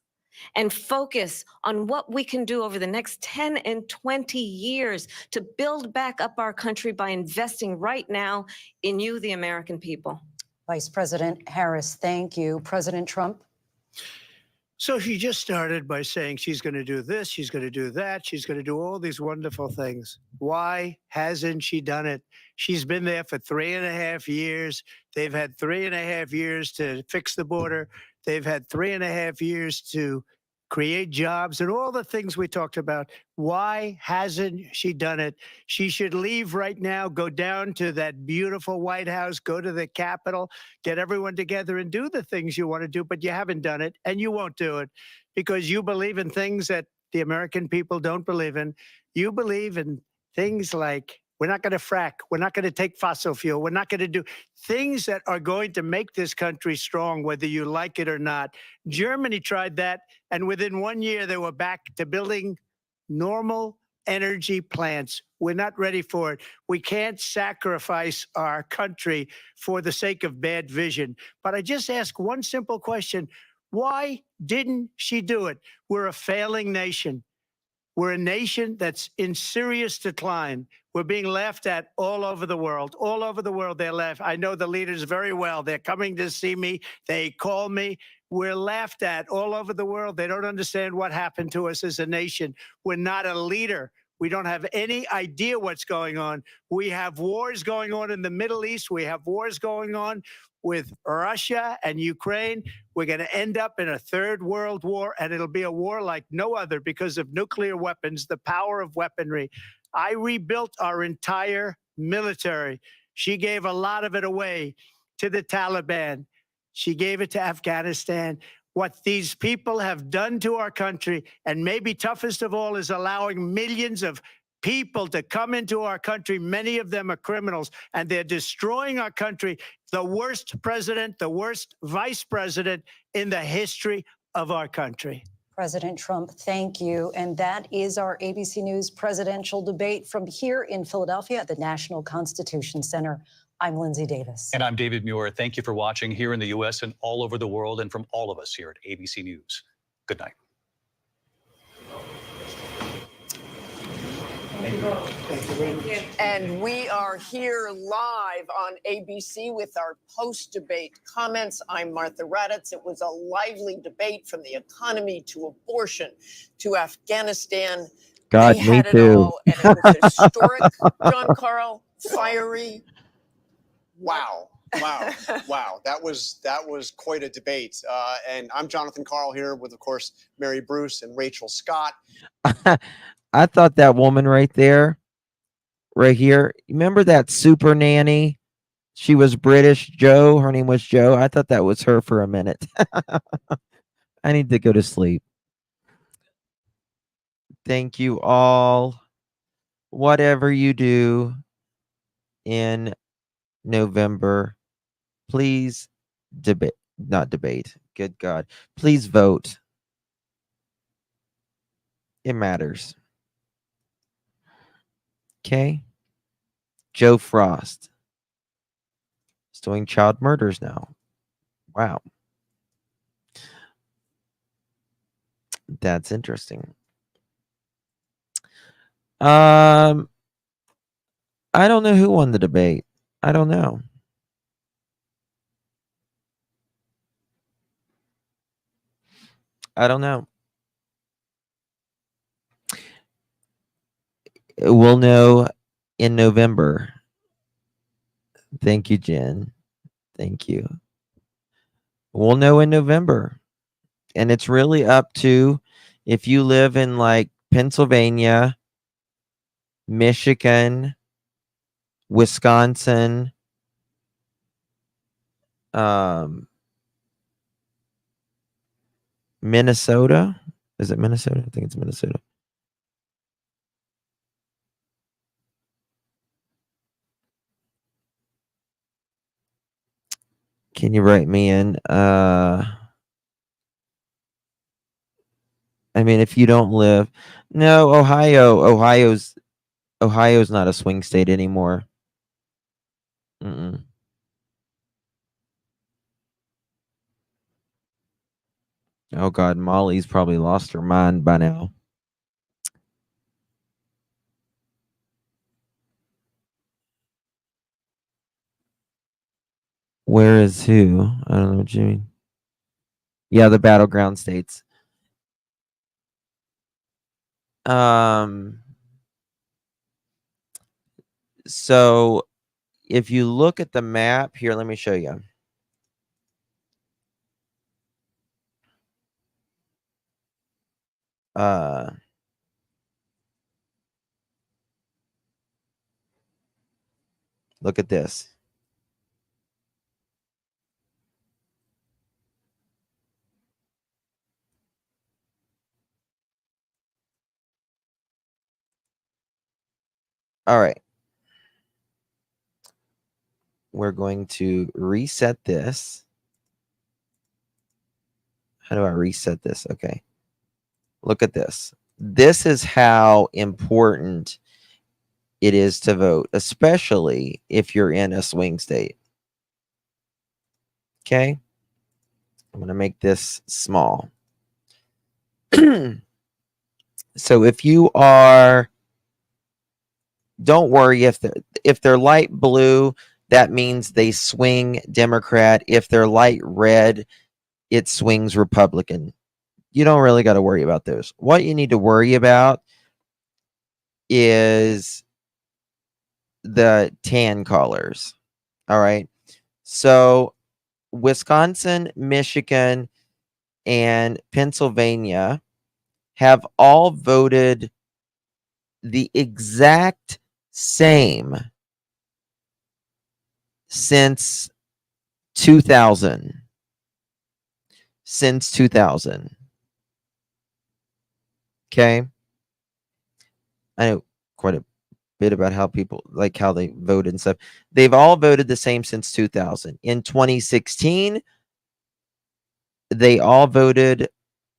and focus on what we can do over the next 10 and 20 years to build back up our country by investing right now in you, the American people. Vice President Harris, thank you. President Trump? So she just started by saying she's going to do this, she's going to do that, she's going to do all these wonderful things. Why hasn't she done it? She's been there for 3.5 years. They've had 3.5 years to fix the border. They've had 3.5 years to create jobs and all the things we talked about. Why hasn't she done it? She should leave right now, go down to that beautiful White House, go to the Capitol, get everyone together and do the things you want to do, but you haven't done it and you won't do it because you believe in things that the American people don't believe in. You believe in things like we're not going to frack. We're not going to take fossil fuel. We're not going to do things that are going to make this country strong, whether you like it or not. Germany tried that, and within 1 year, they were back to building normal energy plants. We're not ready for it. We can't sacrifice our country for the sake of bad vision. But I just ask one simple question. Why didn't she do it? We're a failing nation. We're a nation that's in serious decline. We're being laughed at all over the world. All over the world, they're laughed. I know the leaders very well. They're coming to see me. They call me. We're laughed at all over the world. They don't understand what happened to us as a nation. We're not a leader. We don't have any idea what's going on. We have wars going on in the Middle East. We have wars going on with Russia and Ukraine. We're going to end up in a third world war, and it'll be a war like no other because of nuclear weapons, the power of weaponry. I rebuilt our entire military. She gave a lot of it away to the Taliban. She gave it to Afghanistan. What these people have done to our country, and maybe toughest of all, is allowing millions of people to come into our country. Many of them are criminals, and they're destroying our country. The worst president, the worst vice president in the history of our country. President Trump, thank you. And that is our ABC News presidential debate from here in Philadelphia at the National Constitution Center. I'm Lindsay Davis. And I'm David Muir. Thank you for watching here in the U.S. and all over the world, and from all of us here at ABC News. Good night. Thank you. And we are here live on ABC with our post-debate comments. I'm Martha Raddatz. It was a lively debate from the economy to abortion to Afghanistan. God, They me had it too. all, and it was historic, John Carl, fiery. Wow. Wow. That was quite a debate. And I'm Jonathan Carl here with, of course, Mary Bruce and Rachel Scott. I thought that woman right there, right here, remember that super nanny? She was British, Joe. Her name was Joe. I thought that was her for a minute. I need to go to sleep. Thank you all. Whatever you do in November, please not debate. Good God. Please vote. It matters. Okay. Joe Frost is doing child murders now. Wow. That's interesting. I don't know who won the debate. I don't know. I don't know. We'll know in November. Thank you, Jen. Thank you. We'll know in November. And it's really up to if you live in like Pennsylvania, Michigan, Wisconsin, Minnesota. Is it Minnesota? I think it's Minnesota. Can you write me in? I mean, if you don't live, no, Ohio's not a swing state anymore. Oh God, Molly's probably lost her mind by now. Where is who? I don't know what you mean. Yeah, the battleground states. So if you look at the map here, let me show you. Look at this. All right. We're going to reset this. How do I reset this? Okay. Look at this. This is how important it is to vote, especially if you're in a swing state. Okay. I'm going to make this small. So if you are, don't worry if they're light blue, that means they swing Democrat. If they're light red, it swings Republican. You don't really got to worry about those. What you need to worry about is the tan colors. All right. So Wisconsin, Michigan, and Pennsylvania have all voted the exact same since 2000. Since 2000. Okay. I know quite a bit about how people, like how they voted and stuff. They've all voted the same since 2000. In 2016, they all voted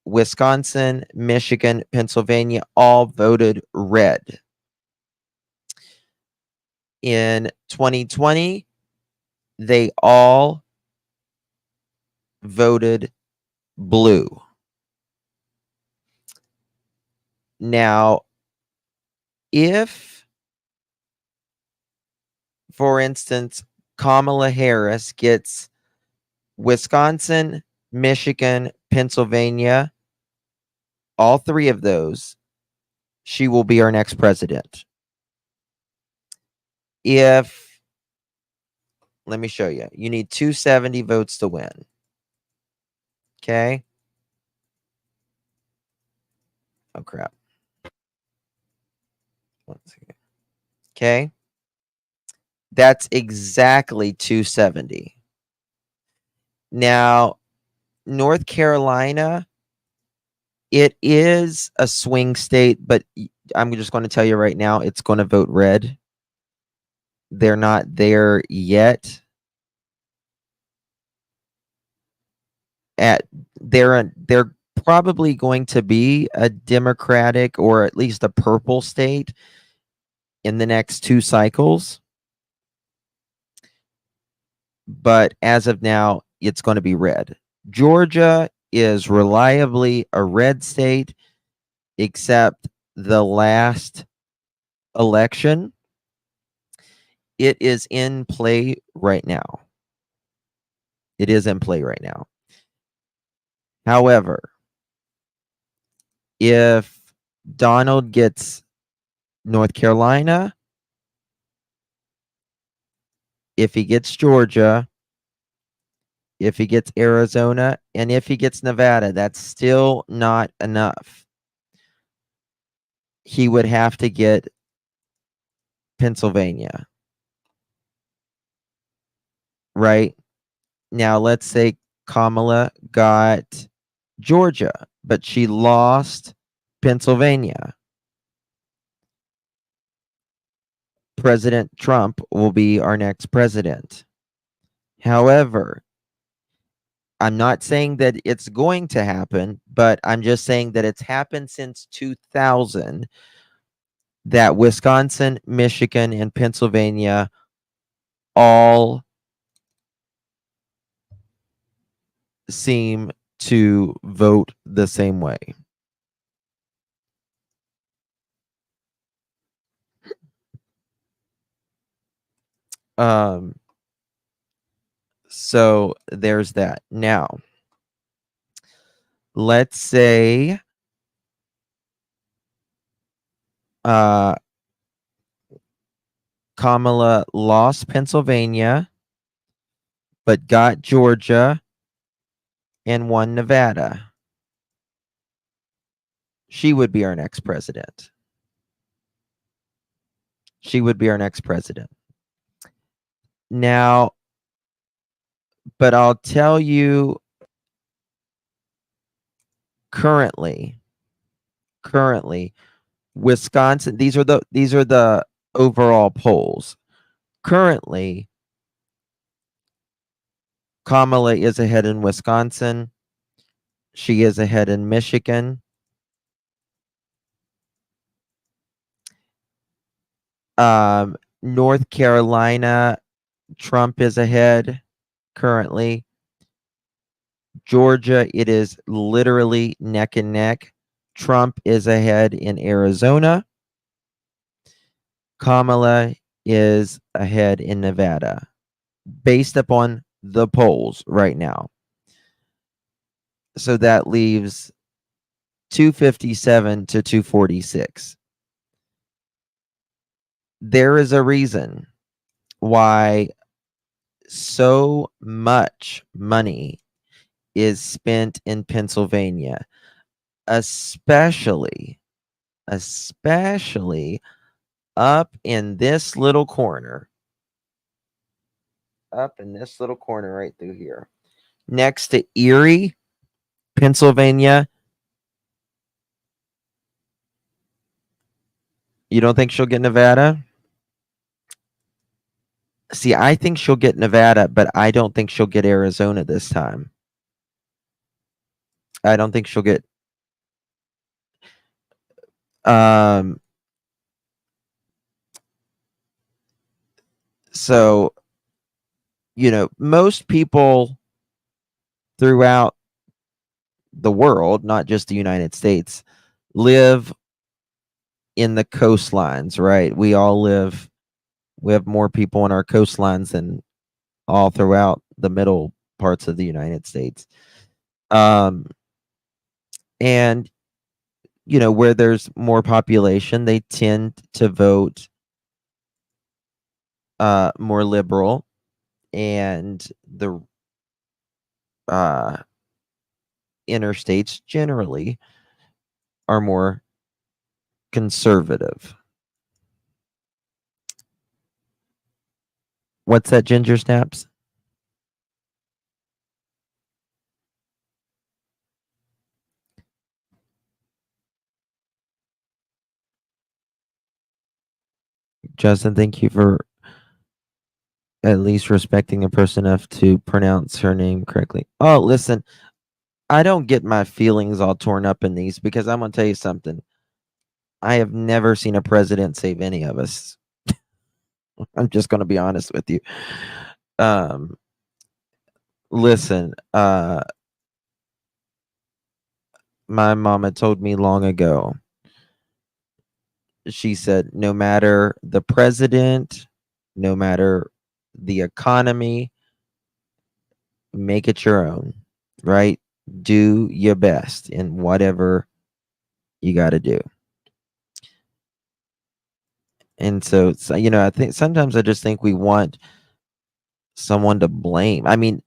Wisconsin, Michigan, Pennsylvania all voted red. In 2020, they all voted blue. Now, if, for instance, Kamala Harris gets Wisconsin, Michigan, Pennsylvania, all three of those, she will be our next president. If, let me show you, you need 270 votes to win. Okay. Oh, crap. One second. Okay. That's exactly 270. Now, North Carolina, it is a swing state, but I'm just going to tell you right now, it's going to vote red. They're not there yet. They're probably going to be a Democratic or at least a purple state in the next 2 cycles. But as of now, it's going to be red. Georgia is reliably a red state, except the last election. It is in play right now. It is in play right now. However, if Donald gets North Carolina, if he gets Georgia, if he gets Arizona, and if he gets Nevada, that's still not enough. He would have to get Pennsylvania. Right? Now, let's say Kamala got Georgia, but she lost Pennsylvania. President Trump will be our next president. However, I'm not saying that it's going to happen, but I'm just saying that it's happened since 2000 that Wisconsin, Michigan, and Pennsylvania all seem to vote the same way. So there's that. Now, let's say Kamala lost Pennsylvania, but got Georgia and won Nevada. She would be our next president. She would be our next president. Now, but I'll tell you currently, Wisconsin, these are the overall polls. Currently, Kamala is ahead in Wisconsin. She is ahead in Michigan. North Carolina, Trump is ahead currently. Georgia, it is literally neck and neck. Trump is ahead in Arizona. Kamala is ahead in Nevada, based upon the polls right now. So that leaves 257 to 246. There is a reason why so much money is spent in Pennsylvania, especially up in this little corner. Up in this little corner right through here. Next to Erie, Pennsylvania. You don't think she'll get Nevada? See, I think she'll get Nevada, but I don't think she'll get Arizona this time. I don't think she'll get So, most people throughout the world, not just the United States, live in the coastlines, right? We have more people in our coastlines than all throughout the middle parts of the United States. And where there's more population, they tend to vote more liberal, and the interstates generally are more conservative. What's that, Ginger Snaps? Justin, thank you for at least respecting the person enough to pronounce her name correctly. Oh, listen, I don't get my feelings all torn up in these, because I'm going to tell you something. I have never seen a president save any of us. I'm just going to be honest with you. Listen, my mama told me long ago, she said, no matter the president, no matter the economy, make it your own, right? Do your best in whatever you got to do. And so, I think sometimes I just think we want someone to blame. I mean,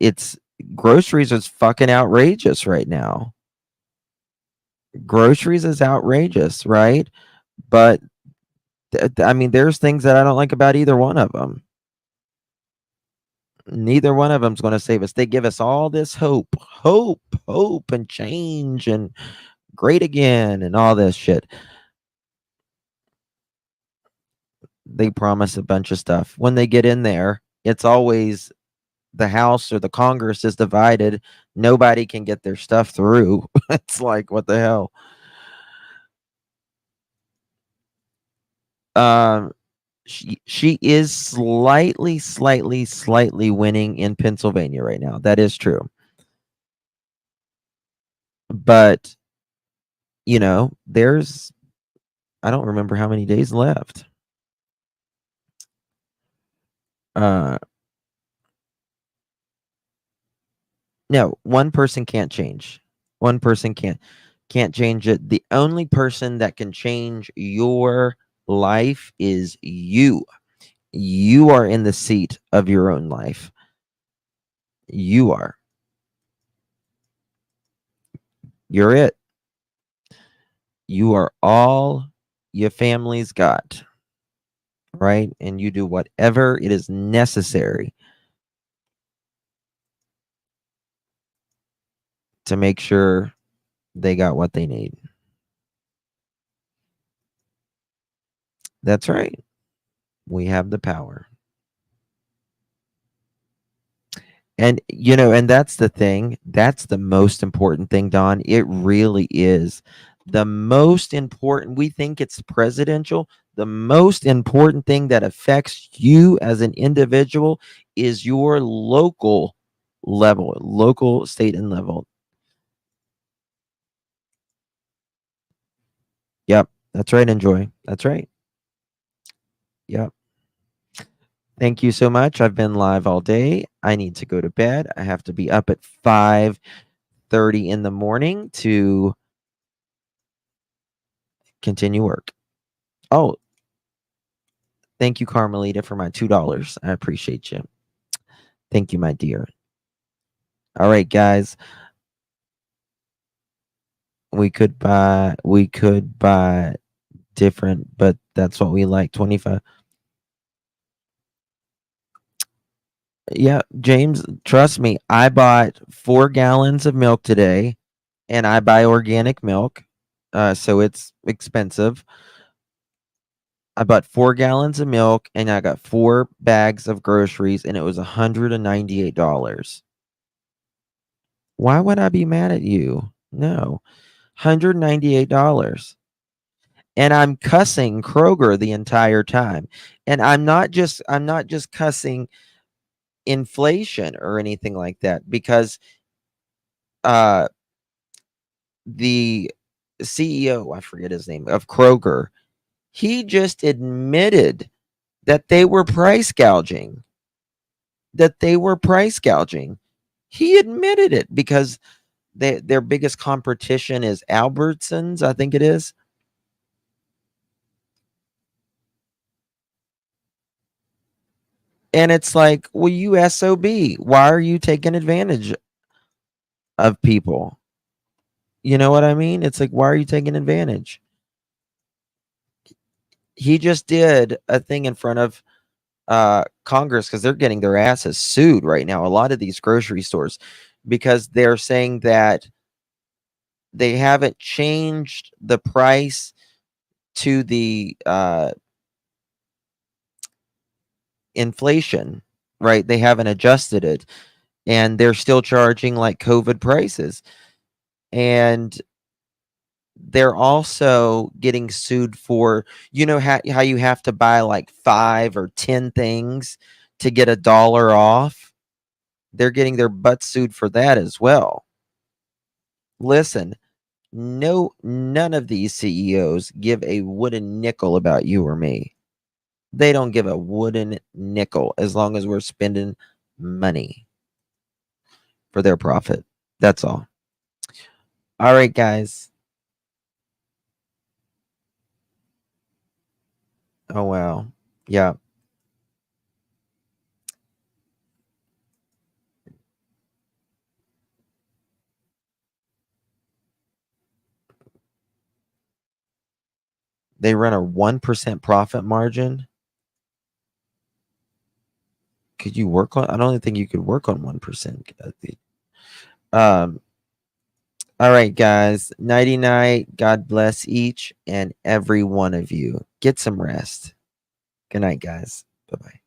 groceries is fucking outrageous right now. Groceries is outrageous, right? But I mean, there's things that I don't like about either one of them. Neither one of them's going to save us. They give us all this hope, and change and great again and all this shit. They promise a bunch of stuff. When they get in there, it's always the House or the Congress is divided. Nobody can get their stuff through. It's like, what the hell? She is slightly winning in Pennsylvania right now. That is true. But, there's, I don't remember how many days left. No, one person can't change. One person can't change it. The only person that can change your life is you. You are in the seat of your own life. You are. You're it. You are all your family's got, right? And you do whatever it is necessary to make sure they got what they need. That's right. We have the power. And, and that's the thing. That's the most important thing, Don. It really is. The most important, we think it's presidential. The most important thing that affects you as an individual is your local level, local, state, and level. Yep. That's right. Enjoy. That's right. Yep. Thank you so much. I've been live all day. I need to go to bed. I have to be up at 5:30 in the morning to continue work. Oh, thank you, Carmelita, for my $2. I appreciate you. Thank you, my dear. All right, guys. We could buy different, but that's what we like. 25. Yeah, James, trust me, I bought 4 gallons of milk today, and I buy organic milk, so it's expensive. I bought 4 gallons of milk, and I got 4 bags of groceries, and it was $198. Why would I be mad at you? No, $198. And I'm cussing Kroger the entire time. And I'm not just cussing inflation or anything like that, because the CEO, I forget his name, of Kroger, he just admitted that they were price gouging. He admitted it because their biggest competition is Albertsons, I think it is. And it's like, well, you SOB, why are you taking advantage of people? You know what I mean? It's like, why are you taking advantage? He just did a thing in front of Congress because they're getting their asses sued right now. A lot of these grocery stores, because they're saying that they haven't changed the price to the inflation, right? They haven't adjusted it, and they're still charging like COVID prices. And they're also getting sued for, you know, how you have to buy like 5 or 10 things to get $1 off. They're getting their butts sued for that as well. Listen, none of these CEOs give a wooden nickel about you or me. They don't give a wooden nickel as long as we're spending money for their profit. That's all. All right, guys. Oh, wow. Yeah. They run a 1% profit margin. Could you work on? I don't think you could work on 1%. All right, guys. Nighty night. God bless each and every one of you. Get some rest. Good night, guys. Bye bye.